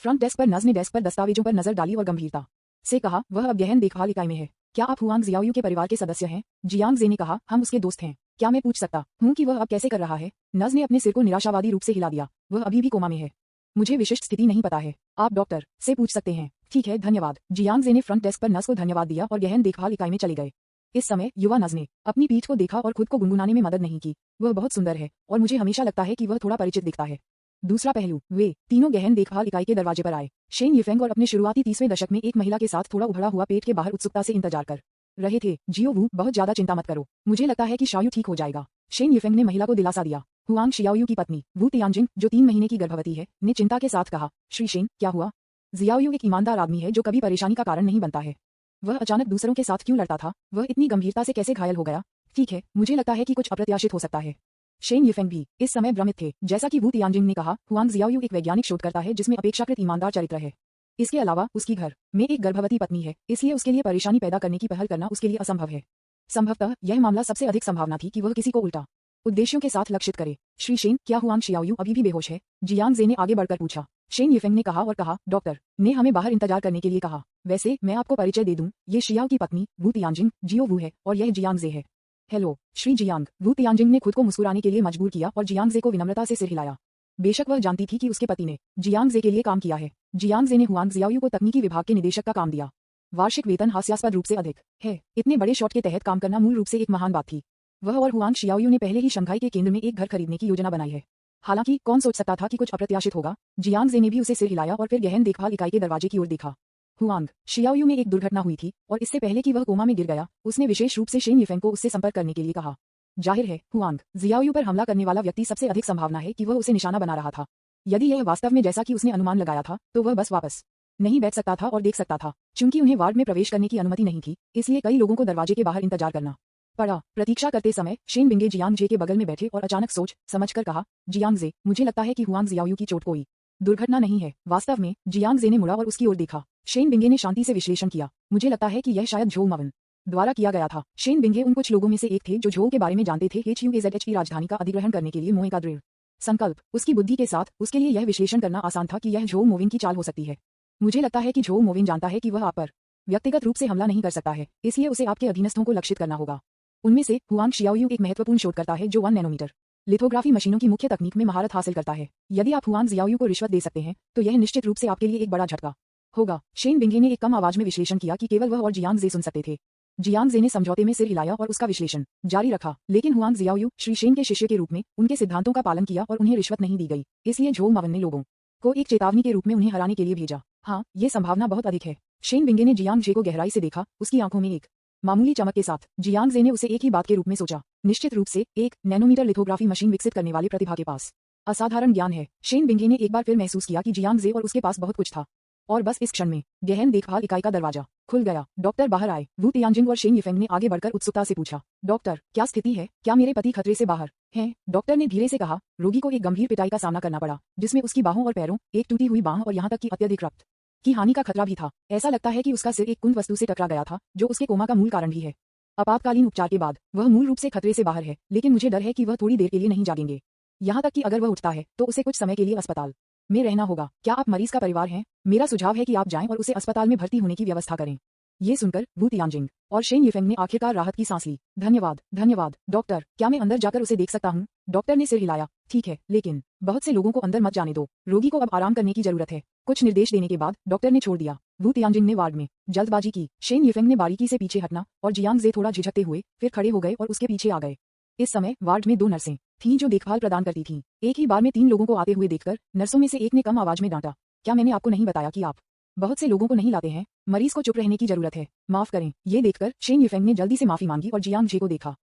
A: फ्रंट डेस्क पर नर्स ने डेस्क पर दस्तावेजों पर नजर डाली और गंभीरता से कहा, वह अब गहन देखभाल इकाई में है। क्या आप हुआंग जियाओयू के परिवार के सदस्य हैं? जियांग जे ने कहा, हम उसके दोस्त हैं। क्या मैं पूछ सकता हूँ कि वह अब कैसे कर रहा है? नर्स ने अपने सिर को निराशावादी रूप से हिला दिया। वह अभी भी कोमा में है। मुझे विशिष्ट स्थिति नहीं पता है, आप डॉक्टर से पूछ सकते हैं। ठीक है, धन्यवाद। जियांग जे ने फ्रंट डेस्क पर नर्स को धन्यवाद दिया और गहन देखभाल इकाई में चले गए। इस समय युवा नर्स ने अपनी पीठ को देखा और खुद को गुनगुनाने में मदद नहीं की। वह बहुत सुंदर है और मुझे हमेशा लगता है कि वह थोड़ा परिचित दिखता है। दूसरा पहलू, वे तीनों गहन देखभाल इकाई के दरवाजे पर आए। शेन यिफेंग और अपने शुरुआती 30वें दशक में एक महिला के साथ थोड़ा उभड़ा हुआ पेट के बाहर उत्सुकता से इंतजार कर रहे थे। जियो वू, बहुत ज्यादा चिंता मत करो, मुझे लगता है कि शायू ठीक हो जाएगा। शेन यिफेंग ने महिला को दिलासा दिया। हुआंग शियाओयू की पत्नी वू तियांजिंग, जो 3 महीने की गर्भवती है, ने चिंता के साथ कहा, श्री शेन, क्या हुआ? जियाओयू एक ईमानदार आदमी है जो कभी परेशानी का कारण नहीं बनता है। वह अचानक दूसरों के साथ क्यों लड़ता था? वह इतनी गंभीरता से कैसे घायल हो गया? ठीक है, मुझे लगता है कि कुछ अप्रत्याशित हो सकता है। शेन यिफेंग भी इस समय भ्रमित थे। जैसा कि वू तियांजिंग ने कहा, हुआंग जियाओयू एक वैज्ञानिक शोधकर्ता है जिसमें अपेक्षाकृत ईमानदार चरित्र है। इसके अलावा उसकी घर में एक गर्भवती पत्नी है, इसलिए उसके लिए परेशानी पैदा करने की पहल करना उसके लिए असंभव है। संभवतः यह मामला सबसे अधिक संभावना थी कि वह किसी को उल्टा उद्देश्यों के साथ लक्षित करे। श्री शेन, क्या हुआंग शियाओयू अभी भी बेहोश है? जियांग जे ने आगे बढ़कर पूछा। शेन यिफेंग ने कहा और कहा, डॉक्टर ने हमें बाहर इंतजार करने के लिए कहा। वैसे मैं आपको परिचय दे दूं, ये शियाओ की पत्नी वू तियांजिंग, जियो वू है, और यह जियांग जे है। Hello Shri Jiang. Wu Tianjing ने खुद को मुस्कुराने के लिए मजबूर किया और जियांग जे को विनम्रता से सिर हिलाया। बेशक वह जानती थी कि उसके पति ने जियांग जे के लिए काम किया है। जियांग जे ने हुआंग जियाओयू को तकनीकी विभाग के निदेशक का काम दिया। वार्षिक वेतन हास्यास्पद रूप से अधिक है। इतने बड़े शॉट के तहत काम करना मूल रूप से एक महान बात थी। वह और हुआंग शियाओयू ने पहले ही शंघाई के केंद्र में एक घर खरीदने की योजना बनाई है। हालांकि कौन सोच सकता था कि कुछ अप्रत्याशित होगा। जियांग जे ने भी उसे सिर हिलाया और फिर गहन देखभाल इकाई के दरवाजे की ओर देखा। हुआंग शियाओयू में एक दुर्घटना हुई थी और इससे पहले कि वह कोमा में गिर गया, उसने विशेष रूप से शेन यिफेंग को उससे संपर्क करने के लिए कहा। जाहिर है, हुआंग जियाओयू पर हमला करने वाला व्यक्ति सबसे अधिक संभावना है कि वह उसे निशाना बना रहा था। यदि यह वास्तव में जैसा कि उसने अनुमान लगाया था, तो वह बस वापस नहीं बैठ सकता था और देख सकता था। चूंकि उन्हें वार्ड में प्रवेश करने की अनुमति नहीं थी, इसलिए कई लोगों को दरवाजे के बाहर इंतजार करना पड़ा। प्रतीक्षा करते समय शेन बिंगे जियांग जे के बगल में बैठे और अचानक सोच समझकर कहा, जियांग जे, मुझे लगता है कि हुआंग जियाओयू की चोट कोई दुर्घटना नहीं है। वास्तव में जियांग जे ने मुड़ा और उसकी ओर देखा। शेन बिंगे ने शांति से विश्लेषण किया। मुझे लगता है कि यह शायद झोउ मवन द्वारा किया गया था। शेन बिंगे उन कुछ लोगों में से एक थे जो झोउ के बारे में जानते थे। HUAZH की राजधानी का अधिग्रहण करने के लिए मोए का दृढ़ संकल्प, उसकी बुद्धि के साथ उसके लिए यह विश्लेषण करना आसान था कि यह झोउ मोविन की चाल हो सकती है। मुझे लगता है कि झोउ मोविन जानता है कि वह आप पर व्यक्तिगत रूप से हमला नहीं कर सकता है, इसलिए उसे आपके अधीनस्थों को लक्षित करना होगा। उनमें से हुआंग शियाओयू एक महत्वपूर्ण शोधकर्ता है जो 1 नैनोमीटर लिथोग्राफी मशीनों की मुख्य तकनीक में महारत हासिल करता है। यदि आप हुआंग जियाओयू को रिश्वत दे सकते हैं, तो यह निश्चित रूप से आपके लिए एक बड़ा झटका होगा। शेन बिंगे ने एक कम आवाज में विश्लेषण किया कि केवल वह और जियांग जे सुन सकते थे। जियांग जे ने समझौते में सिर हिलाया और उसका विश्लेषण जारी रखा, लेकिन हुआंग जियाओयू श्री शेन के शिष्य के रूप में उनके सिद्धांतों का पालन किया और उन्हें रिश्वत नहीं दी गई। इसलिए झोउ मवन ने लोगों को एक चेतावनी के रूप में उन्हें हराने के लिए भेजा। हाँ, ये संभावना बहुत अधिक है। शेन बिंगे ने जियांग जे को गहराई से देखा, उसकी आंखों में एक मामूली चमक के साथ। जियांग जे ने उसे एक ही बात के रूप में सोचा। निश्चित रूप से 1 नैनोमीटर लिथोग्राफी मशीन विकसित करने वाले प्रतिभा के पास असाधारण ज्ञान है। शेन बिंगे ने एक बार फिर महसूस किया कि जियांग जे और उसके पास बहुत कुछ था। और बस इस क्षण में गहन देखभाल इकाई का दरवाजा खुल गया। डॉक्टर बाहर आए। वू तियांजिंग और शेन यिफेंग ने आगे बढ़कर उत्सुकता से पूछा, डॉक्टर, क्या स्थिति है? क्या मेरे पति खतरे से बाहर हैं? डॉक्टर ने धीरे से कहा, रोगी को एक गंभीर पिटाई का सामना करना पड़ा, जिसमें उसकी बाहों और पैरों, एक टूटी हुई बांह और यहाँ तक कि अत्यधिक रक्त की हानि का खतरा भी था। ऐसा लगता है कि उसका सिर एक कुंद वस्तु से टकरा गया था, जो उसके कोमा का मूल कारण भी है। आपातकालीन उपचार के बाद वह मूल रूप से खतरे से बाहर है, लेकिन मुझे डर है कि वह थोड़ी देर के लिए नहीं जागेंगे। यहाँ तक कि अगर वह उठता है तो उसे कुछ समय के लिए अस्पताल में रहना होगा। क्या आप मरीज का परिवार हैं? मेरा सुझाव है कि आप जाएं और उसे अस्पताल में भर्ती होने की व्यवस्था करें। ये सुनकर वू तियांजिंग और शेन यिफेंग ने आखिरकार राहत की सांस ली। धन्यवाद डॉक्टर, क्या मैं अंदर जाकर उसे देख सकता हूँ? डॉक्टर ने सिर हिलाया। ठीक है, लेकिन बहुत से लोगों को अंदर मत जाने दो, रोगी को अब आराम करने की जरूरत है। कुछ निर्देश देने के बाद डॉक्टर ने छोड़ दिया। वू तियांजिंग ने वार्ड में जल्दबाजी की। शेन यिफेंग ने बारीकी से पीछे हटना और जियांग जे थोड़ा झिझकते हुए फिर खड़े हो गए और उसके पीछे आ गए। इस समय वार्ड में 2 नर्सें थीं जो देखभाल प्रदान करती थीं। एक ही बार में 3 लोगों को आते हुए देखकर नर्सों में से एक ने कम आवाज में डांटा, क्या मैंने आपको नहीं बताया कि आप बहुत से लोगों को नहीं लाते हैं? मरीज को चुप रहने की जरूरत है। माफ करें। ये देखकर शेन यिफेंग ने जल्दी से माफी मांगी और जियांग जे को देखा।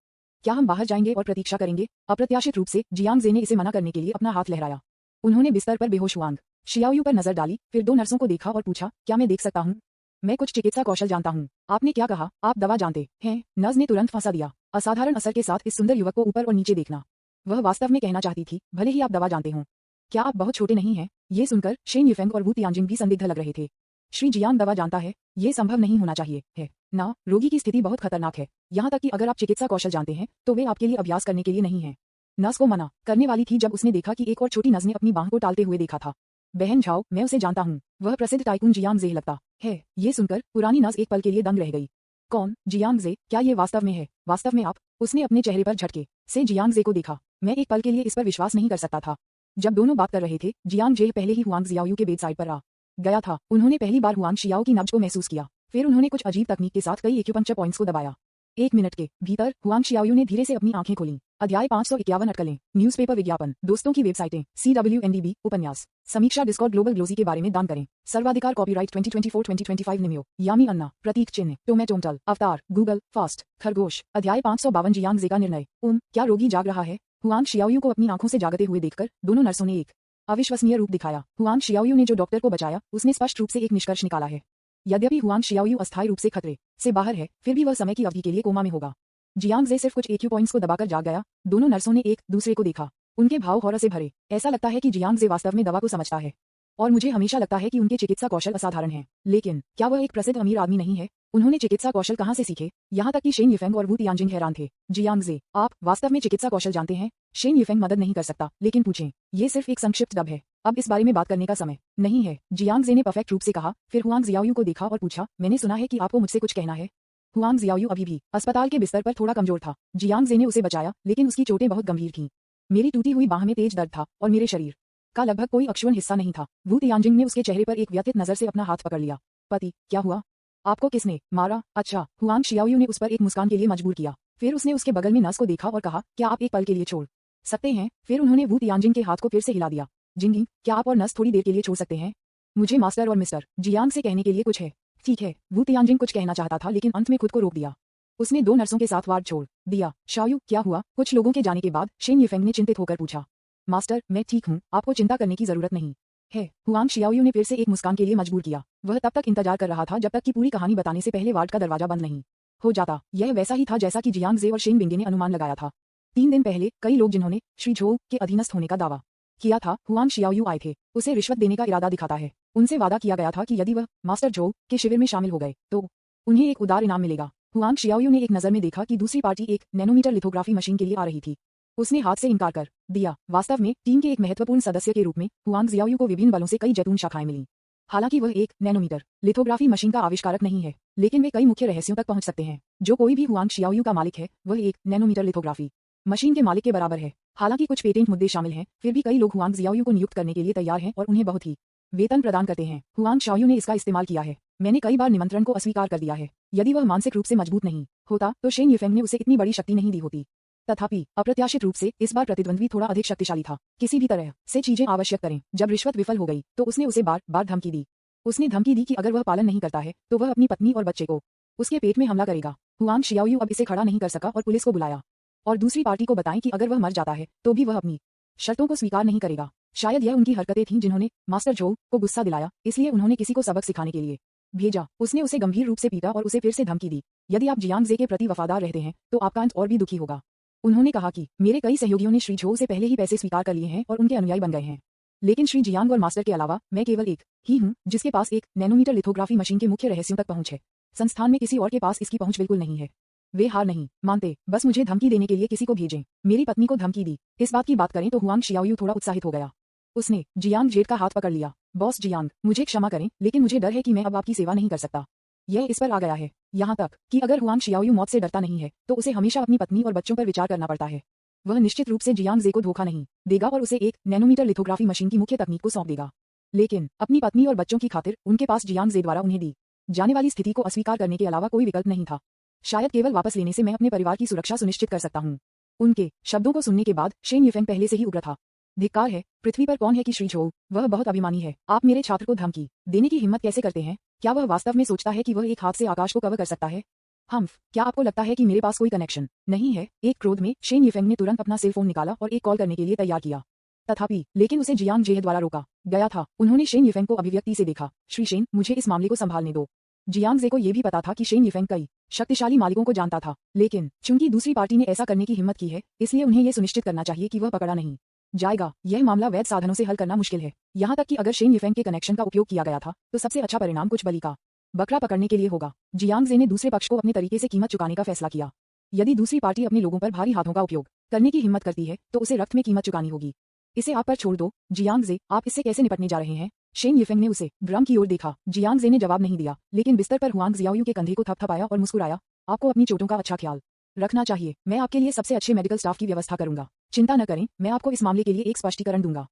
A: क्या हम बाहर जाएंगे और प्रतीक्षा करेंगे? अप्रत्याशित रूप से जियांग जे ने इसे मना करने के लिए अपना हाथ लहराया। उन्होंने बिस्तर पर बेहोश हुआंग शियाओयू पर नजर डाली, फिर 2 नर्सों को देखा और पूछा, क्या मैं देख सकता हूँ? मैं कुछ चिकित्सा कौशल जानता हूँ। आपने क्या कहा? आप दवा जानते हैं? नर्स ने तुरंत फंसा दिया। असाधारण असर के साथ इस सुंदर युवक को ऊपर और नीचे देखना। वह वास्तव में कहना चाहती थी, भले ही आप दवा जानते हो, क्या आप बहुत छोटे नहीं हैं? ये सुनकर शेन यिफेंग और वू तियांजिंग भी संदिग्ध लग रहे थे। श्री जियांग दवा जानता है? ये संभव नहीं होना चाहिए है ना? रोगी की स्थिति बहुत खतरनाक है। यहाँ तक कि अगर आप चिकित्सा कौशल जानते हैं तो वे आपके लिए अभ्यास करने के लिए नहीं है। नर्स को मना करने वाली थी जब उसने देखा कि एक और छोटी नर्स ने अपनी बांह को टालते हुए देखा था। बहन झाओ, मैं उसे जानता हूँ, वह प्रसिद्ध टाइकून जियांग जे लगता है। ये सुनकर पुरानी नर्स एक पल के लिए दंग रह गई। कौन? जियांग जे? क्या ये वास्तव में है? वास्तव में आप? उसने अपने चेहरे पर झटके से जियांग जे को देखा। मैं एक पल के लिए इस पर विश्वास नहीं कर सकता था। जब दोनों बात कर रहे थे, जियांग जे पहले ही हुआंग जियाओयू के बेड साइड पर आ गया था। उन्होंने पहली बार हुआंग शियाओ की नब्ज को महसूस किया। फिर उन्होंने कुछ अजीब तकनीक के साथ कई एक्यूपंक्चर पॉइंट्स को दबाया। 1 मिनट के भीतर हुआंग शियाओयू ने धीरे से अपनी आंखें खोलीं। अध्याय 551 अटकलें, न्यूज़पेपर विज्ञापन, दोस्तों की वेबसाइटें, CWNDB, उपन्यास, समीक्षा, डिस्कॉर्ड, ग्लोबल ग्लोजी के बारे में दान करें, सर्वाधिकार, कॉपीराइट 2024-2025 निमियो, यामी अन्ना, प्रतीक चिन्ह, टोमेटोमटल, अवतार, गूगल, फास्ट, खरगोश। अध्याय 552 जियांग जे का निर्णय। क्या रोगी जाग रहा है? हुआंग शियाओयू को अपनी आंखों से जागते हुए देखकर दोनों नर्सों ने एक अविश्वसनीय रूप दिखाया। हुआंग शियाओयू ने जो डॉक्टर को बचाया, उसने स्पष्ट रूप से एक निष्कर्ष निकाला है। यद्यपि हुआंग शियाओयू अस्थायी रूप से खतरे से बाहर है, फिर भी वह समय की अवधि के लिए कोमा में होगा। जियांग जे सिर्फ कुछ एक्यू पॉइंट्स को दबाकर जाग गया। दोनों नर्सों ने एक दूसरे को देखा। उनके भाव हौरत से भरे। ऐसा लगता है कि जियांग जे वास्तव में दवा को समझता है, और मुझे हमेशा लगता है कि उनके चिकित्सा कौशल असाधारण हैं। लेकिन क्या वह एक प्रसिद्ध अमीर आदमी नहीं है? उन्होंने चिकित्सा कौशल कहाँ से सीखे? यहाँ तक कि शेन यिफेंग और वू तियानजिंग हैरान थे। जियांग जे, आप वास्तव में चिकित्सा कौशल जानते हैं? शेन यिफेंग मदद नहीं कर सकता, लेकिन पूछें, ये सिर्फ एक संक्षिप्त डब है। अब इस बारे में बात करने का समय नहीं है, जियांग जे ने परफेक्ट रूप से कहा। फिर हुआंग जियाओयू को देखा और पूछा, मैंने सुना है कि आपको मुझसे कुछ कहना है। हुआंग जियाओयू अभी भी अस्पताल के बिस्तर पर थोड़ा कमजोर था। जियांग जे ने उसे बचाया, लेकिन उसकी चोटें बहुत गंभीर थीं। मेरी टूटी हुई बाह में तेज दर्द था और मेरे शरीर का लगभग कोई अक्षुण्ण हिस्सा नहीं था। वू तियानजिंग ने उसके चेहरे पर एक व्यथित नजर से अपना हाथ पकड़ लिया। पति, क्या हुआ? आपको किसने मारा? अच्छा, हुआंग शियाओयू ने उस पर एक मुस्कान के लिए मजबूर किया। फिर उसने उसके बगल में नर्स को देखा और कहा, क्या आप एक पल के लिए छोड़ सकते हैं? फिर उन्होंने वू तियानजिंग के हाथ को फिर से हिला दिया। जिंगिंग, क्या आप और नर्स थोड़ी देर के लिए छोड़ सकते हैं? मुझे मास्टर और मिस्टर जियांग से कहने के लिए कुछ है। ठीक है। वू तियानजिंग कुछ कहना चाहता था, लेकिन अंत में खुद को रोक दिया। उसने दो नर्सों के साथ वार्ड छोड़ दिया। शाओयू, क्या हुआ? कुछ लोगों के जाने के बाद शेन यिफेंग ने चिंतित होकर पूछा। मास्टर, मैं ठीक हूँ, आपको चिंता करने की जरूरत नहीं है। हुआंग शियाओयू ने फिर से एक मुस्कान के लिए मजबूर किया। वह तब तक इंतजार कर रहा था जब तक कि पूरी कहानी बताने से पहले वार्ड का दरवाजा बंद नहीं हो जाता। यह वैसा ही था जैसा कि जियांग जे और शेन बिंगे ने अनुमान लगाया था। 3 दिन पहले कई लोग जिन्होंने श्री झो के अधीनस्थ होने का दावा किया था, हुआंग शियाओयू आए थे। उसे रिश्वत देने का इरादा दिखाता है। उनसे वादा किया गया था कि यदि वह मास्टर झो के शिविर में शामिल हो गए तो उन्हें एक उदार इनाम मिलेगा। हुआंग शियाओयू ने एक नजर में देखा कि दूसरी पार्टी एक नैनोमीटर लिथोग्राफी मशीन के लिए आ रही थी। उसने हाथ से इनकार कर दिया। वास्तव में टीम के एक महत्वपूर्ण सदस्य के रूप में हुआंग जियाओयू को विभिन्न बलों से कई जैतून शाखाएं मिलीं। हालांकि वह एक नैनोमीटर लिथोग्राफी मशीन का आविष्कारक नहीं है, लेकिन वे कई मुख्य रहस्यों तक पहुंच सकते हैं। जो कोई भी हुआंग शियाओयू का मालिक है, वह एक नैनोमीटर लिथोग्राफी मशीन के मालिक के बराबर है। हालांकि कुछ पेटेंट मुद्दे शामिल हैं, फिर भी कई लोग हुआंग जियाओयू को नियुक्त करने के लिए तैयार हैं और उन्हें बहुत ही वेतन प्रदान करते हैं। हुआंग शाओयू ने इसका इस्तेमाल किया है। मैंने कई बार निमंत्रण को अस्वीकार कर दिया है। यदि वह मानसिक रूप से मजबूत नहीं होता तो शेन यिफेंग ने उसे इतनी बड़ी शक्ति नहीं दी होती। तथापि अप्रत्याशित रूप से इस बार प्रतिद्वंद्वी थोड़ा अधिक शक्तिशाली था। किसी भी तरह से चीजें आवश्यक करें। जब रिश्वत विफल हो गई तो उसने उसे बार बार धमकी दी। उसने धमकी दी कि अगर वह पालन नहीं करता है तो वह अपनी पत्नी और बच्चे को उसके पेट में हमला करेगा। हुआंग शियाओयू अब इसे खड़ा नहीं कर सका और पुलिस को बुलाया और दूसरी पार्टी को बताएं कि अगर वह मर जाता है तो भी वह अपनी शर्तों को स्वीकार नहीं करेगा। शायद यह उनकी हरकतें थीं जिन्होंने मास्टर झो को गुस्सा दिलाया, इसलिए उन्होंने किसी को सबक सिखाने के लिए भेजा। उसने उसे गंभीर रूप से पीटा और उसे फिर से धमकी दी। यदि आप जियांग जे के प्रति वफादार रहते हैं तो आपका अंत और भी दुखी होगा। उन्होंने कहा कि मेरे कई सहयोगियों ने श्री झो से पहले ही पैसे स्वीकार कर लिए हैं और उनके अनुयायी बन गए हैं, लेकिन श्री जियांग और मास्टर के अलावा मैं केवल एक ही हूँ जिसके पास एक नैनोमीटर लिथोग्राफी मशीन के मुख्य रहस्यों तक पहुंच है। संस्थान में किसी और के पास इसकी पहुंच बिल्कुल नहीं है। वे हार नहीं मानते, बस मुझे धमकी देने के लिए किसी को भेजें। मेरी पत्नी को धमकी दी। इस बात की बात करें तो हुआंग शियाओयू थोड़ा उत्साहित हो गया। उसने जियांग जेड का हाथ पकड़ लिया। बॉस जियांग, मुझे क्षमा करें, लेकिन मुझे डर है कि मैं अब आपकी सेवा नहीं कर सकता। यह इस पर आ गया है, यहाँ तक कि अगर हुआंग शियाओयू मौत से डरता नहीं है तो उसे हमेशा अपनी पत्नी और बच्चों पर विचार करना पड़ता है। वह निश्चित रूप से जियांग जे को धोखा नहीं देगा और उसे एक नैनोमीटर लिथोग्राफी मशीन की मुख्य तकनीक को सौंप देगा, लेकिन अपनी पत्नी और बच्चों की खातिर उनके पास जियांग जे द्वारा उन्हें दी जाने वाली स्थिति को अस्वीकार करने के अलावा कोई विकल्प नहीं था। शायद केवल वापस लेने से मैं अपने परिवार की सुरक्षा सुनिश्चित कर सकता हूँ। उनके शब्दों को सुनने के बाद शेन यिफेंग पहले से ही उग्र था। धिक्कार है, पृथ्वी पर कौन है कि श्री झो, वह बहुत अभिमानी है। आप मेरे छात्र को धमकी देने की हिम्मत कैसे करते हैं? क्या वह वास्तव में सोचता है कि वह एक हाथ से आकाश को कवर कर सकता है? हम्फ, क्या आपको लगता है कि मेरे पास कोई कनेक्शन नहीं है? एक क्रोध में शेन यिफेंग ने तुरंत अपना सेल फोन निकाला और एक कॉल करने के लिए तैयार किया। तथापि लेकिन उसे जियांग जे द्वारा रोका गया था। उन्होंने शेन यिफेंग को अभिव्यक्ति से देखा। श्री शेन, मुझे इस मामले को संभालने दो। जियांग जे को यह भी पता था कि शेन यिफेंग कई शक्तिशाली मालिकों को जानता था, लेकिन चूंकि दूसरी पार्टी ने ऐसा करने की हिम्मत की है, इसलिए उन्हें यह सुनिश्चित करना चाहिए कि वह पकड़ा नहीं जाएगा। यह मामला वैध साधनों से हल करना मुश्किल है। यहाँ तक कि अगर शेन यिफेंग के कनेक्शन का उपयोग किया गया था तो सबसे अच्छा परिणाम कुछ बलि का बकरा पकड़ने के लिए होगा। जियांग जे ने दूसरे पक्ष को अपने तरीके से कीमत चुकाने का फैसला किया। यदि दूसरी पार्टी अपने लोगों पर भारी हाथों का उपयोग करने की हिम्मत करती है तो उसे रक्त में कीमत चुकानी होगी। इसे आप पर छोड़ दो। जियांग जे, आप इससे कैसे निपटने जा रहे हैं? शेन यिफेंग ने उसे ड्रम की ओर देखा। जियांग जे ने जवाब नहीं दिया, लेकिन बिस्तर पर हुआंग जियाओयू के कंधे को थपथपाया और मुस्कुराया। आपको अपनी चोटों का अच्छा ख्याल रखना चाहिए। मैं आपके लिए सबसे अच्छे मेडिकल स्टाफ की व्यवस्था करूंगा। चिंता न करें, मैं आपको इस मामले के लिए एक स्पष्टीकरण दूंगा।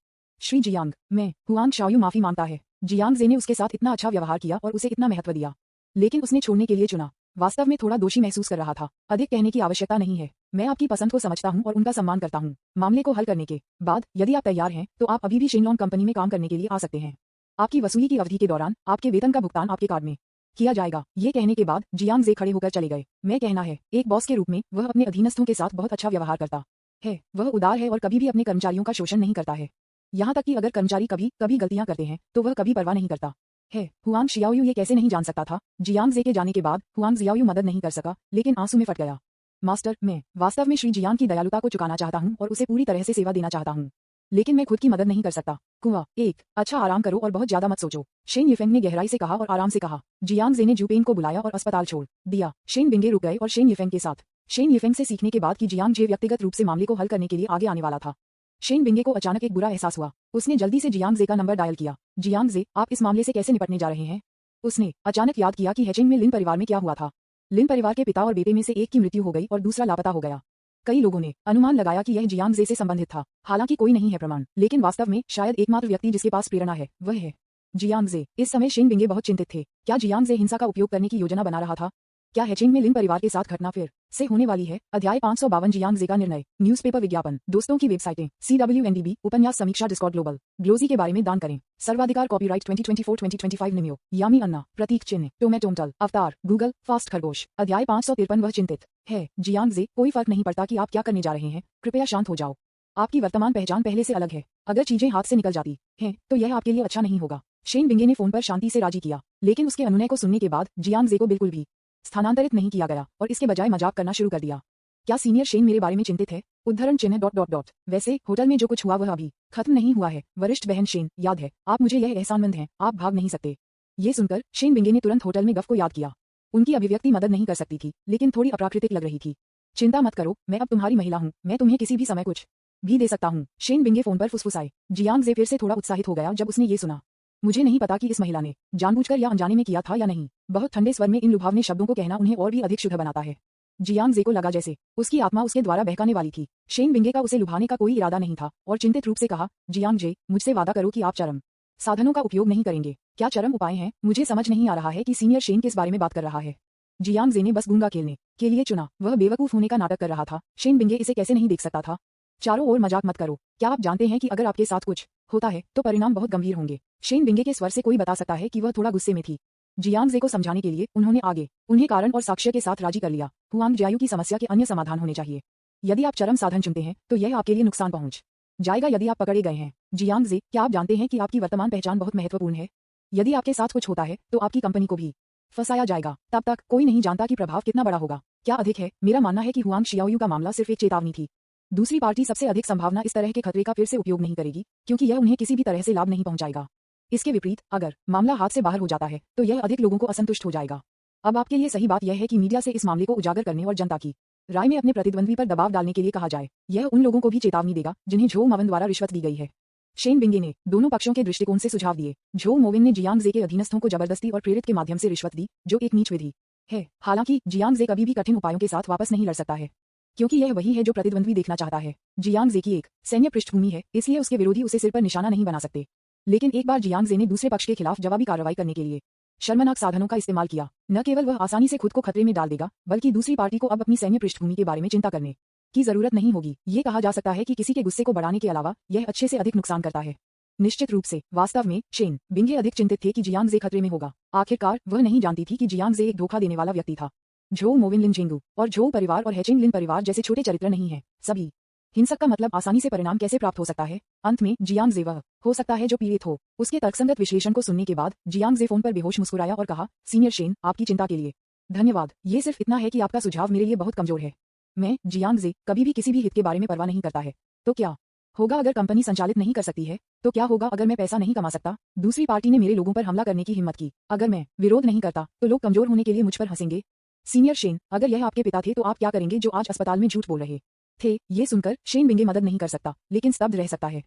A: श्री जियांग, मैं हुआंग शाओयू माफी मांगता है। जियांग जे ने उसके साथ इतना अच्छा व्यवहार किया और उसे इतना महत्व दिया, लेकिन उसने छोड़ने के लिए चुना। वास्तव में थोड़ा दोषी महसूस कर रहा था। अधिक कहने की आवश्यकता नहीं है। मैं आपकी पसंद को समझता हूं और उनका सम्मान करता हूं। मामले को हल करने के बाद यदि आप तैयार हैं तो आप अभी भी शेनलॉन्ग कंपनी में काम करने के लिए आ सकते हैं। आपकी वसूली की अवधि के दौरान आपके वेतन का भुगतान आपके कार्ड में किया जाएगा। ये कहने के बाद जियांग जे खड़े होकर चले गए। मैं कहना है, एक बॉस के रूप में वह अपने अधीनस्थों के साथ बहुत अच्छा व्यवहार करता है। वह उदार है और कभी भी अपने कर्मचारियों का शोषण नहीं करता है। यहाँ तक कि अगर कर्मचारी कभी कभी गलतियां करते हैं तो वह कभी परवाह नहीं करता है। हुआंग शियाओयू ये कैसे नहीं जान सकता था। जियांग जे के जाने के बाद हुआंग जियाओयू मदद नहीं कर सका, लेकिन आंसू में फट गया। मास्टर, मैं वास्तव में श्री जियांग की दयालुता को चुकाना चाहता हूं और उसे पूरी तरह से सेवा देना चाहता हूं, लेकिन मैं खुद की मदद नहीं कर सकता। कुआं एक, अच्छा आराम करो और बहुत ज्यादा मत सोचो, शेन यिफेंग ने गहराई से कहा और आराम से कहा। जियांग जे ने जूपेन को बुलाया और अस्पताल छोड़ दिया। शेन बिंगे रुक गए और शेन यिफेंग के साथ। शेन यिफेंग से सीखने के बाद कि जियांग जे व्यक्तिगत रूप से मामले को हल करने के लिए आगे आने वाला था, शेन बिंगे को अचानक एक बुरा एहसास हुआ। उसने जल्दी से जियांग जे का नंबर डायल किया। जियांग जे, आप इस मामले से कैसे निपटने जा रहे हैं? उसने अचानक याद किया कि हेचिंग में लिन परिवार में क्या हुआ था। लिन परिवार के पिता और बेटे में से एक की मृत्यु हो गई और दूसरा लापता हो गया। कई लोगों ने अनुमान लगाया कि यह जियांग जे से संबंधित था। हालांकि कोई नहीं है प्रमाण, लेकिन वास्तव में शायद एकमात्र व्यक्ति जिसके पास प्रेरणा है वह है जियांग जे। इस समय शेन बिंगे बहुत चिंतित थे। क्या जियांग जे हिंसा का उपयोग करने की योजना बना रहा था? क्या हेचिंग में लिन परिवार के साथ घटना फिर से होने वाली है? अध्याय 552 जियांग जे का निर्णय। न्यूज़पेपर विज्ञापन, दोस्तों की वेबसाइटें, CWNDB, उपन्यास समीक्षा, डिस्कॉर्ड ग्लोबल, ग्लोजी के बारे में दान करें। सर्वाधिकार कॉपीराइट 2024-2025 निमियो, यामी अन्ना, प्रतीक चिन्ह, टोमेटोमटल, अवतार, गूगल, फास्ट खरगोश। अध्याय 553 वह चिंतित है। जियांग जे, कोई फर्क नहीं पड़ता कि आप क्या करने जा रहे हैं, कृपया शांत हो जाओ। आपकी वर्तमान पहचान पहले से अलग है। अगर चीजें हाथ से निकल जाती हैं तो यह आपके लिए अच्छा नहीं होगा। शेन बिंगे ने फोन पर शांति से राजी किया, लेकिन उसके अनुनय को सुनने के बाद जियांग जे को बिल्कुल भी स्थानांतरित नहीं किया गया और इसके बजाय मजाक करना शुरू कर दिया। क्या सीनियर शेन मेरे बारे में चिंतित है? उद्धरण चिन्ह डॉट डॉट डॉट। वैसे होटल में जो कुछ हुआ वह अभी खत्म नहीं हुआ है। वरिष्ठ बहन शेन, याद है, आप मुझे यह एहसानमंद हैं, आप भाग नहीं सकते। ये सुनकर शेन बिंगे ने तुरंत होटल में गफ को याद किया। उनकी अभिव्यक्ति मदद नहीं कर सकती थी, लेकिन थोड़ी अप्राकृतिक लग रही थी। चिंता मत करो, मैं अब तुम्हारी महिला हूँ, मैं तुम्हें किसी भी समय कुछ भी दे सकता हूँ। शेन बिंगे फोन पर फुसफुसाए। जियांग जे फिर से थोड़ा उत्साहित हो गया जब उसने ये सुना। मुझे नहीं पता कि इस महिला ने जानबूझकर या अनजाने में किया था या नहीं। बहुत ठंडे स्वर में इन लुभावने शब्दों को कहना उन्हें और भी अधिक शुद्ध बनाता है। जियांग जे को लगा जैसे उसकी आत्मा उसके द्वारा बहकाने वाली थी। शेन बिंगे का उसे लुभाने का कोई इरादा नहीं था और चिंतित रूप से कहा, जियांग जे, मुझसे वादा करो कि आप चरम साधनों का उपयोग नहीं करेंगे। क्या चरम उपाय हैं? मुझे समझ नहीं आ रहा है कि सीनियर शेन किस बारे में बात कर रहा है। जियांग जे ने बस गूंगा खेलने के लिए चुना। वह बेवकूफ होने का नाटक कर रहा था। शेन बिंगे इसे कैसे नहीं देख सकता था। चारों ओर मजाक मत करो। क्या आप जानते हैं कि अगर आपके साथ कुछ होता है तो परिणाम बहुत गंभीर होंगे? शेन बिंगे के स्वर से कोई बता सकता है कि वह थोड़ा गुस्से में थी। जियांग जे को समझाने के लिए उन्होंने आगे उन्हें कारण और साक्ष्य के साथ राजी कर लिया। हुआंग जियायू की समस्या के अन्य समाधान होने चाहिए। यदि आप चरम साधन चुनते हैं तो यह आपके लिए नुकसान पहुंच जाएगा यदि आप पकड़े गए हैं। जियांग जे, क्या आप जानते हैं कि आपकी वर्तमान पहचान बहुत महत्वपूर्ण है? यदि आपके साथ कुछ होता है तो आपकी कंपनी को भी फंसाया जाएगा। तब तक कोई नहीं जानता कि प्रभाव कितना बड़ा होगा। क्या अधिक है? मेरा मानना है कि हुआंग शियाओयू का मामला सिर्फ एक चेतावनी थी। दूसरी पार्टी सबसे अधिक संभावना इस तरह के खतरे का फिर से उपयोग नहीं करेगी, क्योंकि यह उन्हें किसी भी तरह से लाभ नहीं पहुंचाएगा। इसके विपरीत, अगर मामला हाथ से बाहर हो जाता है तो यह अधिक लोगों को असंतुष्ट हो जाएगा। अब आपके लिए सही बात यह है कि मीडिया से इस मामले को उजागर करने और जनता की राय में अपने प्रतिद्वंद्वी पर दबाव डालने के लिए कहा जाए। यह उन लोगों को भी चेतावनी देगा जिन्हें झो मोविन द्वारा रिश्वत दी गई है। शेन बिंगे ने दोनों पक्षों के दृष्टिकोण से सुझाव दिए। झो मोविन ने जियांग जे के अधीनस्थों को जबरदस्ती और प्रेरित के माध्यम से रिश्वत दी, जो एक नीच विधि है। हालांकि जियांग जे कभी भी कठिन उपायों के साथ वापस नहीं लड़ सकता है, क्योंकि यह वही है जो प्रतिद्वंद्वी देखना चाहता है। जियांग जे की एक सैन्य पृष्ठभूमि है, इसलिए उसके विरोधी उसे सिर पर निशाना नहीं बना सकते। लेकिन एक बार जियांग जे ने दूसरे पक्ष के खिलाफ जवाबी कार्रवाई करने के लिए शर्मनाक साधनों का इस्तेमाल किया, न केवल वह आसानी से खुद को खतरे में डाल देगा, बल्कि दूसरी पार्टी को अब अपनी सैन्य पृष्ठभूमि के बारे में चिंता करने की जरूरत नहीं होगी। ये कहा जा सकता है कि किसी के गुस्से को बढ़ाने के अलावा यह अच्छे से अधिक नुकसान करता है। निश्चित रूप से, वास्तव में शेन बिंगे अधिक चिंतित थे कि जियांग जे खतरे में होगा। आखिरकार वह नहीं जानती थी कि जियांग जे एक धोखा देने वाला व्यक्ति था। झो मोविन लिन झेंगू और झो परिवार और हेचिंग लिन परिवार जैसे छोटे चरित्र नहीं है। सभी हिंसक का मतलब आसानी से परिणाम कैसे प्राप्त हो सकता है? अंत में जियांग जे वह हो सकता है जो पीड़ित हो। उसके तर्कसंगत विश्लेषण को सुनने के बाद जियांग जे फोन पर बेहोश मुस्कुराया और कहा, सीनियर शेन, आपकी चिंता के लिए धन्यवाद। ये सिर्फ इतना है कि आपका सुझाव मेरे लिए बहुत कमजोर है। मैं, जियांग जे, कभी भी किसी भी हित के बारे में परवाह नहीं करता है। तो क्या होगा अगर कंपनी संचालित नहीं कर सकती है? तो क्या होगा अगर मैं पैसा नहीं कमा सकता? दूसरी पार्टी ने मेरे लोगों पर हमला करने की हिम्मत की। अगर मैं विरोध नहीं करता तो लोग कमजोर होने के लिए मुझ पर हंसेंगे। सीनियर शेन, अगर यह आपके पिता थे तो आप क्या करेंगे जो आज अस्पताल में झूठ बोल रहे थे? ये सुनकर शेन बिंगे मदद नहीं कर सकता, लेकिन स्तब्ध रह सकता है।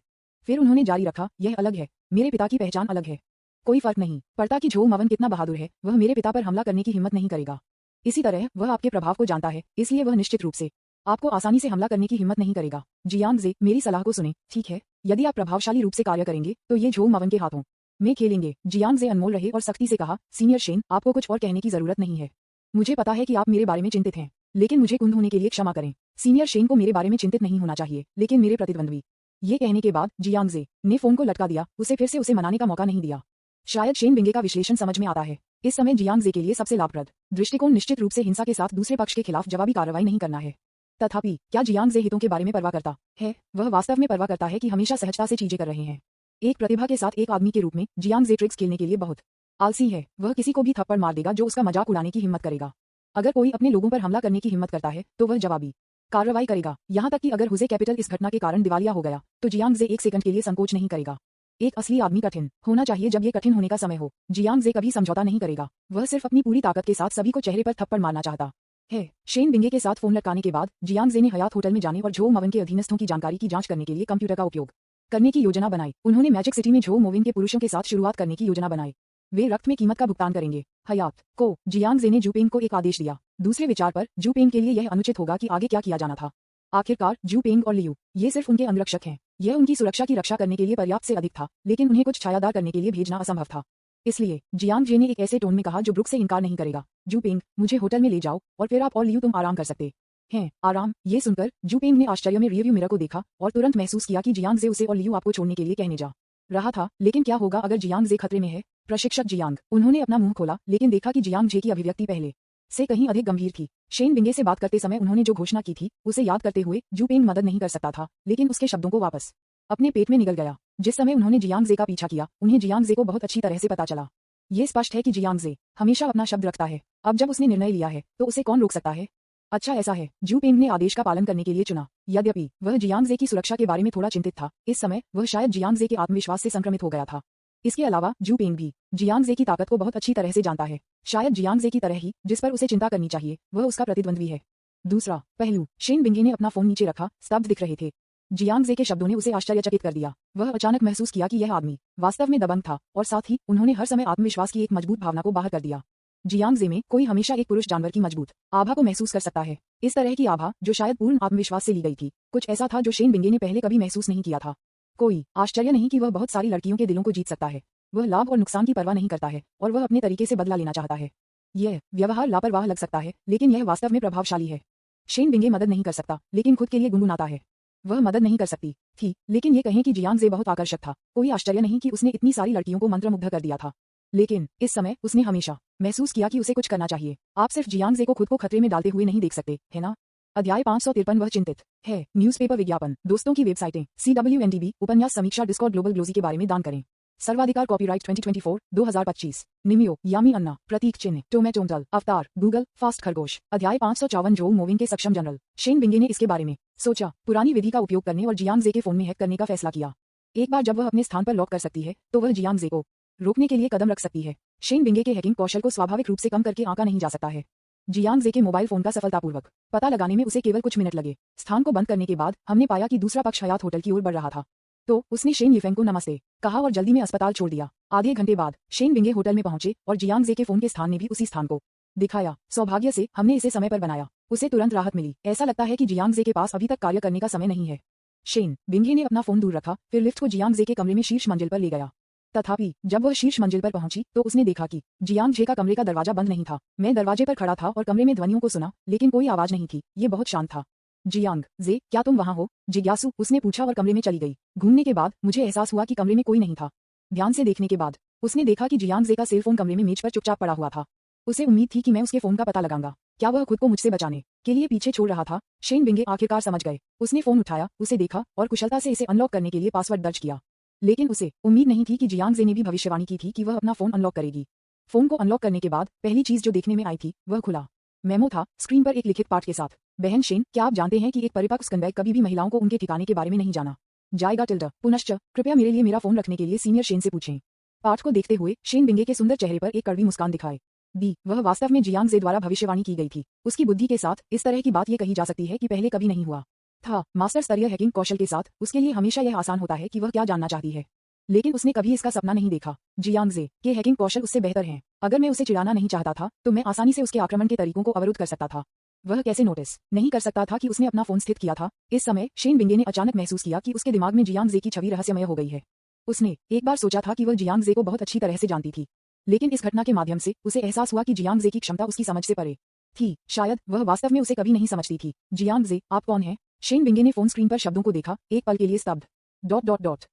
A: फिर उन्होंने जारी रखा, यह अलग है, मेरे पिता की पहचान अलग है। कोई फर्क नहीं पड़ता कि झो मोविन कितना बहादुर है, वह मेरे पिता पर हमला करने की हिम्मत नहीं करेगा। इसी तरह वह आपके प्रभाव को जानता है, इसलिए वह निश्चित रूप से आपको आसानी से हमला करने की हिम्मत नहीं करेगा। जियांग जे, मेरी सलाह को सुने, ठीक है? यदि आप प्रभावशाली रूप से कार्य करेंगे तो ये झो मवन के हाथों में खेलेंगे। जियांग जे अनमोल रहे और सख्ती से कहा, सीनियर शेन, आपको कुछ और कहने की जरूरत नहीं है। मुझे पता है कि आप मेरे बारे में चिंतित हैं, लेकिन मुझे कुंद होने के लिए क्षमा करें। सीनियर शेन को मेरे बारे में चिंतित नहीं होना चाहिए, लेकिन मेरे प्रतिद्वंद्वी। ये कहने के बाद जियांग जे ने फोन को लटका दिया, उसे फिर से उसे मनाने का मौका नहीं दिया। शायद शेन बिंगे का विश्लेषण समझ में आता है। इस समय जियांग जे के लिए सबसे लाभप्रद दृष्टिकोण निश्चित रूप से हिंसा के साथ दूसरे पक्ष के खिलाफ जवाबी कार्रवाई नहीं करना है। तथापि क्या जियांग जे हितों के बारे में परवाह करता है? वह वास्तव में परवाह करता है कि हमेशा सहजता से चीजें कर रहे हैं। एक प्रतिभा के साथ एक आदमी के रूप में जियांग जे ट्रिक्स खेलने के लिए बहुत आलसी है। वह किसी को भी थप्पड़ मार देगा जो उसका मजाक उड़ाने की हिम्मत करेगा। अगर कोई अपने लोगों पर हमला करने की हिम्मत करता है तो वह जवाबी कार्रवाई करेगा। यहाँ तक कि अगर हुजे कैपिटल इस घटना के कारण दिवालिया हो गया तो जियांग जे एक सेकंड के लिए संकोच नहीं करेगा। एक असली आदमी कठिन होना चाहिए जब ये कठिन होने का समय हो। जियांग जे कभी समझौता नहीं करेगा। वह सिर्फ अपनी पूरी ताकत के साथ सभी को चेहरे पर थप्पड़ मारना चाहता है। शेन बिंगे के साथ फोन लटकाने के बाद जियांग जे ने हयात होटल में जाने और झो मवन के अधीनस्थों की जानकारी की जांच करने के लिए कंप्यूटर का उपयोग करने की योजना बनाई। उन्होंने मैजिक सिटी में झो मोविन के पुरुषों के साथ शुरुआत करने की योजना बनाई। वे रक्त में कीमत का भुगतान करेंगे। हयात को जियांग जे ने जूपेंग को एक आदेश दिया। दूसरे विचार पर जूपेंग के लिए यह अनुचित होगा कि आगे क्या किया जाना था। आखिरकार जूपेंग और लियू ये सिर्फ उनके अंगरक्षक हैं। यह उनकी सुरक्षा की रक्षा करने के लिए पर्याप्त से अधिक था, लेकिन उन्हें कुछ छायादार करने के लिए भेजना असंभव था। इसलिए जियांग जे ने एक ऐसे टोन में कहा जो ब्रुक से इनकार नहीं करेगा, जूपेंग, मुझे होटल में ले जाओ और फिर आप और लियू तुम आराम कर सकते हैं। आराम? ये सुनकर जूपेंग ने आश्चर्य में रियरव्यू मिरर को देखा और तुरंत महसूस किया कि जियांग जे उसे और लियू आपको छोड़ने के लिए कहने जा रहा था। लेकिन क्या होगा अगर जियांग जे खतरे में है? प्रशिक्षक जियांग। उन्होंने अपना मुंह खोला, लेकिन देखा कि जियांग जे की अभिव्यक्ति पहले से कहीं अधिक गंभीर थी। शेन बिंगे से बात करते समय उन्होंने जो घोषणा की थी उसे याद करते हुए जूपेंग मदद नहीं कर सकता था, लेकिन उसके शब्दों को वापस अपने पेट में निगल गया। जिस समय उन्होंने जियांग जे का पीछा किया, उन्हें जियांग जे को बहुत अच्छी तरह से पता चला। ये स्पष्ट है कि जियांग जे हमेशा अपना शब्द रखता है। अब जब उसने निर्णय लिया है तो उसे कौन रोक सकता है? अच्छा ऐसा है, जूपेंग ने आदेश का पालन करने के लिए चुना। यद्यपि वह जियांग जे की सुरक्षा के बारे में थोड़ा चिंतित था, इस समय वह शायद जियांग जे के आत्मविश्वास से संक्रमित हो गया था। इसके अलावा जूपेंग भी जियांग जे की ताकत को बहुत अच्छी तरह से जानता है। शायद जियांग जे की तरह ही जिस पर उसे चिंता करनी चाहिए वह उसका प्रतिद्वंद्वी है। दूसरा पहलू, शेन बिंगे ने अपना फोन नीचे रखा, स्तब्ध दिख रहे थे। जियांग जे के शब्दों ने उसे आश्चर्यचकित कर दिया। वह अचानक महसूस किया कि यह आदमी वास्तव में दबंग था, और साथ ही उन्होंने हर समय आत्मविश्वास की एक मजबूत भावना को बाहर कर दिया। जियांग जे में कोई हमेशा एक पुरुष जानवर की मजबूत आभा को महसूस कर सकता है। इस तरह की आभा जो शायद पूर्ण आत्मविश्वास से ली गई थी, कुछ ऐसा था जो शेन बिंगे ने पहले कभी महसूस नहीं किया था। कोई आश्चर्य नहीं कि वह बहुत सारी लड़कियों के दिलों को जीत सकता है। वह लाभ और नुकसान की परवाह नहीं करता है और वह अपने तरीके से बदला लेना चाहता है। यह व्यवहार लापरवाह लग सकता है, लेकिन यह वास्तव में प्रभावशाली है। शेन बिंगे मदद नहीं कर सकता, लेकिन खुद के लिए गुनगुनाता है। वह मदद नहीं कर सकती थी, लेकिन ये कहें कि जियांग जे बहुत आकर्षक था। कोई आश्चर्य नहीं कि उसने इतनी सारी लड़कियों को मंत्रमुग्ध कर दिया था। लेकिन इस समय उसने हमेशा महसूस किया कि उसे कुछ करना चाहिए। आप सिर्फ जियांग जे को खुद को खतरे में डालते हुए नहीं देख सकते, है ना? अध्याय 553। वह चिंतित है। न्यूज़पेपर विज्ञापन, दोस्तों की वेबसाइटें, CWNDB, उपन्यास समीक्षा, डिस्कॉर्ड, ग्लोबल ग्लोजी के बारे में दान करें। सर्वाधिकार कॉपीराइट 2024 2025। निमियो, यामी अन्ना, प्रतीक चिन्ह, टोमेटोमटल, अवतार, गूगल, फास्ट खरगोश। अध्याय 554। जो मोविंग के सक्षम जनरल। शेन बिंगे ने इसके बारे में सोचा, पुरानी विधि का उपयोग करने और जियांग जे के फोन में हैक करने का फैसला किया। एक बार जब वह अपने स्थान पर लॉक कर सकती है तो वह जियांग जे को रोकने के लिए कदम रख सकती है। शेन बिंगे के हैकिंग कौशल को स्वाभाविक रूप से कम करके आंका नहीं जा सकता है। जियांग जे के मोबाइल फोन का सफलतापूर्वक पता लगाने में उसे केवल कुछ मिनट लगे। स्थान को बंद करने के बाद हमने पाया कि दूसरा पक्ष हयात होटल की ओर बढ़ रहा था। तो उसने शेन यिफेंग को नमस्ते कहा और जल्दी में अस्पताल छोड़ दिया। आधे घंटे बाद शेन बिंगे होटल में पहुंचे और जियांग जे के फोन के स्थान ने भी उसी स्थान को दिखाया। सौभाग्य से हमने इसे समय पर बनाया। उसे तुरंत राहत मिली। ऐसा लगता है कि जियांग जे के पास अभी तक कार्य करने का समय नहीं है। शेन बिंगे ने अपना फोन दूर रखा, फिर लिफ्ट को जियांग जे के कमरे में शीर्ष मंजिल पर ले गया। तथापि जब वह शीर्ष मंजिल पर पहुंची तो उसने देखा कि जियांग जे का कमरे का दरवाजा बंद नहीं था। मैं दरवाजे पर खड़ा था और कमरे में ध्वनियों को सुना, लेकिन कोई आवाज नहीं थी। ये बहुत शांत था। जियांग जे, क्या तुम वहां हो? जिज्ञासु, उसने पूछा और कमरे में चली गई। घूमने के बाद मुझे एहसास हुआ कि कमरे में कोई नहीं था। ध्यान से देखने के बाद उसने देखा कि जियांग जे का सेल फोन कमरे में मेज पर चुपचाप पड़ा हुआ था। उसे उम्मीद थी कि मैं उसके फोन का पता लगाऊंगा। क्या वह खुद को मुझसे बचाने के लिए पीछे छोड़ रहा था? शेन बिंगे आखिरकार समझ गए। उसने फोन उठाया, उसे देखा और कुशलता से इसे अनलॉक करने के लिए पासवर्ड दर्ज किया। लेकिन उसे उम्मीद नहीं थी कि जियांग जे ने भी भविष्यवाणी की थी कि वह अपना फोन अनलॉक करेगी। फोन को अनलॉक करने के बाद पहली चीज जो देखने में आई थी वह खुला मेमो था, स्क्रीन पर एक लिखित पाठ के साथ। बहन शेन, क्या आप जानते हैं कि एक परिपक्व स्कंबैग कभी भी महिलाओं को उनके ठिकाने के बारे में नहीं जाना जाएगा? टिल्डा, पुनश्च कृपया मेरे लिए मेरा फोन रखने के लिए सीनियर शेन से पूछें। पाठ को देखते हुए शेन बिंगे के सुंदर चेहरे पर एक कड़वी मुस्कान दिखाई दी। वह वास्तव में जियांग जे द्वारा भविष्यवाणी की गई थी। उसकी बुद्धि के साथ इस तरह की बात ये कही जा सकती है कि पहले कभी नहीं हुआ था। मास्टर स्तरीय हैकिंग कौशल के साथ उसके लिए हमेशा यह आसान होता है कि वह क्या जानना चाहती है, लेकिन उसने कभी इसका सपना नहीं देखा। जियांग जे के हैकिंग कौशल उससे बेहतर हैं। अगर मैं उसे चिढ़ाना नहीं चाहता था तो मैं आसानी से उसके आक्रमण के तरीकों को अवरुद्ध कर सकता था। वह कैसे नोटिस नहीं कर सकता था कि उसने अपना फोन स्थित किया था। इस समय शेन बिंगे ने अचानक महसूस किया कि उसके दिमाग में जियांग जे की छवि रहस्यमय हो गई है। उसने एक बार सोचा था कि वह जियांग जे को बहुत अच्छी तरह से जानती थी, लेकिन इस घटना के माध्यम से उसे एहसास हुआ कि जियांग जे की क्षमता उसकी समझ से परे थी। शायद वह वास्तव में उसे कभी नहीं समझती थी। जियांग जे, आप कौन हैं? शेन बिंगे ने फोन स्क्रीन पर शब्दों को देखा, एक पल के लिए स्तब्ध।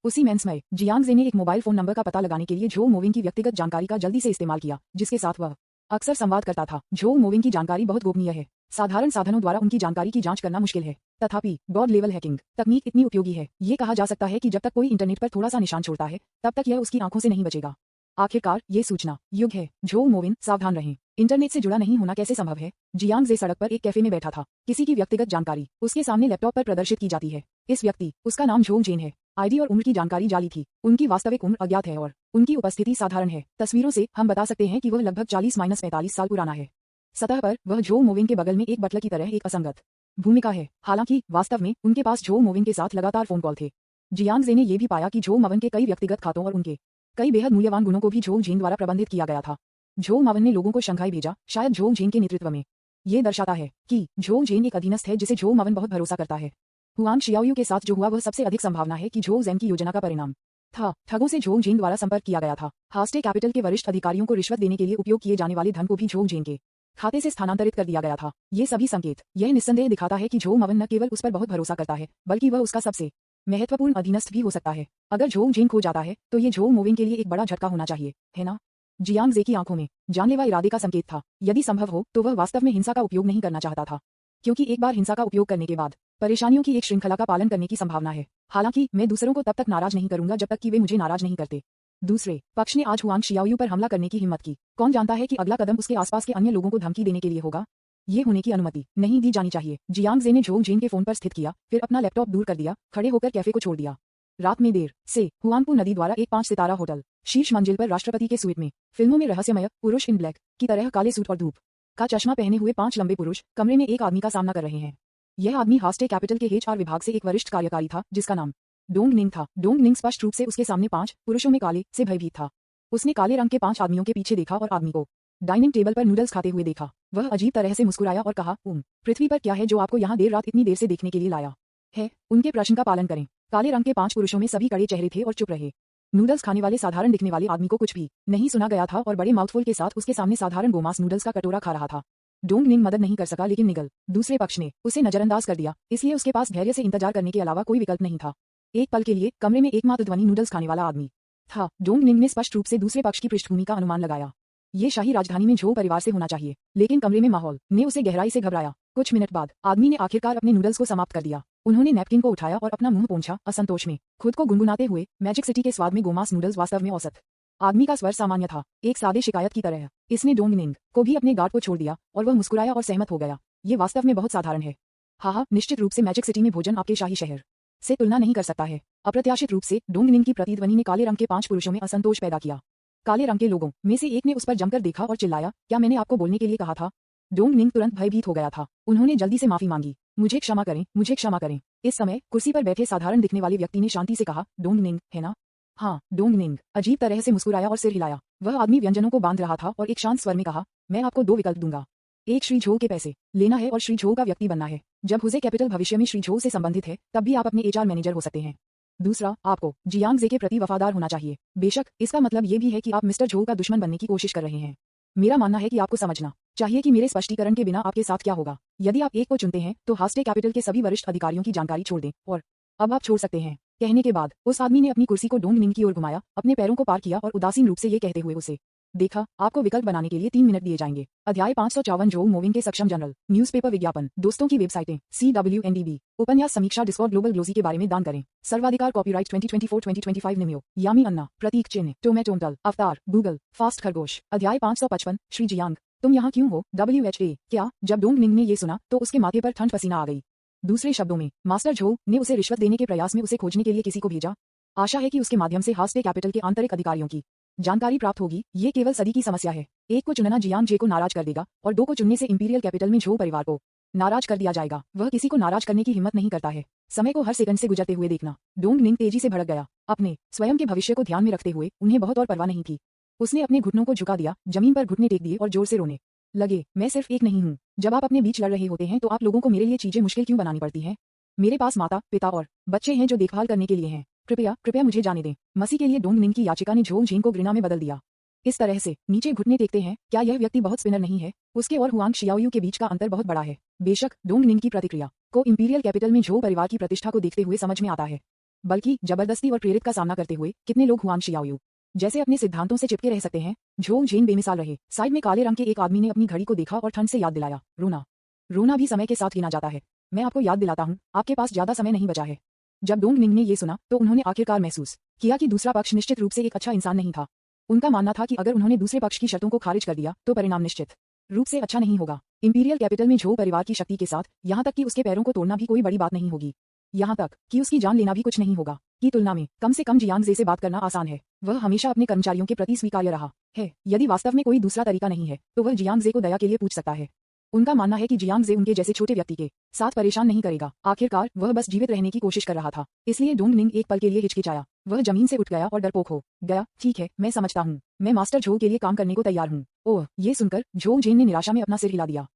A: उसी मेंस में जियांग जे ने एक मोबाइल फोन नंबर का पता लगाने के लिए झोउ मोविंग की व्यक्तिगत जानकारी का जल्दी से इस्तेमाल किया, जिसके साथ वह अक्सर संवाद करता था। झोउ मोविंग की जानकारी बहुत गोपनीय है। साधारण साधनों द्वारा उनकी जानकारी की जांच करना मुश्किल है। तथापि गॉड लेवल हैकिंग तकनीक इतनी उपयोगी है। ये कहा जा सकता है कि जब तक कोई इंटरनेट पर थोड़ा सा निशान छोड़ता है, तब तक यह उसकी आंखों से नहीं बचेगा। आखिरकार ये सूचना युग है। झोउ मोविन, सावधान रहें। इंटरनेट से जुड़ा नहीं होना कैसे संभव है? जियांग जे सड़क पर एक कैफे में बैठा था। किसी की व्यक्तिगत जानकारी उसके सामने लैपटॉप पर प्रदर्शित की जाती है। इस व्यक्ति, उसका नाम झोउ जेन है। आईडी और उम्र की जानकारी जाली थी। उनकी वास्तविक उम्र अज्ञात है और उनकी उपस्थिति साधारण है। तस्वीरों से हम बता सकते हैं कि वह लगभग 40-45 साल पुराना है। सतह पर वह झोउ मोविन के बगल में एक बटलर की तरह एक असंगत भूमिका है। हालांकि वास्तव में उनके पास झोउ मोविन के साथ लगातार फोन कॉल थे। जियांग जे ने यह भी पाया कि झोउ मवन के कई व्यक्तिगत खातों और उनके कई बेहद मूल्यवान गुणों को भी झोउ जेन द्वारा प्रबंधित किया गया था। झोउ मवन ने लोगों को शंघाई भेजा, शायद झोउ जेन के नेतृत्व में। ये दर्शाता है कि झोउ जेन एक अधीनस्थ है जिसे झोउ मवन बहुत भरोसा करता है। हुआंग शियाओयू के साथ जो हुआ वह सबसे अधिक संभावना है कि झोउ जेन की योजना का परिणाम था। ठगों से झोउ जेन द्वारा संपर्क किया गया था। हास्टे कैपिटल के वरिष्ठ अधिकारियों को रिश्वत देने के लिए उपयोग किए जाने वाले धन को भी झोउ जेन के खाते से स्थानांतरित कर दिया गया था। ये सभी संकेत यह निस्संदेह दिखाता है कि झोउ मवन न केवल उस पर बहुत भरोसा करता है, बल्कि वह उसका सबसे महत्वपूर्ण अधीनस्थ भी हो सकता है। अगर झोउ जेन खो जाता है तो ये झोउ मोविंग के लिए एक बड़ा झटका होना चाहिए, है ना? जियांग जे की आंखों में जानलेवा इरादे का संकेत था। यदि संभव हो तो वह वास्तव में हिंसा का उपयोग नहीं करना चाहता था, क्योंकि एक बार हिंसा का उपयोग करने के बाद परेशानियों की एक श्रृंखला का पालन करने की संभावना है। हालांकि मैं दूसरों को तब तक नाराज नहीं करूंगा जब तक कि वे मुझे नाराज नहीं करते। दूसरे पक्ष ने आज हुआंग शियाओयू पर हमला करने की हिम्मत की। कौन जानता है कि अगला कदम उसके आसपास के अन्य लोगों को धमकी देने के लिए होगा? ये होने की अनुमति नहीं दी जानी चाहिए। जियांग जे ने झोउ जेन के फोन पर स्थित किया, फिर अपना लैपटॉप दूर कर दिया, खड़े होकर कैफे को छोड़ दिया। रात में देर से हुआंगपू नदी द्वारा एक 5 सितारा होटल, शीर्ष मंजिल पर राष्ट्रपति के स्वीट में फिल्मों में रहस्यमय पुरुष इन ब्लैक की तरह काले सूट और धूप का चश्मा पहने हुए 5 लंबे पुरुष कमरे में एक आदमी का सामना कर रहे हैं। यह आदमी हास्टे कैपिटल के HR विभाग से एक वरिष्ठ कार्यकारी था, जिसका नाम डोंग निंग था। डोंग निंग स्पष्ट रूप से उसके सामने 5 पुरुषों में काले से भयभीत था। उसने काले रंग के 5 आदमियों के पीछे देखा और आदमी को डाइनिंग टेबल पर नूडल्स खाते हुए देखा। वह अजीब तरह से मुस्कुराया और कहा, पृथ्वी पर क्या है जो आपको यहाँ देर रात इतनी देर से देखने के लिए लाया है? उनके प्रश्न का पालन करें। काले रंग के 5 पुरुषों में सभी कड़े चेहरे थे और चुप रहे। नूडल्स खाने वाले साधारण दिखने वाले आदमी को कुछ भी नहीं सुना गया था और बड़े माउथफुल के साथ उसके सामने साधारण गोमांस नूडल्स का कटोरा खा रहा था। डोंग निंग मदद नहीं कर सका, लेकिन निगल दूसरे पक्ष ने उसे नजरअंदाज कर दिया, इसलिए उसके पास धैर्य से इंतजार करने के अलावा कोई विकल्प नहीं था। एक पल के लिए कमरे में एकमात्र ध्वनि नूडल्स खाने वाला आदमी था। डोंग निंग ने स्पष्ट रूप से दूसरे पक्ष की पृष्ठभूमि का अनुमान लगाया। ये शाही राजधानी में झोउ परिवार से होना चाहिए, लेकिन कमरे में माहौल ने उसे गहराई से घबराया। कुछ मिनट बाद आदमी ने आखिरकार अपने नूडल्स को समाप्त कर दिया। उन्होंने नैपकिन को उठाया और अपना मुंह पोंछा, असंतोष में खुद को गुनगुनाते हुए, मैजिक सिटी के स्वाद में गोमांस नूडल्स वास्तव में औसत। आदमी का स्वर सामान्य था, एक सादे शिकायत की तरह। इसने डोंग निंग को भी अपने गार्ड को छोड़ दिया और वह मुस्कुराया और सहमत हो गया। ये वास्तव में बहुत साधारण है। हाँ, निश्चित रूप से मैजिक सिटी में भोजन आपके शाही शहर से तुलना नहीं कर सकता है। अप्रत्याशित रूप से डोंग निंग की प्रतिध्वनि ने काले रंग के 5 पुरुषों में असंतोष पैदा किया। काले रंग के लोगों में से एक ने उस पर जमकर देखा और चिल्लाया, क्या मैंने आपको बोलने के लिए कहा था? डोंग निंग तुरंत भयभीत हो गया था। उन्होंने जल्दी से माफी मांगी। मुझे क्षमा करें, मुझे क्षमा करें। इस समय कुर्सी पर बैठे साधारण दिखने वाले व्यक्ति ने शांति से कहा, डोंग निंग, है ना? हाँ। डोंग निंग अजीब तरह से मुस्कुराया और सिर हिलाया। वह आदमी व्यंजनों को बांध रहा था और एक शांत स्वर में कहा, मैं आपको 2 विकल्प दूंगा। एक, श्री झोउ के पैसे लेना है और श्री झोउ का व्यक्ति बनना है। जब हुजे कैपिटल भविष्य में श्री झोउ से संबंधित है, तब भी आप अपने HR मैनेजर हो सकते हैं। दूसरा, आपको जियांग जे के प्रति वफादार होना चाहिए। बेशक इसका मतलब ये भी है कि आप मिस्टर झोउ का दुश्मन बनने की कोशिश कर रहे हैं। मेरा मानना है कि आपको समझना चाहिए कि मेरे स्पष्टीकरण के बिना आपके साथ क्या होगा। यदि आप एक को चुनते हैं तो हास्टे कैपिटल के सभी वरिष्ठ अधिकारियों की जानकारी छोड़ दें और अब आप छोड़ सकते हैं। कहने के बाद उस आदमी ने अपनी कुर्सी को डोंग निंग की ओर घुमाया, अपने पैरों को पार किया और उदासीन रूप से ये कहते हुए उसे देखा, आपको विकल्प बनाने के लिए 3 मिनट दिए जाएंगे। अध्याय 554 झोउ मोविंग के सक्षम जनरल। न्यूज़पेपर विज्ञापन, दोस्तों की वेबसाइटें, CWNDB, उपन्यास समीक्षा, डिस्कॉर्ड, ग्लोबल ग्लोजी के बारे में दान करें। सर्वाधिकार, कॉपीराइट 2024-2025 निम्यो, यामी अन्ना, प्रतीक चिन्ह, टोमेटोमटल, अवतार, गूगल, फास्ट खरगोश। अध्याय 555, श्री जियांग, तुम यहाँ क्यों हो? WHA, क्या? जब डोंग निंग ने ये सुना तो उसके माथे पर ठंड पसीना आ गई। दूसरे शब्दों में, मास्टर झोउ ने उसे रिश्वत देने के प्रयास में उसे खोजने के लिए किसी को भेजा। आशा है कि उसके माध्यम से हास्टे कैपिटल के आंतरिक अधिकारियों की जानकारी प्राप्त होगी। ये केवल सदी की समस्या है। एक को चुनना जियांग जे को नाराज कर देगा और 2 को चुनने से इंपीरियल कैपिटल में झोउ परिवार को नाराज कर दिया जाएगा। वह किसी को नाराज करने की हिम्मत नहीं करता है। समय को हर सेकंड से गुजरते हुए देखना। डोंग निंग तेजी से भड़क गया। अपने स्वयं के भविष्य को ध्यान में रखते हुए उन्हें बहुत और परवाह नहीं थी। उसने अपने घुटनों को झुका दिया, जमीन पर घुटने टेक दिए और जोर से रोने लगे। मैं सिर्फ एक नहीं हूँ, जब आप अपने बीच लड़ रहे होते हैं तो आप लोगों को मेरे लिए चीजें मुश्किल क्यों बनानी पड़ती हैं? मेरे पास माता, पिता और बच्चे हैं जो देखभाल करने के लिए हैं। कृपया कृपया मुझे जाने दें। मसीह के लिए डोंग निंग की याचिका ने झोंग झीन को घृणा में बदल दिया। इस तरह से नीचे घुटने टेकते हैं, क्या यह व्यक्ति बहुत स्पिनर नहीं है? उसके और हुआंग शियाओयू के बीच का अंतर बहुत बड़ा है। बेशक डोंग निंग की प्रतिक्रिया को इंपीरियल कैपिटल में झो परिवार की प्रतिष्ठा को देखते हुए समझ में आता है, बल्कि जबरदस्ती और प्रेरित का सामना करते हुए कितने लोग हुआंग शियाओयू जैसे अपने सिद्धांतों से चिपके रह सकते हैं। झोंग झीन बेमिसाल रहे। साइड में काले रंग के एक आदमी ने अपनी घड़ी को देखा और ठंड से याद दिलाया, रोना रोना भी समय के साथ गिना जाता है। मैं आपको याद दिलाता हूँ, आपके पास ज्यादा समय नहीं बचा है। जब डोंग निंग ने ये सुना तो उन्होंने आखिरकार महसूस किया कि दूसरा पक्ष निश्चित रूप से एक अच्छा इंसान नहीं था। उनका मानना था कि अगर उन्होंने दूसरे पक्ष की शर्तों को खारिज कर दिया तो परिणाम निश्चित रूप से अच्छा नहीं होगा। इंपीरियल कैपिटल में झो परिवार की शक्ति के साथ यहाँ तक कि उसके पैरों को तोड़ना भी कोई बड़ी बात नहीं होगी, यहाँ तक कि उसकी जान लेना भी कुछ नहीं होगा की तुलना में कम से कम जियांग जे से बात करना आसान है। वह हमेशा अपने कर्मचारियों के प्रति स्वीकार्य रहा है। यदि वास्तव में कोई दूसरा तरीका नहीं है तो वह जियांग जे को दया के लिए पूछ सकता है। उनका मानना है कि जियांग जे उनके जैसे छोटे व्यक्ति के साथ परेशान नहीं करेगा। आखिरकार वह बस जीवित रहने की कोशिश कर रहा था, इसलिए डोंग निंग एक पल के लिए हिचकिचाया। वह जमीन से उठ गया और डरपोक हो गया। ठीक है, मैं समझता हूँ, मैं मास्टर झो के लिए काम करने को तैयार हूँ। ओह, ये सुनकर झो जेन ने निराशा में अपना सिर हिला दिया।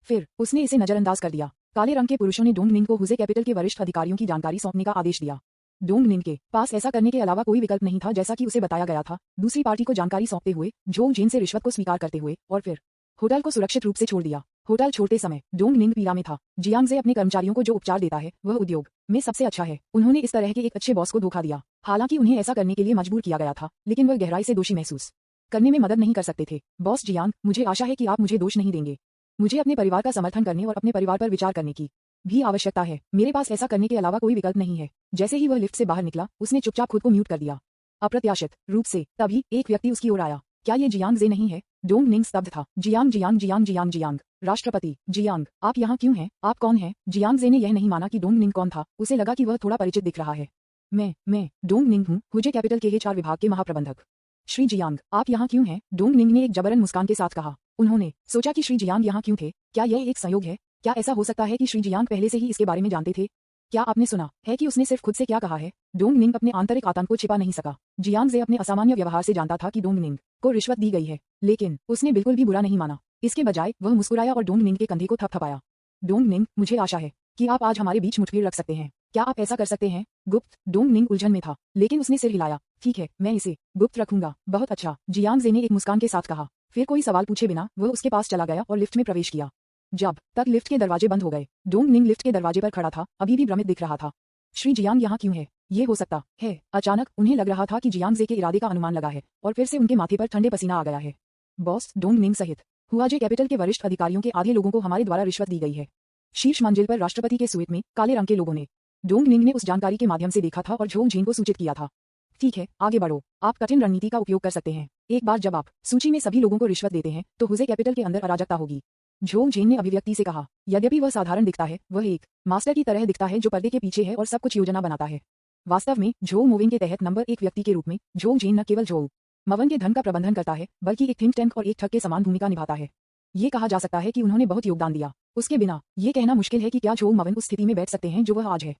A: फिर उसने इसे नजरअंदाज कर दिया। काले रंग के पुरुषों ने डोंग निंग को हुजे कैपिटल के वरिष्ठ अधिकारियों की जानकारी सौंपने का आदेश दिया। डोंग निंग के पास ऐसा करने के अलावा कोई विकल्प नहीं था, जैसा कि उसे बताया गया था। दूसरी पार्टी को जानकारी सौंपते हुए, झो जेन से रिश्वत को स्वीकार करते हुए और फिर होटल को सुरक्षित रूप से छोड़ दिया। होटल छोड़ते समय डोंग निंग पीड़ा में था। जियांग जे अपने कर्मचारियों को जो उपचार देता है वह उद्योग में सबसे अच्छा है। उन्होंने इस तरह के एक अच्छे बॉस को धोखा दिया। हालांकि उन्हें ऐसा करने के लिए मजबूर किया गया था, लेकिन वह गहराई से दोषी महसूस करने में मदद नहीं कर सकते थे। बॉस जियांग, मुझे आशा है कि आप मुझे दोष नहीं देंगे। मुझे अपने परिवार का समर्थन करने और अपने परिवार पर विचार करने की भी आवश्यकता है। मेरे पास ऐसा करने के अलावा कोई विकल्प नहीं है। जैसे ही वह लिफ्ट से बाहर निकला, उसने चुपचाप खुद को म्यूट कर दिया। अप्रत्याशित रूप से तभी एक व्यक्ति उसकी ओर आया। क्या ये जियांग जे नहीं है? डोंग निंग स्तब्ध था। Jiang Jiang Jiang Jiang Jiang, राष्ट्रपति जियांग, आप यहाँ क्यों हैं? आप कौन हैं? जियांग जे ने यह नहीं माना कि डोंग निंग कौन था। उसे लगा कि वह थोड़ा परिचित दिख रहा है। मैं डोंग निंग हूँ, हुजे कैपिटल के HR विभाग के महाप्रबंधक। श्री जियांग, आप यहाँ क्यों हैं? डोंग निंग ने एक जबरन मुस्कान के साथ कहा। उन्होंने सोचा कि श्री जियांग यहाँ क्यों थे? क्या यह एक संयोग है? क्या ऐसा हो सकता है कि श्री जियांग पहले से ही इसके बारे में जानते थे? क्या आपने सुना है कि उसने सिर्फ खुद से क्या कहा है? डोंग निंग अपने आंतरिक आतंक को छिपा नहीं सका। जियांग जे अपने असामान्य व्यवहार से जानता था कि डोंग निंग को रिश्वत दी गई है, लेकिन उसने बिल्कुल भी बुरा नहीं माना। इसके बजाय वह मुस्कुराया और डोंग निंग के कंधे को थपथपाया। डोंग निंग, मुझे आशा है कि आप आज हमारे बीच मुठभेड़ रख सकते हैं। क्या आप ऐसा कर सकते हैं? गुप्त। डोंग निंग उलझन में था, लेकिन उसने सिर हिलाया। ठीक है, मैं इसे गुप्त रखूंगा। बहुत अच्छा, जियांग जे ने एक मुस्कान के साथ कहा। फिर कोई सवाल पूछे बिना वह उसके पास चला गया और लिफ्ट में प्रवेश किया। जब तक लिफ्ट के दरवाजे बंद हो गए, डोंग निंग लिफ्ट के दरवाजे पर खड़ा था, अभी भी भ्रमित दिख रहा था। श्री जियांग यहाँ क्यों है? ये हो सकता है अचानक उन्हें लग रहा था कि जियांग जे के इरादे का अनुमान लगा है और फिर से उनके माथे पर ठंडे पसीना आ गया है। बॉस, डोंग निंग सहित हुआजे कैपिटल के वरिष्ठ अधिकारियों के आधे लोगों को हमारे द्वारा रिश्वत दी गई है। शीर्ष मंजिल पर राष्ट्रपति के स्वीट में काले रंग के लोगों ने डोंग निंग ने उस जानकारी के माध्यम से देखा था और झोंग झीन को सूचित किया था। ठीक है, आगे बढ़ो। आप कठिन रणनीति का उपयोग कर सकते हैं। एक बार जब आप सूची में सभी लोगों को रिश्वत देते हैं तो हुजे कैपिटल के अंदर अराजकता होगी। झोंग झीन ने अभिव्यक्ति से कहा। यद्यपि वह साधारण दिखता है, वह एक मास्टर की तरह दिखता है जो पर्दे के पीछे है और सब कुछ योजना बनाता है। वास्तव में झोंग मूविंग के तहत नंबर 1 व्यक्ति के रूप में झोंग झीन न केवल झोंग मवन के धन का प्रबंधन करता है, बल्कि एक थिंक टैंक और एक ठग के समान भूमिका निभाता है। ये कहा जा सकता है कि उन्होंने बहुत योगदान दिया। उसके बिना ये कहना मुश्किल है कि क्या झोंग मवन उस स्थिति में बैठ सकते हैं जो वह आज है।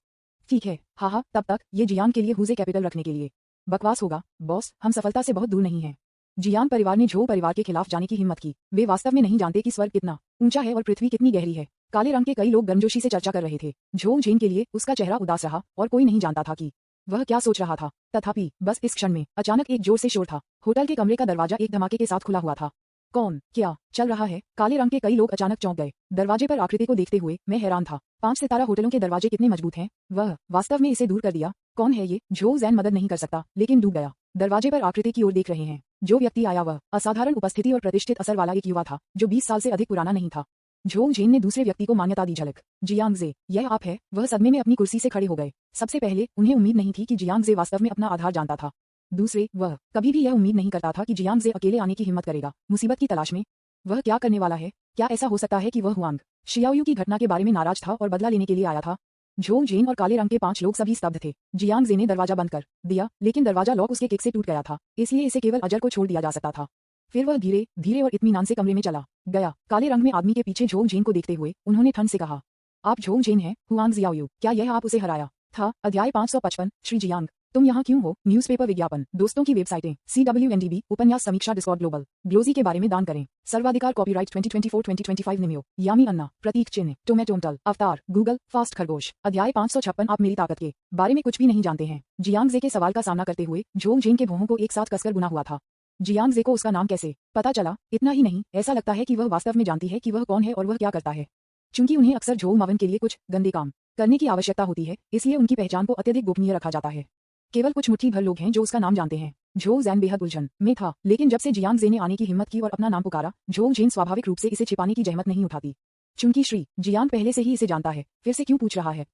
A: ठीक है, हाँ, तब तक ये जियांग के लिए हुजे कैपिटल रखने के लिए बकवास होगा। बॉस, हम सफलता से बहुत दूर नहीं हैं। जियांग परिवार ने झो परिवार के खिलाफ जाने की हिम्मत की। वे वास्तव में नहीं जानते कि स्वर्ग कितना ऊंचा है और पृथ्वी कितनी गहरी है। काले रंग के कई लोग गर्मजोशी से चर्चा कर रहे थे। झोंग झीन के लिए उसका चेहरा उदास रहा और कोई नहीं जानता था कि वह क्या सोच रहा था। तथापि बस इस क्षण में अचानक एक जोर से शोर था। होटल के कमरे का दरवाजा एक धमाके के साथ खुला हुआ था। कौन, क्या चल रहा है? काले रंग के कई लोग अचानक चौंक गए। दरवाजे पर आकृति को देखते हुए मैं हैरान था। 5 सितारा होटलों के दरवाजे कितने मजबूत हैं। वह वास्तव में इसे दूर कर दिया। कौन है ये? झो जैन मदद नहीं कर सकता, लेकिन डूब गया। दरवाजे पर आकृति की ओर देख रहे हैं। जो व्यक्ति आया वह असाधारण उपस्थिति और प्रतिष्ठित असर वाला एक युवा था जो 20 साल से अधिक पुराना नहीं था। झोंग झीन ने दूसरे व्यक्ति को मान्यता दी। झलक, जियांग जे, यह आप है? वह सदमे में अपनी कुर्सी से खड़े हो गए। सबसे पहले उन्हें उम्मीद नहीं थी कि जियांग जे वास्तव में अपना आधार जानता था। दूसरे, वह कभी भी यह उम्मीद नहीं करता था कि जियांग जे अकेले आने की हिम्मत करेगा मुसीबत की तलाश में। वह क्या करने वाला है? क्या ऐसा हो सकता है कि वह हुआंग शियाओयू की घटना के बारे में नाराज था और बदला लेने के लिए आया था? झोंग झीन और काले रंग के 5 लोग सभी स्तब्ध थे। जियांग जे ने दरवाजा बंद कर दिया, लेकिन दरवाजा लॉक उसके किक से टूट गया था, इसलिए इसे केवल अजर को छोड़ दिया जा सकता था। फिर वह धीरे धीरे और इत्मीनान से कमरे में चला गया। काले रंग में आदमी के पीछे झोंग झीन को देखते हुए उन्होंने ठंड से कहा, आप झोंग झीन हैं? हुआंग जियाओयू, क्या यह आप उसे हराया था? अध्याय 555, श्री जियांग। तुम यहाँ क्यों हो? न्यूज़पेपर विज्ञापन, दोस्तों की वेबसाइटें, CWNDB, उपन्यास समीक्षा, डिस्कॉर्ड ग्लोबल, ग्लोजी के बारे में दान करें, सर्वाधिकार, कॉपीराइट 2024-2025 निमियो, यामी अन्ना, प्रतीक चिन्ह, टोमेटोमटल, अवतार, गूगल, फास्ट खरगोश, अध्याय 556। आप मेरी ताकत के बारे में कुछ भी नहीं जानते हैं। जियांग के सवाल का सामना करते हुए झोंग जेन के भौहों को एक साथ कसकर बुना हुआ था। जियांग को उसका नाम कैसे पता चला? इतना ही नहीं, ऐसा लगता है कि वह वास्तव में जानती है कि वह कौन है और वह क्या करता है। चूंकि उन्हें अक्सर झोंग मावन के लिए कुछ गंदे काम करने की आवश्यकता होती है, इसलिए उनकी पहचान को अत्यधिक गोपनीय रखा जाता है। केवल कुछ मुट्ठी भर लोग हैं जो उसका नाम जानते हैं। झोंग जैन बेहद उलझन में था, लेकिन जब से जियांग ने आने की हिम्मत की और अपना नाम पुकारा, झोंग जेन स्वाभाविक रूप से इसे छिपाने की जहमत नहीं उठाती। चूंकि श्री जियांग पहले से ही इसे जानता है, फिर से क्यों पूछ रहा है?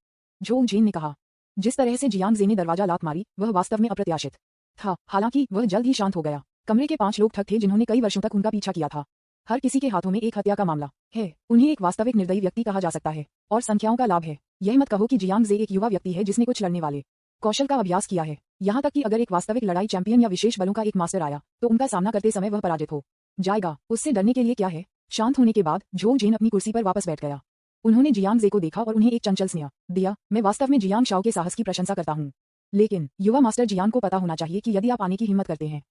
A: झोंग जेन ने कहा। जिस तरह से जियांग ने दरवाजा लात मारी, वह वास्तव में अप्रत्याशित था। हालांकि वह जल्द ही शांत हो गया। कमरे के 5 लोग ठग थे जिन्होंने कई वर्षों तक उनका पीछा किया था। हर किसी के हाथों में एक हत्या का मामला है। उन्हें एक वास्तविक निर्दयी व्यक्ति कहा जा सकता है, और संख्याओं का लाभ है। यह मत कहो कि जियांग एक युवा व्यक्ति है जिसने कुछ लड़ने वाले कौशल का अभ्यास किया है। यहाँ तक कि अगर एक वास्तविक लड़ाई चैंपियन या विशेष बलों का एक मास्टर आया, तो उनका सामना करते समय वह पराजित हो जाएगा। उससे डरने के लिए क्या है? शांत होने के बाद झोंग जेन अपनी कुर्सी पर वापस बैठ गया। उन्होंने जियांग को देखा और उन्हें एक चंचल स्नेह दिया। मैं वास्तव में जियांग शाओ के साहस की प्रशंसा करता हूँ, लेकिन युवा मास्टर जियांग को पता होना चाहिए कि यदि आप आने की हिम्मत करते हैं,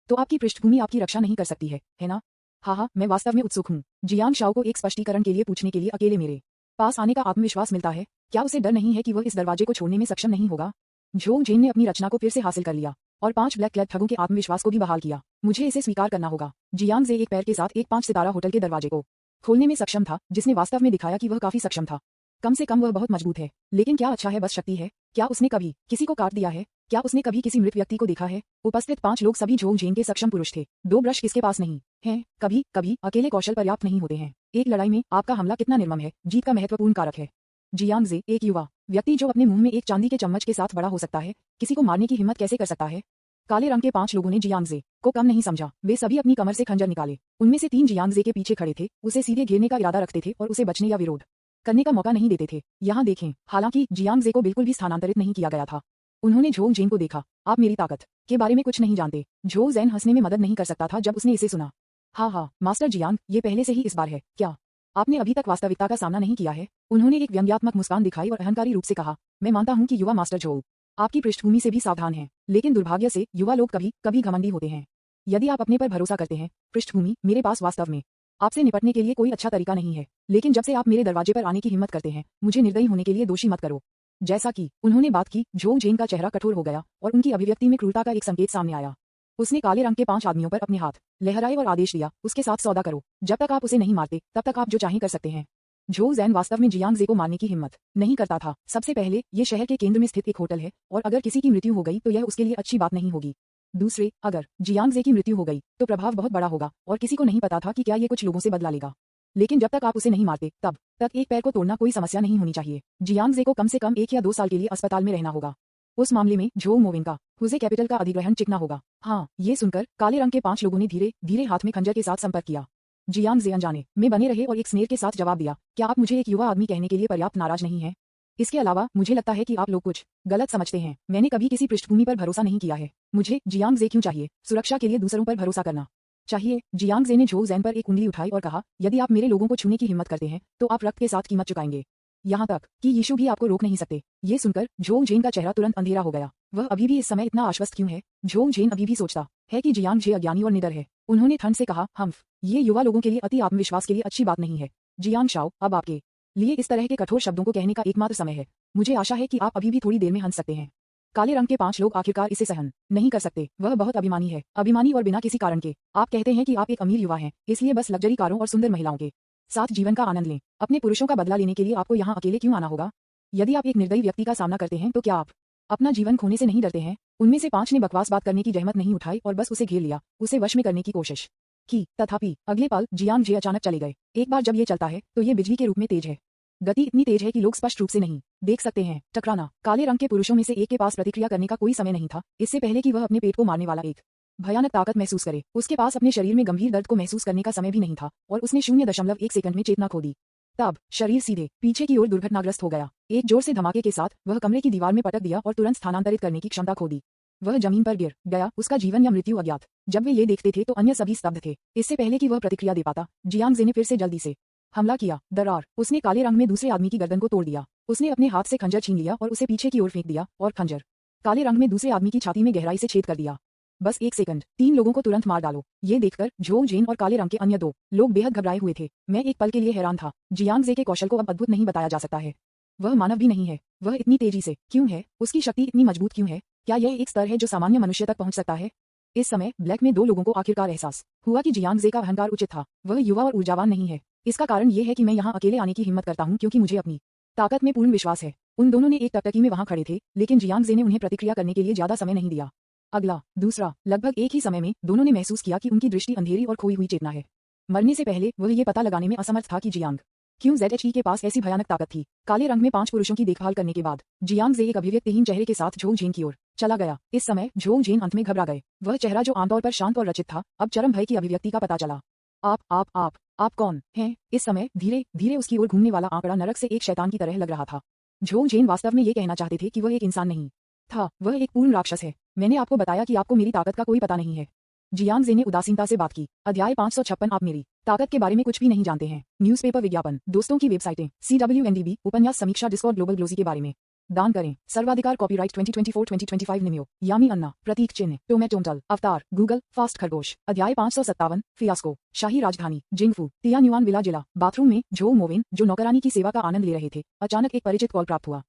A: तो आपकी पृष्ठभूमि आपकी रक्षा नहीं कर सकती है ना? हाँ, मैं वास्तव में उत्सुक हूँ। जियांग शाओ को एक स्पष्टीकरण के लिए पूछने के लिए अकेले मेरे पास आने का आत्मविश्वास मिलता है। क्या उसे डर नहीं है कि वह इस दरवाजे को छोड़ने में सक्षम नहीं होगा? झोंग जेन ने अपनी रचना को फिर से हासिल कर लिया और 5 ब्लैक क्लैड ठगों के आत्मविश्वास को भी बहाल किया। मुझे इसे स्वीकार करना होगा। जियांग एक पैर के साथ एक 5 सितारा होटल के दरवाजे को खोलने में सक्षम था, जिसने वास्तव में दिखाया कि वह काफी सक्षम था। कम से कम वह बहुत मजबूत है। लेकिन क्या अच्छा है बस शक्ति है? क्या उसने कभी किसी को काट दिया है? क्या उसने कभी किसी मृत व्यक्ति को देखा है? उपस्थित 5 लोग सभी झोंग जेन के सक्षम पुरुष थे। 2 ब्रश किसके पास नहीं है? कभी कभी अकेले कौशल पर्याप्त नहीं होते हैं। एक लड़ाई में आपका हमला कितना निर्मम है, जीत का महत्वपूर्ण कारक है। जियांग एक युवा व्यक्ति जो अपने मुंह में एक चांदी के चम्मच के साथ बड़ा हो सकता है, किसी को मारने की हिम्मत कैसे कर सकता है? काले रंग के 5 लोगों ने जियांग को कम नहीं समझा। वे सभी अपनी कमर से खंजर निकाले। उनमें से 3 जियांग के पीछे खड़े थे, उसे सीधे घेरने का इरादा रखते थे और उसे बचने या विरोध करने का मौका नहीं देते थे। यहाँ देखें, हालांकि जियांग को बिल्कुल भी स्थानांतरित नहीं किया गया था। उन्होंने झोंग जेन को देखा। आप मेरी ताकत के बारे में कुछ नहीं जानते। झोंग जेन हंसने में मदद नहीं कर सकता था जब उसने इसे सुना। हाँ, मास्टर जियांग, ये पहले से ही इस बार है क्या? आपने अभी तक वास्तविकता का सामना नहीं किया है। उन्होंने एक व्यंग्यात्मक मुस्कान दिखाई और अहंकारी रूप से कहा, मैं मानता हूं कि युवा मास्टर झोंग आपकी पृष्ठभूमि से भी सावधान है, लेकिन दुर्भाग्य से युवा लोग कभी कभी घमंडी होते हैं। यदि आप अपने पर भरोसा करते हैं, पृष्ठभूमि, मेरे पास वास्तव में आपसे निपटने के लिए कोई अच्छा तरीका नहीं है। लेकिन जब से आप मेरे दरवाजे पर आने की हिम्मत करते हैं, मुझे निर्दयी होने के लिए दोषी मत करो। जैसा कि उन्होंने बात की, झोंग जेन का चेहरा कठोर हो गया और उनकी अभिव्यक्ति में क्रूरता का एक संकेत सामने आया। उसने काले रंग के 5 आदमियों पर अपने हाथ लहराए और आदेश दिया, उसके साथ सौदा करो। जब तक आप उसे नहीं मारते, तब तक आप जो चाहें कर सकते हैं। झोंग जेन वास्तव में जियांग को मारने की हिम्मत नहीं करता था। सबसे पहले, ये शहर के केंद्र में स्थित एक होटल है, और अगर किसी की मृत्यु हो गई तो यह उसके लिए अच्छी बात नहीं होगी। दूसरे, अगर जियांग की मृत्यु हो गई तो प्रभाव बहुत बड़ा होगा, और किसी को नहीं पता था कि क्या ये कुछ लोगों से बदला लेगा। लेकिन जब तक आप उसे नहीं मारते, तब तक एक पैर को तोड़ना कोई समस्या नहीं होनी चाहिए। जियांग को कम से कम 1 या 2 साल के लिए अस्पताल में रहना होगा। उस मामले में झोंग मोविन का हुजे कैपिटल का अधिग्रहण चिकना होगा। हाँ, ये सुनकर काले रंग के 5 लोगों ने धीरे धीरे हाथ में खंजर के साथ संपर्क किया। जियांग अनजाने में बने रहे और एक स्नेर के साथ जवाब दिया, क्या आप मुझे एक युवा आदमी कहने के लिए पर्याप्त नाराज नहीं हैं? इसके अलावा मुझे लगता है कि आप लोग कुछ गलत समझते हैं। मैंने कभी किसी पृष्ठभूमि पर भरोसा नहीं किया है। मुझे जियांग क्यों चाहिए? सुरक्षा के लिए दूसरों पर भरोसा करना चाहिए। जियांग ने झोंग जेन पर एक उंगली उठाई और कहा, यदि आप मेरे लोगों को छूने की हिम्मत करते हैं, तो आप रक्त के साथ कीमत चुकाएंगे। यहाँ तक कि यीशु भी आपको रोक नहीं सकते। ये सुनकर झोंग जेन का चेहरा तुरंत अंधेरा हो गया। वह अभी भी इस समय इतना आश्वस्त क्यों है? झोंग जेन अभी भी सोचता है कि जियांग अज्ञानी और निडर है। उन्होंने ठंड से कहा, हम्फ, ये युवा लोगों के लिए अति आत्मविश्वास के लिए अच्छी बात नहीं है। जियांग शाओ, अब आपके लिए इस तरह के कठोर शब्दों को कहने का एकमात्र समय है। मुझे आशा है कि आप अभी भी थोड़ी देर में हंस सकते हैं। काले रंग के 5 लोग आखिरकार इसे सहन नहीं कर सकते। वह बहुत अभिमानी है, अभिमानी और बिना किसी कारण के। आप कहते हैं कि आप एक अमीर युवा हैं, इसलिए बस लग्जरी कारों और सुंदर महिलाओं के साथ जीवन का आनंद लें। अपने पुरुषों का बदला लेने के लिए आपको यहाँ अकेले क्यों आना होगा? यदि आप एक निर्दयी व्यक्ति का सामना करते हैं, तो क्या आप अपना जीवन खोने से नहीं डरते हैं? उनमें से 5 ने बकवास बात करने की जहमत नहीं उठाई और बस उसे घेर लिया, उसे वश में करने की कोशिश की। तथापि अगले पल जियांग अचानक चले गए। एक बार जब ये चलता है तो ये बिजली के रूप में तेज है। गति इतनी तेज है कि लोग स्पष्ट रूप से नहीं देख सकते हैं। टकराना। काले रंग के पुरुषों में से एक के पास प्रतिक्रिया करने का कोई समय नहीं था, इससे पहले कि वह अपने पेट को मारने वाला एक भयानक ताकत महसूस करे। उसके पास अपने शरीर में गंभीर दर्द को महसूस करने का समय भी नहीं था, और उसने 0.1 सेकंड में चेतना खो दी। तब शरीर सीधे पीछे की ओर दुर्घटनाग्रस्त हो गया। एक जोर से धमाके के साथ वह कमरे की दीवार में पटक दिया और तुरंत स्थानांतरित करने की क्षमता खो दी। वह जमीन पर गिर गया, उसका जीवन या मृत्यु अज्ञात। जब वे ये देखते थे तो अन्य सभी स्तब्ध थे। इससे पहले कि वह प्रतिक्रिया दे पाता, जियांग ने फिर से जल्दी से हमला किया। दरार। उसने काले रंग में दूसरे आदमी की गर्दन को तोड़ दिया। उसने अपने हाथ से खंजर छीन लिया और उसे पीछे की ओर फेंक दिया, और खंजर काले रंग में दूसरे आदमी की छाती में गहराई से छेद कर दिया। बस 1 सेकंड, 3 लोगों को तुरंत मार डालो। ये देखकर झो जेन और काले रंग के अन्य 2 लोग बेहद घबराए हुए थे। मैं एक पल के लिए हैरान था। जियांग जे के कौशल को अब अद्भुत नहीं बताया जा सकता है। वह मानव भी नहीं है। वह इतनी तेजी से क्यों है? उसकी शक्ति इतनी मजबूत क्यों है? क्या यह एक स्तर है जो सामान्य मनुष्य तक पहुंच सकता है? इस समय ब्लैक में 2 लोगों को आखिरकार एहसास हुआ कि जियांग जे का अहंकार उचित था। वह युवा और ऊर्जावान नहीं है। इसका कारण ये है कि मैं यहाँ अकेले आने की हिम्मत करता हूँ क्योंकि मुझे अपनी ताकत में पूर्ण विश्वास है। उन दोनों ने एक टकटकी में वहां खड़े थे, लेकिन जियांग जे ने उन्हें प्रतिक्रिया करने के लिए ज्यादा समय नहीं दिया। अगला, दूसरा, लगभग एक ही समय में दोनों ने महसूस किया कि उनकी दृष्टि अंधेरी और खोई हुई चेतना है। मरने से पहले वह ये पता लगाने में असमर्थ था कि जियांग क्यों ZHE के पास ऐसी भयानक ताकत थी। काले रंग में 5 पुरुषों की देखभाल करने के बाद जियांग जे एक अभिव्यक्तिहीन चेहरे के साथ झो जेन की ओर चला गया। इस समय झो जेन अंत में घबरा गए। वह चेहरा जो आमतौर पर शांत और रचित था, अब चरम भय की अभिव्यक्ति का पता चला। आप कौन हैं? इस समय धीरे धीरे उसकी ओर घूमने वाला आंकड़ा नरक से एक शैतान की तरह लग रहा था। झो जेन वास्तव में ये कहना चाहते थे कि वह एक इंसान नहीं था, वह एक पूर्ण राक्षस है। मैंने आपको बताया कि आपको मेरी ताकत का कोई पता नहीं है। जियांग जे ने उदासीनता से बात की। अध्याय 556। आप मेरी ताकत के बारे में कुछ भी नहीं जानते हैं। न्यूज़पेपर विज्ञापन, दोस्तों की वेबसाइटें, CWNDB, उपन्यास समीक्षा, डिस्कॉर्ड, ग्लोबल ग्लोजी के बारे में दान करें। सर्वाधिकार, कॉपीराइट 2024-2025 निमियो, यामी अन्ना, प्रतीक चिन्ह, टोमेटोमटल, अवतार, गूगल, फास्ट खरगोश। अध्याय 557, फियास्को, शाही राजधानी, जिंगफू, तियान्युआन विला जिला। बाथरूम में झो मोविन, जो नौकरानी की सेवा का आनंद ले रहे थे, अचानक एक परिचित कॉल प्राप्त हुआ।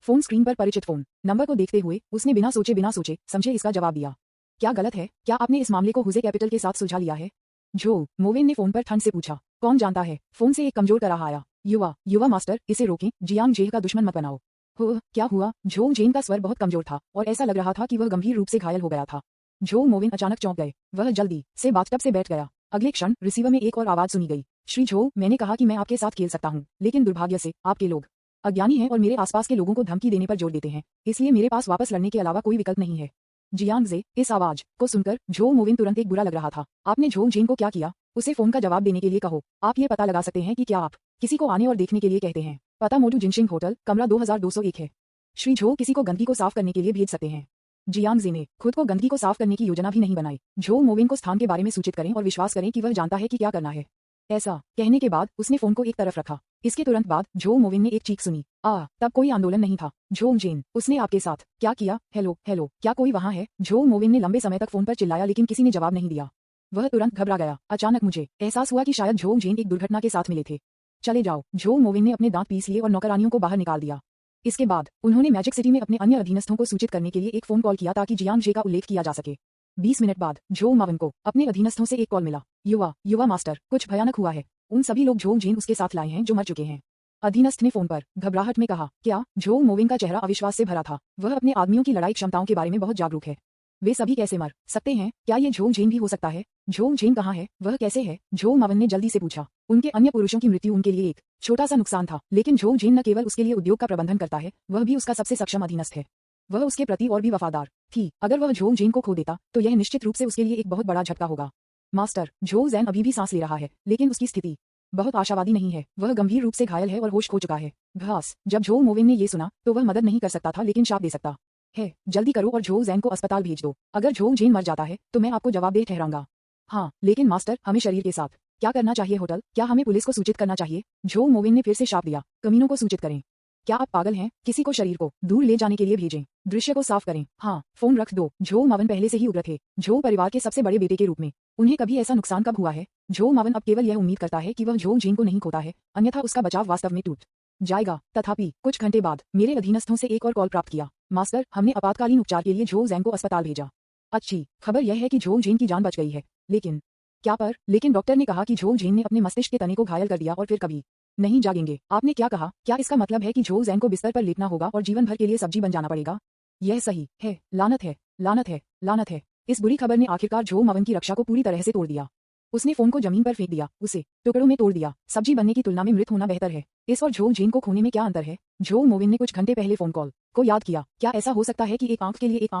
A: फोन स्क्रीन पर परिचित फोन नंबर को देखते हुए उसने बिना सोचे समझे इसका जवाब दिया। क्या गलत है? क्या आपने इस मामले को हुजे कैपिटल के साथ सुलझा लिया है? झो मोविन ने फोन पर ठंड से पूछा। कौन जानता है? फोन से एक कमजोर तरह आया। युवा मास्टर, इसे रोकें। जियांग जे का दुश्मन मत बनाओ। हो, क्या हुआ? झो जेन का स्वर बहुत कमजोर था और ऐसा लग रहा था कि वह गंभीर रूप से घायल हो गया था। झो मोविन अचानक चौंक गए। वह जल्दी से बाथटब से बैठ गया। अगले क्षण रिसीवर में एक और आवाज सुनी गई। श्री झो, मैंने कहा कि मैं आपके साथ खेल सकता हूँ, लेकिन दुर्भाग्य से आपके लोग अज्ञानी हैं और मेरे आसपास के लोगों को धमकी देने पर जोर देते हैं, इसलिए मेरे पास वापस लड़ने के अलावा कोई विकल्प नहीं है। जियांग जे, इस आवाज को सुनकर झो मोविन तुरंत एक बुरा लग रहा था। आपने झो जेन को क्या किया? उसे फोन का जवाब देने के लिए कहो। आप ये पता लगा सकते हैं कि क्या आप किसी को आने और देखने के लिए कहते हैं। पता मोटू जिनशिंग होटल, कमरा 2201 है। श्री झो किसी को गंदगी को साफ करने के लिए भेज सकते हैं। जियांग जे ने खुद को गंदगी को साफ करने की योजना भी नहीं बनाई। झो मोविन को स्थान के बारे में सूचित करें और विश्वास करें कि वह जानता है कि क्या करना है। ऐसा कहने के बाद उसने फोन को एक तरफ रखा। इसके तुरंत बाद झो मोविन ने एक चीख सुनी। तब कोई आंदोलन नहीं था। झो जेन, उसने आपके साथ क्या किया? हेलो, क्या कोई वहाँ है? झो मोविन ने लंबे समय तक फोन पर चिल्लाया, लेकिन किसी ने जवाब नहीं दिया। वह तुरंत घबरा गया। अचानक मुझे एहसास हुआ कि शायद झो जेन एक दुर्घटना के साथ मिले थे। चले जाओ। झो मोविन ने अपने दांत पीस लिए और नौकरानियों को बाहर निकाल दिया। इसके बाद उन्होंने मैजिक सिटी में अपने अन्य अधीनस्थों को सूचित करने के लिए एक फोन कॉल किया ताकि जियांग जे का उल्लेख किया जा सके। 20 मिनट बाद झो मावन को अपने अधीनस्थों से एक कॉल मिला। युवा मास्टर, कुछ भयानक हुआ है। उन सभी लोग झो जेन उसके साथ लाए हैं जो मर चुके हैं। अधीनस्थ ने फोन पर घबराहट में कहा। क्या? झो मोविन का चेहरा अविश्वास से भरा था। वह अपने आदमियों की लड़ाई क्षमताओं के बारे में बहुत जागरूक है। वे सभी कैसे मर सकते हैं? क्या ये झो जेन भी हो सकता है? झो जेन कहाँ है? वह कैसे है? झो मावन ने जल्दी से पूछा। उनके अन्य पुरुषों की मृत्यु उनके लिए एक छोटा सा नुकसान था, लेकिन झो जेन न केवल उसके लिए उद्योग का प्रबंधन करता है, वह भी उसका सबसे सक्षम अधीनस्थ है। वह उसके प्रति और भी वफादार थी। अगर वह झो जेन को खो देता तो यह निश्चित रूप से उसके लिए एक बहुत बड़ा झटका होगा। मास्टर, झो जेन अभी भी सांस ले रहा है, लेकिन उसकी स्थिति बहुत आशावादी नहीं है। वह गंभीर रूप से घायल है और होश खो चुका है। घास। जब झो मोविन ने ये सुना तो वह मदद नहीं कर सकता था, लेकिन शाप दे सकता है। जल्दी करो और झो जेन को अस्पताल भेज दो। अगर झो जेन मर जाता है तो मैं आपको जवाबदेह ठहराऊंगा। हाँ, लेकिन मास्टर, हमें शरीर के साथ क्या करना चाहिए? होटल, क्या हमें पुलिस को सूचित करना चाहिए? झो मोविन ने फिर से शाप दिया। कमीनों को सूचित करें। क्या आप पागल हैं? किसी को शरीर को दूर ले जाने के लिए भेजें। दृश्य को साफ करें। हाँ, फोन रख दो। झो मावन पहले से ही उग्र थे। झो परिवार के सबसे बड़े बेटे के रूप में उन्हें कभी ऐसा नुकसान कब हुआ है? झो मावन अब केवल यह उम्मीद करता है कि वह झो जेन को नहीं खोता है, अन्यथा उसका बचाव वास्तव में टूट जाएगा। तथापि कुछ घंटे बाद मेरे अधीनस्थों से एक और कॉल प्राप्त किया। मास्टर, हमने आपातकालीन उपचार के लिए झो जेन को अस्पताल भेजा। अच्छी खबर यह है कि झो जेन की जान बच गई है। लेकिन क्या पर? लेकिन डॉक्टर ने कहा कि झो जेन ने अपने मस्तिष्क के तने को घायल कर दिया और फिर कभी नहीं जागेंगे। आपने क्या कहा? क्या इसका मतलब है कि झो जेन को बिस्तर पर लेटना होगा और जीवन भर के लिए सब्जी बन जाना पड़ेगा? यह सही है। लानत है। इस बुरी खबर ने आखिरकार झो मावन की रक्षा को पूरी तरह से तोड़ दिया। उसने फोन को जमीन पर फेंक दिया, उसे टुकड़ों में तोड़ दिया। सब्जी बनने की तुलना में मृत होना बेहतर है। इस और झो जेन को खोने में क्या अंतर है? झो मोविन ने कुछ घंटे पहले फोन कॉल को याद किया। क्या ऐसा हो सकता है कि एक आंख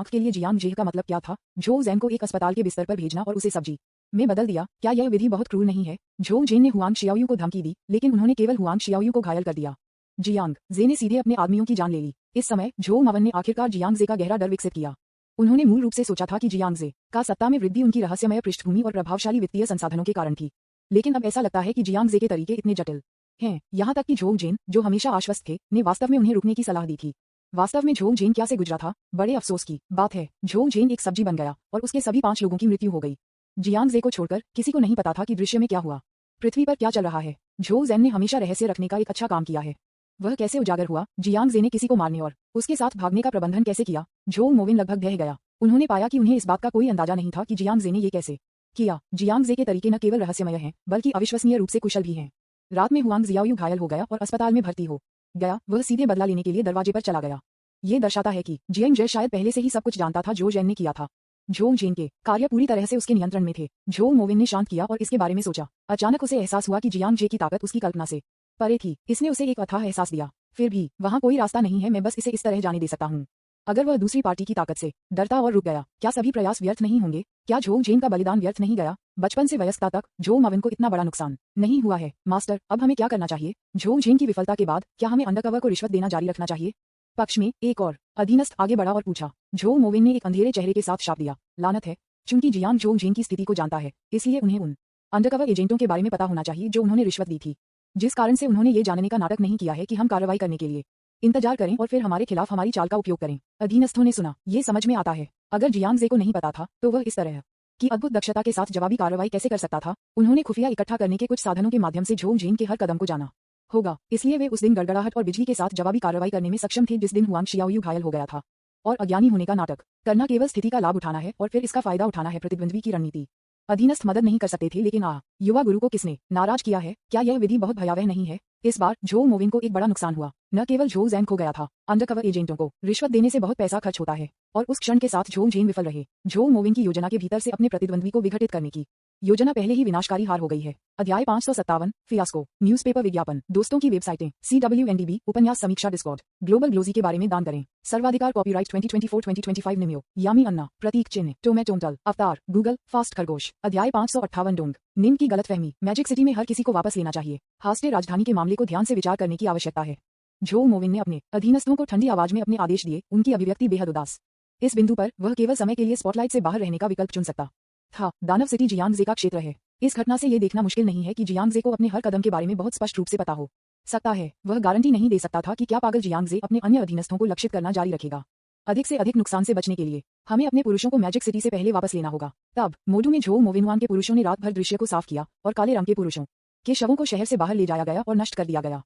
A: के लिए जियांग जे का मतलब क्या था? झो जेन को एक अस्पताल के बिस्तर पर भेजना और उसे सब्जी में बदल दिया। क्या यह विधि बहुत क्रूर नहीं है? झो जेन ने हुआंग शियाओयू को धमकी दी, लेकिन उन्होंने केवल हुआंग शियाओयू को घायल कर दिया। जियांग जे ने सीधे अपने आदमियों की जान ले ली। इस समय झो मावन ने आखिरकार जियांग जे का गहरा डर विकसित किया। उन्होंने मूल रूप से सोचा था कि जियांग जे का सत्ता में वृद्धि उनकी रहस्यमय पृष्ठभूमि और प्रभावशाली वित्तीय संसाधनों के कारण थी। लेकिन अब ऐसा लगता है कि जियांग जे के तरीके इतने जटिल हैं, यहाँ तक कि झो जेन, जो हमेशा आश्वस्त थे, ने वास्तव में उन्हें रुकने की सलाह दी थी। वास्तव में झोंग जेन क्या से गुजरा था, बड़े अफसोस की बात है। झोंग जेन एक सब्जी बन गया और उसके सभी 5 लोगों की मृत्यु हो गई। जियांग जे को छोड़कर किसी को नहीं पता था कि दृश्य में क्या हुआ, पृथ्वी पर क्या चल रहा है। झोंग जेन ने हमेशा रहस्य रखने का एक अच्छा काम किया है। वह कैसे उजागर हुआ, जियांग जे ने किसी को मारने और उसके साथ भागने का प्रबंधन कैसे किया। झोंग मोविन लगभग ढह गया। उन्होंने पाया कि उन्हें इस बात का कोई अंदाजा नहीं था कि जियांग जे ने ये कैसे किया। जियांग जे के तरीके न केवल रहस्यमय हैं बल्कि अविश्वसनीय रूप से कुशल भी हैं। रात में हुआंग जियाओयू घायल हो गया और अस्पताल में भर्ती हो गया। वह सीधे बदला लेने के लिए दरवाजे पर चला गया। ये दर्शाता है कि जियांग जे शायद पहले से ही सब कुछ जानता था जो जेन ने किया था। झोंग जेन के कार्य पूरी तरह से उसके नियंत्रण में थे। झोंग मोविन ने शांत किया और इसके बारे में सोचा। अचानक उसे एहसास हुआ कि जियांग जे की ताकत उसकी कल्पना से परे थी। इसने उसे एक अथाह एहसास दिया। फिर भी वहां कोई रास्ता नहीं है, मैं बस इसे इस तरह जाने दे सकता हूँ। अगर वह दूसरी पार्टी की ताकत से डरता और रुक गया, क्या सभी प्रयास व्यर्थ नहीं होंगे? क्या झोंग जेन का बलिदान व्यर्थ नहीं गया? बचपन से वयस्कता तक झोंग मोविन को इतना बड़ा नुकसान नहीं हुआ है। मास्टर, अब हमें क्या करना चाहिए? झोंग जेन की विफलता के बाद क्या हमें अंडरकवर को रिश्वत देना जारी रखना चाहिए? पक्ष में एक और अधीनस्थ आगे बढ़ा और पूछा। झोंग मोविन ने एक अंधेरे चेहरे के साथ शाप दिया। लानत है। चूंकि जियांग झोंग जेन की स्थिति को जानता है, इसलिए उन्हें उन अंडरकवर एजेंटों के बारे में पता होना चाहिए जो उन्होंने रिश्वत दी थी। जिस कारण से उन्होंने ये जानने का नाटक नहीं किया है कि हम कार्रवाई करने के लिए इंतजार करें और फिर हमारे खिलाफ हमारी चाल का उपयोग करें। अधीनस्थों ने सुना। ये समझ में आता है। अगर जियांग जे को नहीं पता था तो वह इस तरह की अद्भुत दक्षता के साथ जवाबी कार्रवाई कैसे कर सकता था। उन्होंने खुफिया इकट्ठा करने के कुछ साधनों के माध्यम से झोंग जेन के हर कदम को जाना होगा। इसलिए वे उस दिन गड़गड़ाहट और बिजली के साथ जवाबी कार्रवाई करने में सक्षम थे जिस दिन हुआंग शियाओयू घायल हो गया था। और अज्ञानी होने का नाटक करना केवल स्थिति का लाभ उठाना है और फिर इसका फायदा उठाना है प्रतिद्वंद्वी की रणनीति। अधीनस्थ मदद नहीं कर सकते थे, लेकिन युवा गुरु को किसने नाराज किया है? क्या यह विधि बहुत भयावह नहीं है? इस बार झोंग मोविन को एक बड़ा नुकसान हुआ। न केवल झोंग जेन खो गया था, अंडरकवर एजेंटों को रिश्वत देने से बहुत पैसा खर्च होता है और उस क्षण के साथ झोंग जेन विफल रहे। झोंग मोविन की योजना के भीतर से अपने प्रतिद्वंद्वी को विघटित करने की योजना पहले ही विनाशकारी हार हो गई है। अध्याय 557 फियास्को। न्यूज़पेपर विज्ञापन। दोस्तों की वेबसाइटें CWNDB, उपन्यास समीक्षा, डिस्कॉर्ड, ग्लोबल ग्लोजी के बारे में दान करें। सर्वाधिकार कॉपीराइट 2024-2025 निम्यो, यामी अन्ना, प्रतीक चिन्ह, टोमेटोमटल, अवतार, गूगल, फास्ट खरगोश। अध्याय 558 डोंग निम की गलतफहमी। मैजिक सिटी में हर किसी को वापस लेना चाहिए। हास्टे राजधानी के मामले को ध्यान से विचार करने की आवश्यकता है। झोंग मोविन ने अपने अधीनस्थों को ठंडी आवाज में अपने आदेश दिए। उनकी अभिव्यक्ति बेहद उदास। इस बिंदु पर वह केवल समय के लिए स्पॉटलाइट से बाहर रहने का विकल्प चुन सकता था। दानव सिटी जियांग जे का क्षेत्र है। इस घटना से यह देखना मुश्किल नहीं है कि जियांग जे को अपने हर कदम के बारे में बहुत स्पष्ट रूप से पता हो सकता है। वह गारंटी नहीं दे सकता था कि क्या पागल जियांग जे अपने अन्य अधीनस्थों को लक्षित करना जारी रखेगा। अधिक से अधिक नुकसान से बचने के लिए हमें अपने पुरुषों को मैजिक सिटी से पहले वापस लेना होगा। तब मोडू में झोंग मोविनवान के पुरुषों ने रात भर दृश्य को साफ किया और काले रंग के पुरुषों के शवों को शहर से बाहर ले जाया गया और नष्ट कर दिया गया।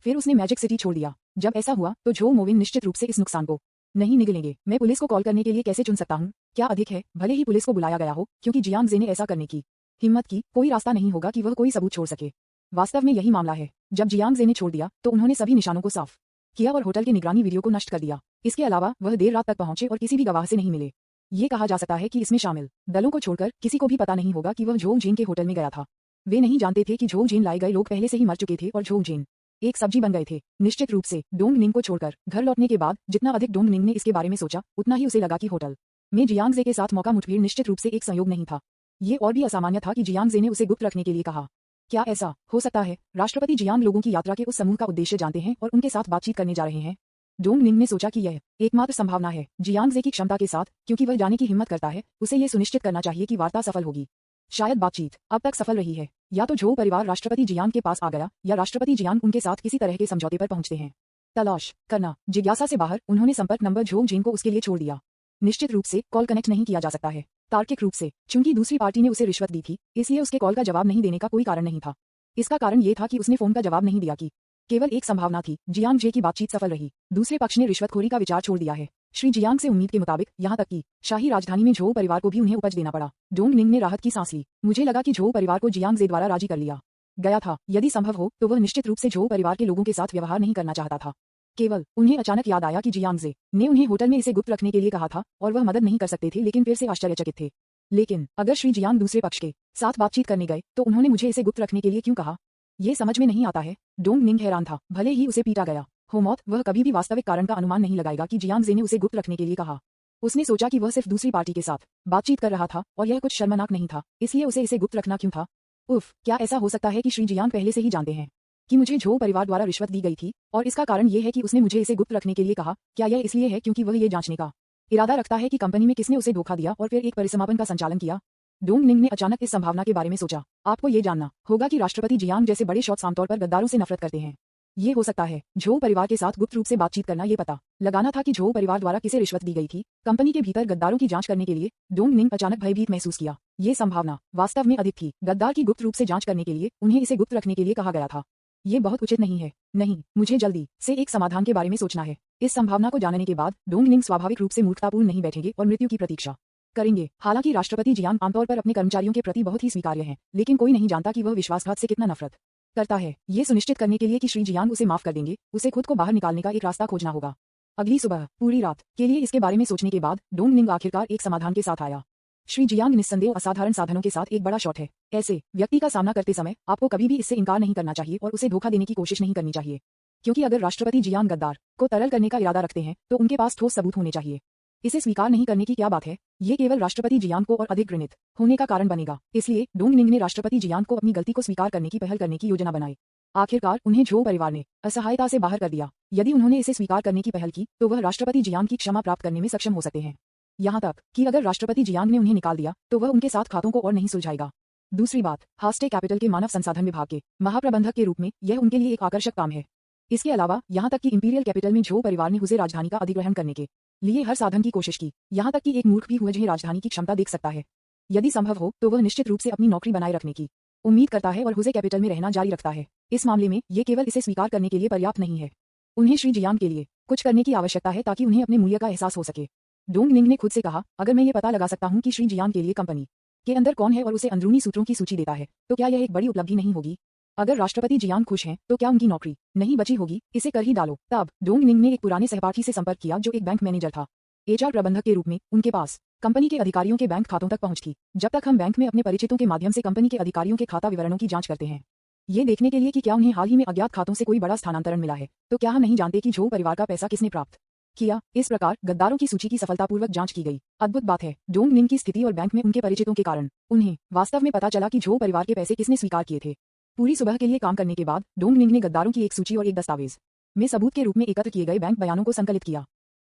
A: फिर उसने मैजिक सिटी छोड़ दिया। जब ऐसा हुआ तो झोंग मोविन निश्चित रूप से इस नुकसान को नहीं निगलेंगे। मैं पुलिस को कॉल करने के लिए कैसे चुन सकता हूँ? क्या अधिक है भले ही पुलिस को बुलाया गया हो, क्योंकि जियांग जे ने ऐसा करने की हिम्मत की, कोई रास्ता नहीं होगा कि वह कोई सबूत छोड़ सके। वास्तव में यही मामला है। जब जियांग जे ने छोड़ दिया तो उन्होंने सभी निशानों को साफ किया और होटल के निगरानी वीडियो को नष्ट कर दिया। इसके अलावा वह देर रात तक पहुंचे और किसी भी गवाह से नहीं मिले। ये कहा जा सकता है कि इसमें शामिल दलों को छोड़कर किसी को भी पता नहीं होगा कि वह झोंग जेन के होटल में गया था। वे नहीं जानते थे कि झोंग जेन लाए गए लोग पहले से ही मर चुके थे और झोंग जेन एक सब्जी बन गए थे। निश्चित रूप से डोंग निंग को छोड़कर घर लौटने के बाद जितना अधिक डोंग निंग ने इसके बारे में सोचा, उतना ही उसे लगा कि होटल में जियांग जे के साथ मौका मुठभेड़ निश्चित रूप से एक संयोग नहीं था। ये और भी असामान्य था कि जियांग जे ने उसे गुप्त रखने के लिए कहा। क्या ऐसा हो सकता है? राष्ट्रपति जियांग लोगों की यात्रा के उस समूह का उद्देश्य जानते हैं और उनके साथ बातचीत करने जा रहे हैं। डोंग निंग ने सोचा कि यह एकमात्र संभावना है जियांग जे की क्षमता के साथ, क्योंकि वह जाने की हिम्मत करता है, उसे ये सुनिश्चित करना चाहिए कि वार्ता सफल होगी। शायद बातचीत अब तक सफल रही है। या तो झोंग परिवार राष्ट्रपति जियांग के पास आ गया या राष्ट्रपति जियांग उनके साथ किसी तरह के समझौते पर पहुंचते हैं। तलाश करना। जिज्ञासा से बाहर उन्होंने संपर्क नंबर झोंग जेन को उसके लिए छोड़ दिया। निश्चित रूप से कॉल कनेक्ट नहीं किया जा सकता है। तार्किक रूप से चूंकि दूसरी पार्टी ने उसे रिश्वत दी थी, इसलिए उसके कॉल का जवाब नहीं देने का कोई कारण नहीं था। इसका कारण ये था कि उसने फोन का जवाब नहीं दिया। कि केवल एक संभावना थी, जियांग जे की बातचीत सफल रही। दूसरे पक्ष ने रिश्वतखोरी का विचार छोड़ दिया है। श्री जियांग से उम्मीद के मुताबिक यहाँ तक कि शाही राजधानी में झोंग परिवार को भी उन्हें उपज देना पड़ा। डोंग निंग ने राहत की सांस ली। मुझे लगा कि झोंग परिवार को जियांग जे द्वारा राजी कर लिया गया था। यदि संभव हो तो वह निश्चित रूप से झोंग परिवार के लोगों के साथ व्यवहार नहीं करना चाहता था। केवल उन्हें अचानक याद आया कि जियांग जे ने उन्हें होटल में इसे गुप्त रखने के लिए कहा था और वह मदद नहीं कर सकते थे, लेकिन फिर से आश्चर्यचकित थे। लेकिन अगर श्री जियांग दूसरे पक्ष के साथ बातचीत करने गए तो उन्होंने मुझे इसे गुप्त रखने के लिए क्यों कहा? ये समझ में नहीं आता है। डोंग निंग हैरान था। भले ही उसे पीटा गया हो मौत, वह कभी भी वास्तविक कारण का अनुमान नहीं लगाएगा कि जियांग जे ने उसे गुप्त रखने के लिए कहा। उसने सोचा कि वह सिर्फ दूसरी पार्टी के साथ बातचीत कर रहा था और यह कुछ शर्मनाक नहीं था, इसलिए उसे इसे गुप्त रखना क्यों था? उफ, क्या ऐसा हो सकता है कि श्री जियांग पहले से ही जानते हैं कि मुझे झोंग परिवार द्वारा रिश्वत दी गई थी और इसका कारण ये है कि उसने मुझे इसे गुप्त रखने के लिए कहा? क्या यह इसलिए है क्योंकि वह ये जांचने का इरादा रखता है कि कंपनी में किसने उसे धोखा दिया और फिर एक परिसमापन का संचालन किया? डोंग निंग ने अचानक इस संभावना के बारे में सोचा। आपको ये जानना होगा कि राष्ट्रपति जियांग जैसे बड़े शॉट्स आमतौर पर गद्दारों से नफरत करते हैं। ये हो सकता है झो परिवार के साथ गुप्त रूप से बातचीत करना ये पता लगाना था कि झो परिवार द्वारा किसे रिश्वत दी गई थी। कंपनी के भीतर गद्दारों की जांच करने के लिए डोंग निंग अचानक भयभीत महसूस किया। ये संभावना वास्तव में अधिक थी। गद्दार की गुप्त रूप से जांच करने के लिए उन्हें इसे गुप्त रखने के लिए कहा गया था। ये बहुत उचित नहीं है। नहीं, मुझे जल्दी से एक समाधान के बारे में सोचना है। इस संभावना को जानने के बाद डोंग निंग स्वाभाविक रूप से मूर्खतापूर्ण नहीं बैठेंगे और मृत्यु की प्रतीक्षा करेंगे। हालांकि राष्ट्रपति जियांग आमतौर पर अपने कर्मचारियों के प्रति बहुत ही स्वीकार्य हैं, लेकिन कोई नहीं जानता कि वह विश्वासघात से कितना नफरत करता है। ये सुनिश्चित करने के लिए कि श्री जियांग उसे माफ कर देंगे, उसे खुद को बाहर निकालने का एक रास्ता खोजना होगा। अगली सुबह पूरी रात के लिए इसके बारे में सोचने के बाद डोंग निंग आखिरकार एक समाधान के साथ आया। श्री जियांग निस्संदेह असाधारण साधनों के साथ एक बड़ा शॉट है। ऐसे व्यक्ति का सामना करते समय आपको कभी भी इससे इनकार नहीं करना चाहिए और उसे धोखा देने की कोशिश नहीं करनी चाहिए, क्योंकि अगर राष्ट्रपति जियांग गद्दार को तरल करने का इरादा रखते हैं तो उनके पास ठोस सबूत होने चाहिए। इसे स्वीकार नहीं करने की क्या बात है, ये केवल राष्ट्रपति जियांग को और अधिक घृणित होने का कारण बनेगा। इसलिए डोंग निंग ने राष्ट्रपति जियांग को अपनी गलती को स्वीकार करने की पहल करने की योजना बनाई। आखिरकार उन्हें झो परिवार ने असहायता से बाहर कर दिया। यदि उन्होंने इसे स्वीकार करने की पहल की तो वह राष्ट्रपति जियांग की क्षमा प्राप्त करने में सक्षम हो सकते हैं। यहाँ तक कि अगर राष्ट्रपति जियांग ने उन्हें निकाल दिया तो वह उनके साथ खातों को और नहीं सुलझाएगा। दूसरी बात, हास्टे कैपिटल के मानव संसाधन विभाग के महाप्रबंधक के रूप में यह उनके लिए एक आकर्षक काम है। इसके अलावा यहाँ तक कि इंपीरियल कैपिटल में झो परिवार ने हुजे राजधानी का अधिग्रहण करने के लिए हर साधन की कोशिश की। यहाँ तक कि एक मूर्ख भी हुजे राजधानी की क्षमता देख सकता है। यदि संभव हो तो वह निश्चित रूप से अपनी नौकरी बनाए रखने की उम्मीद करता है और हुजे कैपिटल में रहना जारी रखता है। इस मामले में ये केवल इसे स्वीकार करने के लिए पर्याप्त नहीं है। उन्हें श्री जियांग के लिए कुछ करने की आवश्यकता है ताकि उन्हें अपने मूल्य का एहसास हो सके। डोंग निंग ने खुद से कहा, अगर मैं ये पता लगा सकता हूँ कि श्री जियांग के लिए कंपनी के अंदर कौन है और उसे अंदरूनी सूत्रों की सूची देता है तो क्या यह एक बड़ी उपलब्धि नहीं होगी। अगर राष्ट्रपति जियांग खुश हैं तो क्या उनकी नौकरी नहीं बची होगी। इसे कर ही डालो। तब डोंग निंग ने एक पुराने सहपाठी से संपर्क किया जो एक बैंक मैनेजर था। एचआर प्रबंधक के रूप में उनके पास कंपनी के अधिकारियों के बैंक खातों तक पहुंच थी। जब तक हम बैंक में अपने परिचितों के माध्यम से कंपनी के अधिकारियों के खाता विवरणों की जांच करते हैं, ये देखने के लिए कि क्या उन्हें हाल ही में अज्ञात खातों से कोई बड़ा स्थानांतरण मिला है, तो क्या हम नहीं जानते कि झो परिवार का पैसा किसने प्राप्त किया। इस प्रकार गद्दारों की सूची की सफलतापूर्वक जांच की गई। अद्भुत बात है, डोंग निंग की स्थिति और बैंक में उनके परिचितों के कारण उन्हें वास्तव में पता चला कि झो परिवार के पैसे किसने स्वीकार किए थे। पूरी सुबह के लिए काम करने के बाद डोंग निंग ने गद्दारों की एक सूची और एक दस्तावेज में सबूत के रूप में एकत्र किए गए बैंक बयानों को संकलित किया।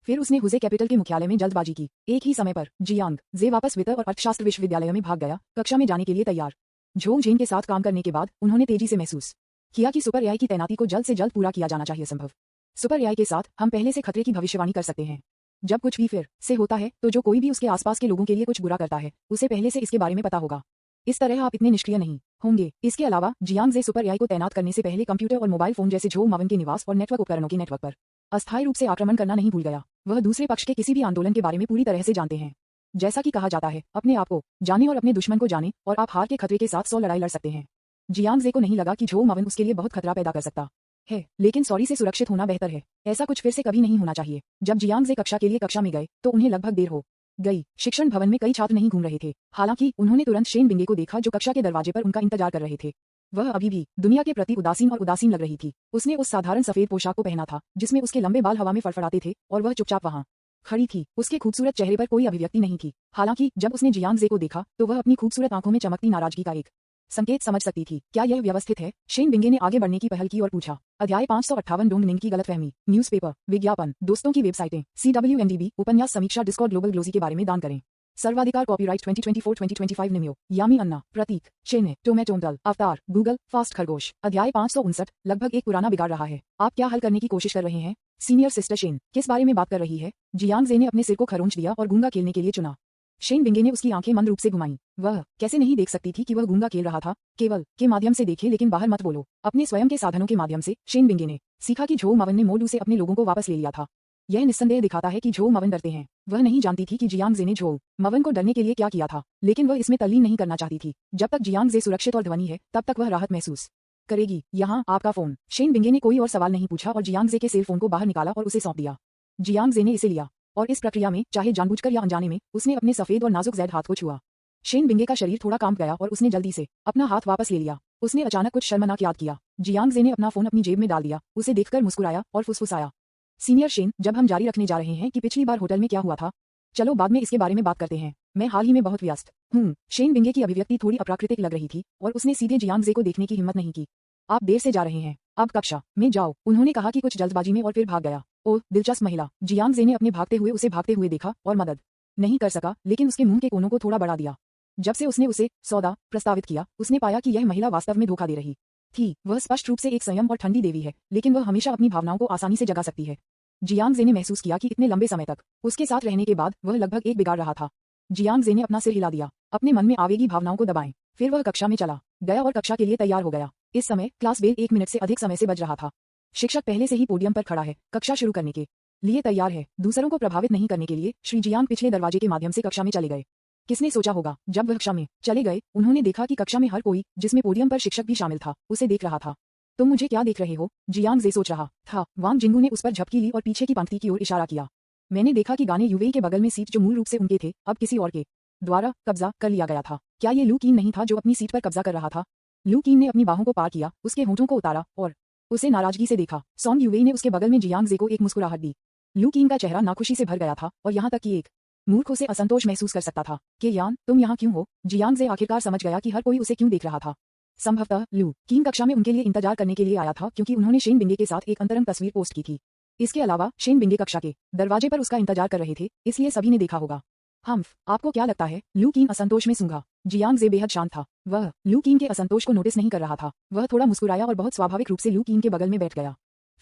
A: फिर उसने हुजे कैपिटल के मुख्यालय में जल्दबाजी की। एक ही समय पर जियांग जे वापस वित्त और अर्थशास्त्र विश्वविद्यालय में भाग गया, कक्षा में जाने के लिए तैयार। झोंग झेन के साथ काम करने के बाद उन्होंने तेजी से महसूस किया कि सुपर एआई की तैनाती को जल्द से जल्द पूरा किया जाना चाहिए। संभव सुपर एआई के साथ हम पहले से खतरे की भविष्यवाणी कर सकते हैं। जब कुछ भी फिर से होता है तो जो कोई भी उसके आसपास के लोगों के लिए कुछ बुरा करता है उसे पहले से इसके बारे में पता होगा। इस तरह आप इतने निष्क्रिय नहीं होंगे। इसके अलावा जियांग जे सुपर एआई को तैनात करने से पहले कंप्यूटर और मोबाइल फोन जैसे झो मवन के निवास और नेटवर्क उपकरणों के नेटवर्क पर अस्थायी रूप से आक्रमण करना नहीं भूल गया। वह दूसरे पक्ष के किसी भी आंदोलन के बारे में पूरी तरह से जानते हैं। जैसा कि कहा जाता है, अपने आप को जाने और अपने दुश्मन को जाने और आप हार के खतरे के साथ 100 लड़ाई लड़ सकते हैं। जियांग जे को नहीं लगा कि झो मवन उसके लिए बहुत खतरा पैदा कर सकता है, लेकिन सॉरी से सुरक्षित होना बेहतर है। ऐसा कुछ फिर से कभी नहीं होना चाहिए। जब जियांग जे कक्षा के लिए कक्षा में गए तो उन्हें लगभग देर हो गई। शिक्षण भवन में कई छात्र नहीं घूम रहे थे। हालांकि उन्होंने तुरंत शेन बिंगे को देखा जो कक्षा के दरवाजे पर उनका इंतजार कर रहे थे। वह अभी भी दुनिया के प्रति उदासीन लग रही थी। उसने उस साधारण सफेद पोशाक को पहना था जिसमें उसके लंबे बाल हवा में फड़फड़ाते थे और वह चुपचाप वहां खड़ी थी। उसके खूबसूरत चेहरे पर कोई अभिव्यक्ति नहीं थी। हालांकि जब उसने जियांग जे को देखा तो वह अपनी खूबसूरत आंखों में चमकती नाराजगी का एक संकेत समझ सकती थी। क्या यह व्यवस्थित है? शेन बिंगे ने आगे बढ़ने की पहल की और पूछा। अध्याय 558 डोंग निंग की गलतफहमी। न्यूज़पेपर, विज्ञापन, दोस्तों की वेबसाइटें, CWNDB, उपन्यास समीक्षा, डिस्कॉर्ड, ग्लोबल ग्लोजी के बारे में दान करें। सर्वाधिकार कॉपीराइट 2024-2025 निम्यो, यामी अन्ना, प्रतीक, चेन्नई, टोमेटोंडल, अवतार, गूगल, फास्ट खरगोश। अध्याय 559, लगभग एक पुराना बिगाड़ रहा है। आप क्या हल करने की कोशिश कर रहे हैं? सीनियर सिस्टर शेन, किस बारे में बात कर रही है? जियांग जे ने अपने सिर को खरोंच दिया और गूंगा खेलने के लिए चुना। शेन बिंगे ने उसकी आंखें मंद रूप से घुमाई। वह कैसे नहीं देख सकती थी कि वह गूंगा खेल रहा था। केवल के माध्यम से देखे लेकिन बाहर मत बोलो। अपने स्वयं के साधनों के माध्यम से शेन बिंगे ने सीखा कि झो मवन ने मोडू से अपने लोगों को वापस ले लिया था। यह निस्संदेह दिखाता है कि झो मवन डरते हैं। वह नहीं जानती थी कि जियांग जे ने झो मवन को डरने के लिए क्या किया था, लेकिन वह इसमें तल्लीन नहीं करना चाहती थी। जब तक जियांग जे सुरक्षित और ध्वनि है तब तक वह राहत महसूस करेगी। यहाँ आपका फोन। शेन बिंगे ने कोई और सवाल नहीं पूछा और जियांग जे के सेल फोन को बाहर निकाला और उसे सौंप दिया। जियांग जे ने इसे लिया और इस प्रक्रिया में, चाहे जानबूझकर या अनजाने में, उसने अपने सफेद और नाजुक जैद हाथ को छुआ। शेन बिंगे का शरीर थोड़ा कांप गया और उसने जल्दी से अपना हाथ वापस ले लिया। उसने अचानक कुछ शर्मनाक याद किया। जियांग जे ने अपना फोन अपनी जेब में डाल दिया, उसे देखकर मुस्कुराया और फुसफुसाया। सीनियर शेन, जब हम जारी रखने जा रहे हैं कि पिछली बार होटल में क्या हुआ था, चलो बाद में इसके बारे में बात करते हैं। मैं हाल ही में बहुत व्यस्त हूँ। शेन बिंगे की अभिव्यक्ति थोड़ी अप्राकृतिक लग रही थी और उसने सीधे जियांग जे को देखने की हिम्मत नहीं की। आप देर से जा रहे हैं, अब कक्षा में जाओ। उन्होंने कहा कि कुछ जल्दबाजी में और फिर भाग गया। ओह, दिलचस्प महिला। जियांग जे ने अपने भागते हुए उसे भागते हुए देखा और मदद नहीं कर सका, लेकिन उसके मुंह के कोनों को थोड़ा बढ़ा दिया। जब से उसने उसे सौदा प्रस्तावित किया, उसने पाया कि यह महिला वास्तव में धोखा दे रही थी। वह स्पष्ट रूप से एक संयम और ठंडी देवी है, लेकिन वह हमेशा अपनी भावनाओं को आसानी से जगा सकती है। जियांग जे ने महसूस किया कि इतने लंबे समय तक उसके साथ रहने के बाद वह लगभग एक बिगाड़ रहा था। जियांग जे ने अपना सिर हिला दिया, अपने मन में आवेगी भावनाओं को दबाएं। फिर वह कक्षा में चला गया और कक्षा के लिए तैयार हो गया। इस समय क्लास बेल 1 मिनट से अधिक समय से बज रहा था। शिक्षक पहले से ही पोडियम पर खड़ा है, कक्षा शुरू करने के लिए तैयार है। दूसरों को प्रभावित नहीं करने के लिए श्री जियांग पिछले दरवाजे के माध्यम से कक्षा में चले गए। किसने सोचा होगा, जब वह कक्षा में चले गए, उन्होंने देखा कि कक्षा में हर कोई, जिसमें पोडियम पर शिक्षक भी शामिल था, उसे देख रहा था। तुम मुझे क्या देख रहे हो? जियांग जे सोच रहा था। वांग जिंगू ने उस पर झपकी ली और पीछे की पंक्ति की ओर इशारा किया। मैंने देखा कि गाने युवेई के बगल में सीट जो मूल रूप से उनके थे, अब किसी और के द्वारा कब्जा कर लिया गया था। क्या ये लू कीन नहीं था जो अपनी सीट पर कब्जा कर रहा था? लू कीन ने अपनी बाहों को पार किया, उसके होंठों को उतारा और उसे नाराजगी से देखा। सॉन्ग युवेई ने उसके बगल में जियांग जे को एक मुस्कुराहट दी। लू कीन का चेहरा नाखुशी से भर गया था और यहाँ तक कि एक मूर्ख उसे असंतोष महसूस कर सकता था। कि यान, तुम यहाँ क्यों हो? जियांग जे आखिरकार समझ गया कि हर कोई उसे क्यों देख रहा था। संभवतः लू कीन कक्षा में उनके लिए इंतजार करने के लिए आया था, क्योंकि उन्होंने शेन बिंगे के साथ एक अंतरंग तस्वीर पोस्ट की थी। इसके अलावा शेन बिंगे कक्षा के दरवाजे पर उसका इंतजार कर रहे थे, इसलिए सभी ने देखा होगा। आपको क्या लगता है? लू कीन असंतोष में सूंघा। जियांग जे बेहद शांत था। वह लू कीन के असंतोष को नोटिस नहीं कर रहा था। वह थोड़ा मुस्कुराया और बहुत स्वाभाविक रूप से लू कीन के बगल में बैठ गया।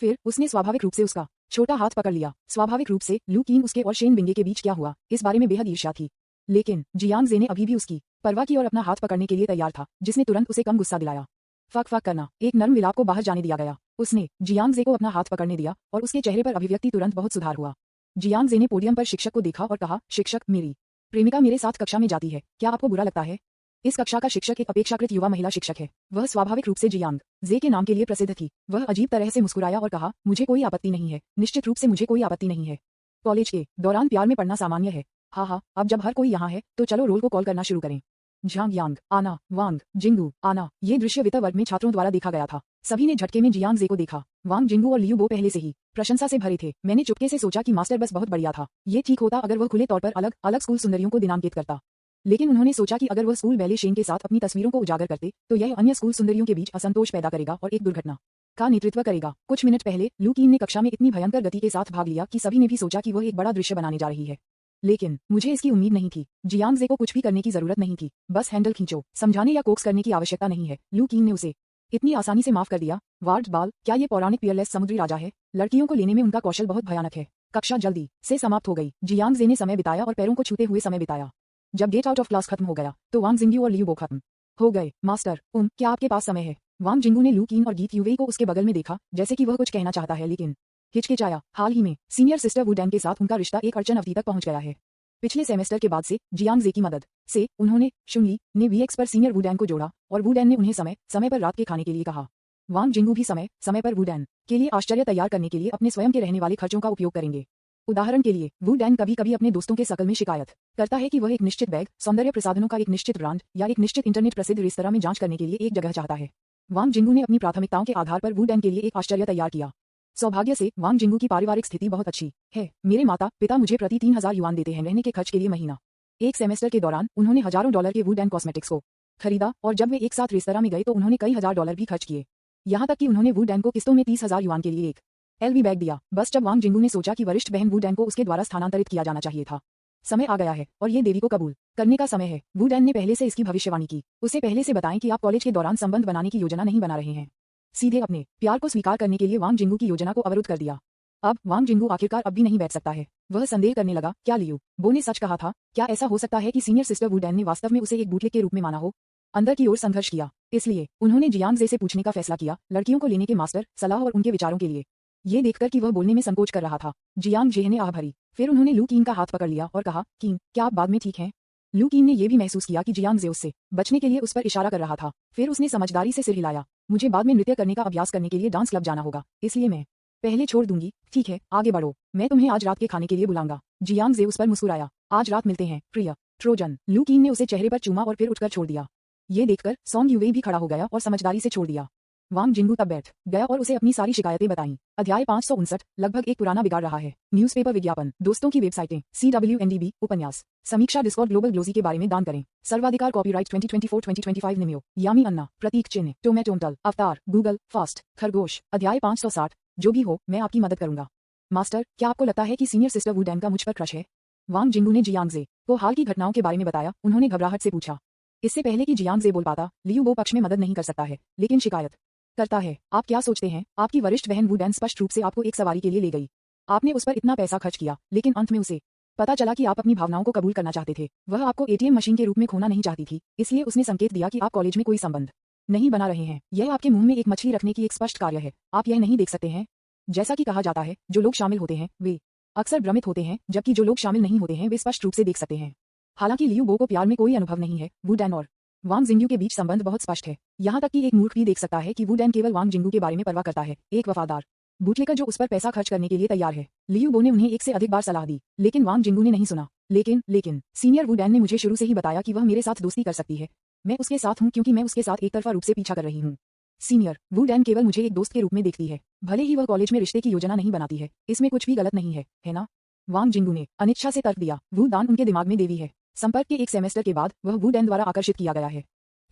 A: फिर उसने स्वाभाविक रूप से उसका छोटा हाथ पकड़ लिया। स्वाभाविक रूप से लू कीन उसके और शेन बिंगे के बीच क्या हुआ, इस बारे में बेहद ईर्ष्या थी। लेकिन जियांग जे ने अभी भी उसकी परवाह की और अपना हाथ पकड़ने के लिए तैयार था, जिसने तुरंत उसे कम गुस्सा दिलाया। फक फक करना, एक नर्म विलाप को बाहर जाने दिया गया। उसने जियांग जे को अपना हाथ पकड़ने दिया और उसके चेहरे पर अभिव्यक्ति तुरंत बहुत सुधार हुआ। जियांग जे ने पोडियम पर शिक्षक को देखा और कहा, शिक्षक, मेरी प्रेमिका मेरे साथ कक्षा में जाती है, क्या आपको बुरा लगता है? इस कक्षा का शिक्षक एक अपेक्षाकृत युवा महिला शिक्षक है। वह स्वाभाविक रूप से जियांग जे के नाम के लिए प्रसिद्ध थी। वह अजीब तरह से मुस्कुराया और कहा, मुझे कोई आपत्ति नहीं है, निश्चित रूप से मुझे कोई आपत्ति नहीं है। कॉलेज के दौरान प्यार में पड़ना सामान्य है। हाँ, अब जब हर कोई यहाँ है तो चलो रोल को कॉल करना शुरू करें। झांग यांग, आना, वांग जिंगू, आना। ये दृश्य वित्त वर्ग में छात्रों द्वारा देखा गया था। सभी ने झटके में जियांग जे को देखा। वांग जिंगू और लियू बो पहले से ही प्रशंसा से भरे थे। मैंने चुपके से सोचा कि मास्टर बस बहुत बढ़िया था। ये ठीक होता अगर वह खुले तौर पर अलग अलग स्कूल सुंदरियों को दिनांकित करता, लेकिन उन्होंने सोचा कि अगर वह स्कूल बैले शेन के साथ अपनी तस्वीरों को उजागर करते तो यह अन्य स्कूल सुंदरियों के बीच असंतोष पैदा करेगा और एक दुर्घटना का नेतृत्व करेगा। कुछ मिनट पहले लू कीन ने कक्षा में इतनी भयंकर गति के साथ भाग लिया कि सभी ने भी सोचा कि वह एक बड़ा दृश्य बनाने जा रही है, लेकिन मुझे इसकी उम्मीद नहीं थी। जियांग जे को कुछ भी करने की जरूरत नहीं थी, बस हैंडल खींचो, समझाने या कोक्स करने की आवश्यकता नहीं है। लू कीन ने उसे इतनी आसानी से माफ कर दिया। वार्ड बाल, क्या ये पौराणिक पियरलेस समुद्री राजा है? लड़कियों को लेने में उनका कौशल बहुत भयानक है। कक्षा जल्दी से समाप्त हो गई। जियांग जे ने समय बिताया और पैरों को छूते हुए समय बिताया। जब गेट आउट ऑफ क्लास खत्म हो गया तो वांग जिंगू और लियू बो खत्म हो गए। मास्टर, क्या आपके पास समय है? वांग जिंगू ने लू कीन और गीत युवेई को उसके बगल में देखा, जैसे कि वह कुछ कहना चाहता है लेकिन हिचकिचाया। हाल ही में सीनियर सिस्टर वुडैन के साथ उनका रिश्ता एक अड़चन अवधि तक पहुंच गया है। पिछले सेमेस्टर के बाद से जियांग जे की मदद से उन्होंने शुनली ने वीएक्स पर सीनियर वुडैन को जोड़ा और वुडैन ने उन्हें समय समय पर रात के खाने के लिए कहा। वांग जिंगू भी समय समय पर वुडैन के लिए आश्चर्य तैयार करने के लिए अपने स्वयं के रहने वाले खर्चों का उपयोग करेंगे। उदाहरण के लिए, वुडैन कभी कभी अपने दोस्तों के सकल में शिकायत करता है कि वह एक निश्चित बैग, सौंदर्य प्रसाधनों का एक निश्चित ब्रांड या एक निश्चित इंटरनेट प्रसिद्ध रेस्तरां में जांच करने के लिए एक जगह चाहता है। वांग जिंगू ने अपनी प्राथमिकताओं के आधार पर वुडैन के लिए एक आश्चर्य तैयार किया। सौभाग्य से वांग जिंगू की पारिवारिक स्थिति बहुत अच्छी है। मेरे माता पिता मुझे प्रति 3000 युआन देते हैं रहने के खर्च के लिए महीना। एक सेमेस्टर के दौरान उन्होंने हजारों डॉलर के वुडैन कॉस्मेटिक्स को खरीदा और जब वे एक साथ रेस्तरां में गए तो उन्होंने कई हजार डॉलर भी खर्च किए। यहाँ तक कि उन्होंने वुडैन को किस्तों में 30,000 युआन के लिए एक एलवी बैग दिया। बस जब वांग जिंगू ने सोचा कि वरिष्ठ बहन वुडैन को उसके द्वारा स्थानांतरित किया जाना चाहिए था। समय आ गया है और ये देवी को कबूल करने का समय है। वुडैन ने पहले से इसकी भविष्यवाणी की। उसे पहले से बताएं कि आप कॉलेज के दौरान संबंध बनाने की योजना नहीं बना रहे हैं। सीधे अपने प्यार को स्वीकार करने के लिए वांग जिंगू की योजना को अवरुद्ध कर दिया। अब वांग जिंगू आखिरकार अब भी नहीं बैठ सकता है। वह संदेह करने लगा, क्या लियू बो ने सच कहा था? क्या ऐसा हो सकता है कि सीनियर सिस्टर वुडैन ने वास्तव में उसे एक बूटलेग के रूप में माना हो? अंदर की ओर संघर्ष किया, इसलिए उन्होंने जियांग जे से पूछने का फैसला किया, लड़कियों को लेने के मास्टर सलाह और उनके विचारों के लिए। ये देखकर कि वह बोलने में संकोच कर रहा था, जियांग जे ने आह भरी। फिर उन्होंने लू कीन का हाथ पकड़ लिया और कहा, कीन, क्या आप बाद में ठीक हैं? लू कीन ने यह भी महसूस किया कि जियांग जे उससे बचने के लिए उस पर इशारा कर रहा था। फिर उसने समझदारी से सिर हिलाया। मुझे बाद में नृत्य करने का अभ्यास करने के लिए डांस क्लब जाना होगा, इसलिए मैं पहले छोड़ दूंगी। ठीक है, आगे बढ़ो, मैं तुम्हें आज रात के खाने के लिए बुलाऊंगा। जियांग जे उस पर मुस्कुराया। आज रात मिलते हैं, प्रिय ट्रोजन। लू कीन ने उसे चेहरे पर चूमा और फिर उठकर छोड़ दिया। ये देखकर सॉन्ग युवेई भी खड़ा हो गया और समझदारी से छोड़ दिया। वांग जिंगू तब बैठ गया और उसे अपनी सारी शिकायतें बताईं। अध्याय 559, लगभग एक पुराना बिगाड़ रहा है। न्यूज़पेपर विज्ञापन, दोस्तों की वेबसाइटें, CWNDB, उपन्यास, समीक्षा, डिस्कॉर्ड, ग्लोबल ग्लोजी के बारे में दान करें। सर्वाधिकार, कॉपीराइट 2024-2025 निमियो, यामी अन्ना, प्रतीक चिन्ह, टोमेटोंटल, अवतार, गूगल, फास्ट, खरगोश। अध्याय 560, जो भी हो, मैं आपकी मदद करूंगा। मास्टर, क्या आपको लगता है कि सीनियर सिस्टर वुडैन का मुझ पर क्रश है? वांग जिंगू ने जियांग जे को हाल की घटनाओं के बारे में बताया। उन्होंने घबराहट से पूछा। इससे पहले कि जियांग जे बोल पाता, लियू बो पक्ष में मदद नहीं कर सकता है, लेकिन शिकायत करता है। आप क्या सोचते हैं? आपकी वरिष्ठ बहन वू डैन स्पष्ट रूप से आपको एक सवारी के लिए ले गई। आपने उस पर इतना पैसा खर्च किया, लेकिन अंत में उसे पता चला कि आप अपनी भावनाओं को कबूल करना चाहते थे। वह आपको एटीएम मशीन के रूप में खोना नहीं चाहती थी, इसलिए उसने संकेत दिया कि आप कॉलेज में कोई संबंध नहीं बना रहे हैं। यह आपके मुंह में एक मछली रखने की एक स्पष्ट कार्य है। आप यह नहीं देख सकते हैं? जैसा कि कहा जाता है, जो लोग शामिल होते हैं वे अक्सर भ्रमित होते हैं, जबकि जो लोग शामिल नहीं होते हैं वे स्पष्ट रूप से देख सकते हैं। हालांकि लियू बो को प्यार में कोई अनुभव नहीं है, वू डैन और वांग जिंगू के बीच संबंध बहुत स्पष्ट है। यहाँ तक कि एक मूर्ख भी देख सकता है कि वू डैन केवल वांग जिंगू के बारे में परवाह करता है, एक वफादार बूटलेकर जो उस पर पैसा खर्च करने के लिए तैयार है। लियू बो ने उन्हें एक से अधिक बार सलाह दी, लेकिन वांग जिंगू ने नहीं सुना। लेकिन सीनियर वू डैन ने मुझे शुरू से ही बताया कि वह मेरे साथ दोस्ती कर सकती है। मैं उसके साथ हूँ क्योंकि मैं उसके साथ एक तरफा रूप से पीछा कर रही हूँ। सीनियर वू डैन केवल मुझे एक दोस्त के रूप में देखती है, भले ही वह कॉलेज में रिश्ते की योजना नहीं बनाती है। इसमें कुछ भी गलत नहीं है ना? वांग जिंगू ने अनिच्छा से तर्क दिया। वू दान उनके दिमाग में देवी है। संपर्क के एक सेमेस्टर के बाद वह वू डैन द्वारा आकर्षित किया गया है।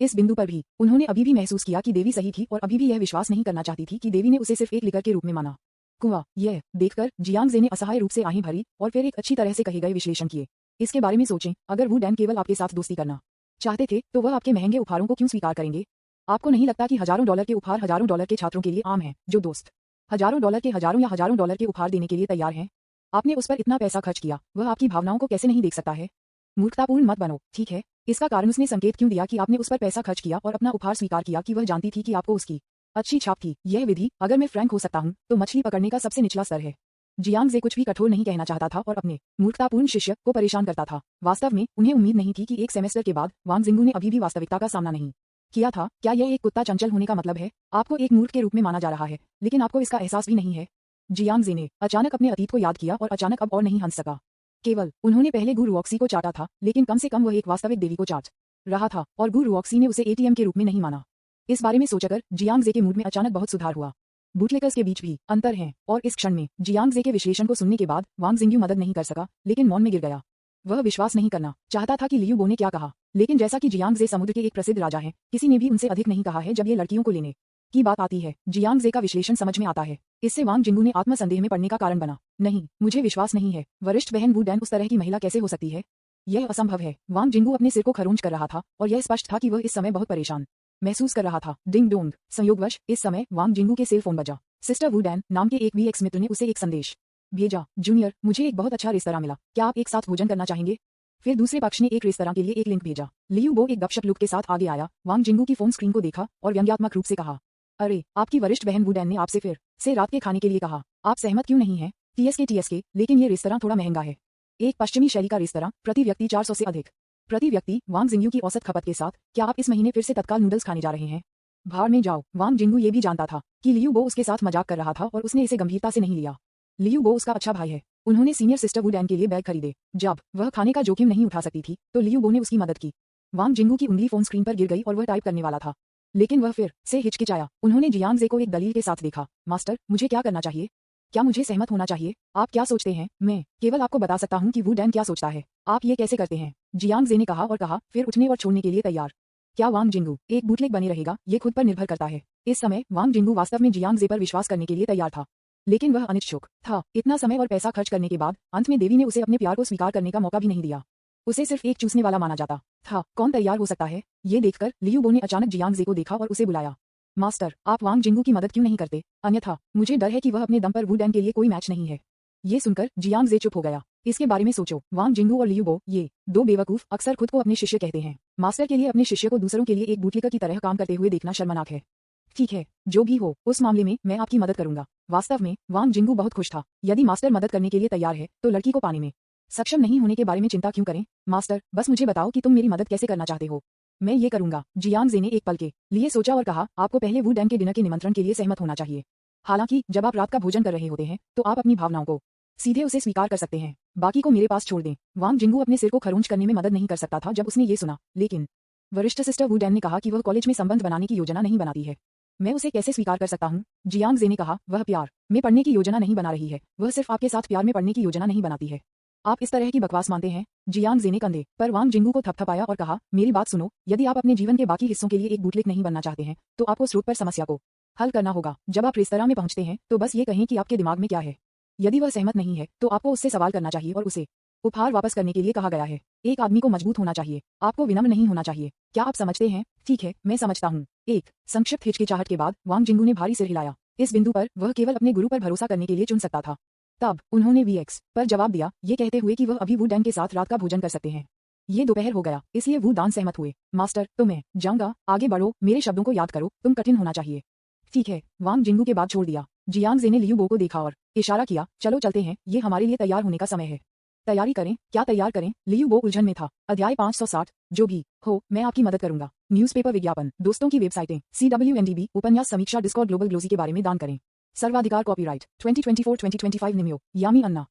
A: इस बिंदु पर भी उन्होंने अभी भी महसूस किया कि देवी सही थी और अभी भी यह विश्वास नहीं करना चाहती थी कि देवी ने उसे सिर्फ एक लिकर के रूप में माना। कुआ यह देखकर जियांग जे ने असहाय रूप से आंखें भरी और फिर एक अच्छी तरह से कहे गए विश्लेषण किए। इसके बारे में सोचें, अगर वू डैन केवल आपके साथ दोस्ती करना चाहते थे तो वह आपके महंगे उपहारों को क्यों स्वीकार करेंगे? आपको नहीं लगता कि हजारों डॉलर के उपहार हजारों डॉलर के छात्रों के लिए आम हैं, जो दोस्त हजारों डॉलर के हजारों या हजारों डॉलर के उपहार देने के लिए तैयार हैं? आपने उस पर इतना पैसा खर्च किया, वह आपकी भावनाओं को कैसे नहीं देख सकता है? मूर्खतापूर्ण मत बनो, ठीक है? इसका कारण उसने संकेत क्यों दिया कि आपने उस पर पैसा खर्च किया और अपना उपहार स्वीकार किया कि वह जानती थी कि आपको उसकी अच्छी छाप थी। यह विधि, अगर मैं फ्रैंक हो सकता हूं, तो मछली पकड़ने का सबसे निचला स्तर है। जियांग जे कुछ भी कठोर नहीं कहना चाहता था और अपने मूर्खतापूर्ण शिष्य को परेशान करता था। वास्तव में उन्हें उम्मीद नहीं थी कि एक सेमेस्टर के बाद वांग जिंगू ने अभी भी वास्तविकता का सामना नहीं किया था। क्या यह एक कुत्ता चंचल होने का मतलब है? आपको एक मूर्ख के रूप में माना जा रहा है, लेकिन आपको इसका एहसास भी नहीं है। जियांग जे ने अचानक अपने अतीत को याद किया और अचानक अब और नहीं हंस सका। केवल उन्होंने पहले गु रुओक्सी को चाटा था, लेकिन कम से कम वह एक वास्तविक देवी को चाट रहा था और गु रुओक्सी ने उसे एटीएम के रूप में नहीं माना। इस बारे में सोचकर जियांग जे के मूड में अचानक बहुत सुधार हुआ। बूटलेकर्स के बीच भी अंतर है और इस क्षण में जियांग जे के विश्लेषण को सुनने के बाद वांग जिंगू मदद नहीं कर सका, लेकिन मौन में गिर गया। वह विश्वास नहीं करना चाहता था कि लियू बो ने क्या कहा, लेकिन जैसा कि जियांग जे समुद्र के एक प्रसिद्ध राजा हैं, किसी ने भी उनसे अधिक नहीं कहा है जब ये लड़कियों को लेने की बात आती है। जियांग जे का विश्लेषण समझ में आता है। इससे वांग जिंगू ने आत्मसंदेह में पड़ने का कारण बना। नहीं, मुझे विश्वास नहीं है। वरिष्ठ बहन वू डैन उस तरह की महिला कैसे हो सकती है? यह असंभव है। वांग जिंगू अपने सिर को खरोंच कर रहा था और यह स्पष्ट था कि वह इस समय बहुत परेशान महसूस कर रहा था। डिंग डोंग, संयोगवश इस समय वांग जिंगू के सेल फोन बजा। सिस्टर वू डैन नाम के एक वीएक्स मित्र ने उसे एक संदेश भेजा। जूनियर, मुझे एक बहुत अच्छा रेस्तरां मिला, क्या आप एक साथ भोजन करना चाहेंगे? फिर दूसरे पक्ष ने एक रेस्तरां के लिए एक लिंक भेजा। लियू बो एक गपशप लुक के साथ आगे आया, वांग जिंगू की फोन स्क्रीन को देखा और व्यंग्यात्मक रूप से कहा, अरे, आपकी वरिष्ठ बहन वू डैन ने आपसे फिर से रात के खाने के लिए कहा। आप सहमत क्यों नहीं हैं? टीएसके, लेकिन ये रेस्तरां थोड़ा महंगा है। एक पश्चिमी शैली का रेस्तरां, प्रति व्यक्ति 400 से अधिक प्रति व्यक्ति। वांग जिंगू की औसत खपत के साथ क्या आप इस महीने फिर से तत्काल नूडल्स खाने जा रहे हैं? भाड़ में जाओ। वांग जिंगू ये भी जानता था कि लियू बो उसके साथ मजाक कर रहा था और उसने इसे गंभीरता से नहीं लिया। लियू बो उसका अच्छा भाई है। उन्होंने सीनियर सिस्टर वू डैन के लिए बैग खरीदे। जब वह खाने का जोखिम नहीं उठा सकती थी, तो लियू बो ने उसकी मदद की। वांग जिंगू की उंगली फोन स्क्रीन पर गिर गई और वह टाइप करने वाला था, लेकिन वह फिर से हिचकिचाया। उन्होंने जियांग जे को एक दलील के साथ देखा। मास्टर, मुझे क्या करना चाहिए? क्या मुझे सहमत होना चाहिए? आप क्या सोचते हैं? मैं केवल आपको बता सकता हूँ कि वू डैन क्या सोचता है। आप ये कैसे करते हैं? जियांग जे ने कहा और कहा, फिर उठने और छोड़ने के लिए तैयार। क्या वांग जिंगू एक बूटलेग बने रहेगा? ये खुद पर निर्भर करता है। इस समय वांग जिंगू वास्तव में जियांग जे पर विश्वास करने के लिए तैयार था, लेकिन वह अनिच्छुक था। इतना समय और पैसा खर्च करने के बाद अंत में देवी ने उसे अपने प्यार को स्वीकार करने का मौका भी नहीं दिया। उसे सिर्फ एक चूसने वाला माना जाता था। कौन तैयार हो सकता है? ये देखकर लियू बो ने अचानक जियांग जे को देखा और उसे बुलाया। मास्टर, आप वांग जिंगू की मदद क्यों नहीं करते? अन्यथा मुझे डर है कि वह अपने दम पर वू डैन के लिए कोई मैच नहीं है। ये सुनकर जियांग जे चुप हो गया। इसके बारे में सोचो, वांग जिंगू और लियू बो, ये दो बेवकूफ अक्सर खुद को अपने शिष्य कहते हैं। मास्टर के लिए अपने शिष्य को दूसरों के लिए एक बूटलेकर की तरह काम करते हुए देखना शर्मनाक है। ठीक है, जो भी हो, उस मामले में मैं आपकी मदद करूंगा। वास्तव में वांग जिंगू बहुत खुश था। यदि मास्टर मदद करने के लिए तैयार है, तो लड़की को पाने में सक्षम नहीं होने के बारे में चिंता क्यों करें? मास्टर, बस मुझे बताओ कि तुम मेरी मदद कैसे करना चाहते हो। मैं ये करूंगा। जियांग जे ने एक पल के लिए सोचा और कहा, आपको पहले वू डैन के डिनर के निमंत्रण के लिए सहमत होना चाहिए। हालांकि जब आप रात का भोजन कर रहे होते हैं, तो आप अपनी भावनाओं को सीधे उसे स्वीकार कर सकते हैं। बाकी को मेरे पास छोड़ दें। वांग जिंगू अपने सिर को खरोंच करने में मदद नहीं कर सकता था जब उसने ये सुना, लेकिन वरिष्ठ सिस्टर वू डैन ने कहा कि वह कॉलेज में संबंध बनाने की योजना नहीं बनाती है। मैं उसे कैसे स्वीकार कर सकता हूँ? जियांग जे ने कहा, वह प्यार में पढ़ने की योजना नहीं बना रही है। वह सिर्फ आपके साथ प्यार में पढ़ने की योजना नहीं बनाती है। आप इस तरह की बकवास मानते हैं? जियांग जे ने कंधे पर वांग जिंगू को थपथपाया और कहा, मेरी बात सुनो, यदि आप अपने जीवन के बाकी हिस्सों के लिए एक बूटलेक नहीं बनना चाहते हैं, तो आपको स्रोत पर समस्या को हल करना होगा। जब आप रेस्तरां में पहुंचते हैं, तो बस ये कहें कि आपके दिमाग में क्या है। यदि वह सहमत नहीं है, तो आपको उससे सवाल करना चाहिए और उसे उपहार वापस करने के लिए कहा गया है। एक आदमी को मजबूत होना चाहिए, आपको विनम्र नहीं होना चाहिए। क्या आप समझते हैं? ठीक है, मैं समझता हूँ। एक संक्षिप्त हिचकिचाहट के बाद वांग जिंगू ने भारी सिर हिलाया। इस बिंदु पर वह केवल अपने गुरु पर भरोसा करने के लिए चुन सकता था। तब उन्होंने वीएक्स पर जवाब दिया, ये कहते हुए कि वह अभी वू डैंग के साथ रात का भोजन कर सकते हैं। ये दोपहर हो गया, इसलिए वू दान सहमत हुए। मास्टर, तो मैं जाऊंगा, आगे बढ़ो, मेरे शब्दों को याद करो, तुम कठिन होना चाहिए। ठीक है, वांग जिंगू के बाद छोड़ दिया। जियांग जे ने लियू बो को देखा और इशारा किया, चलो चलते हैं, ये हमारे लिए तैयार होने का समय है। तैयारी करें, क्या तैयार करें? लियू बो उलझन में था। अध्याय 560, जो भी हो मैं आपकी मदद करूंगा। न्यूज़पेपर विज्ञापन, दोस्तों की वेबसाइटें, CWNDB, उपन्यास समीक्षा, डिस्कॉर्ड, ग्लोबल ग्लोसी के बारे में दान करें। सर्वाधिकार, कॉपीराइट 2024-2025 निमियो, यामी अन्ना।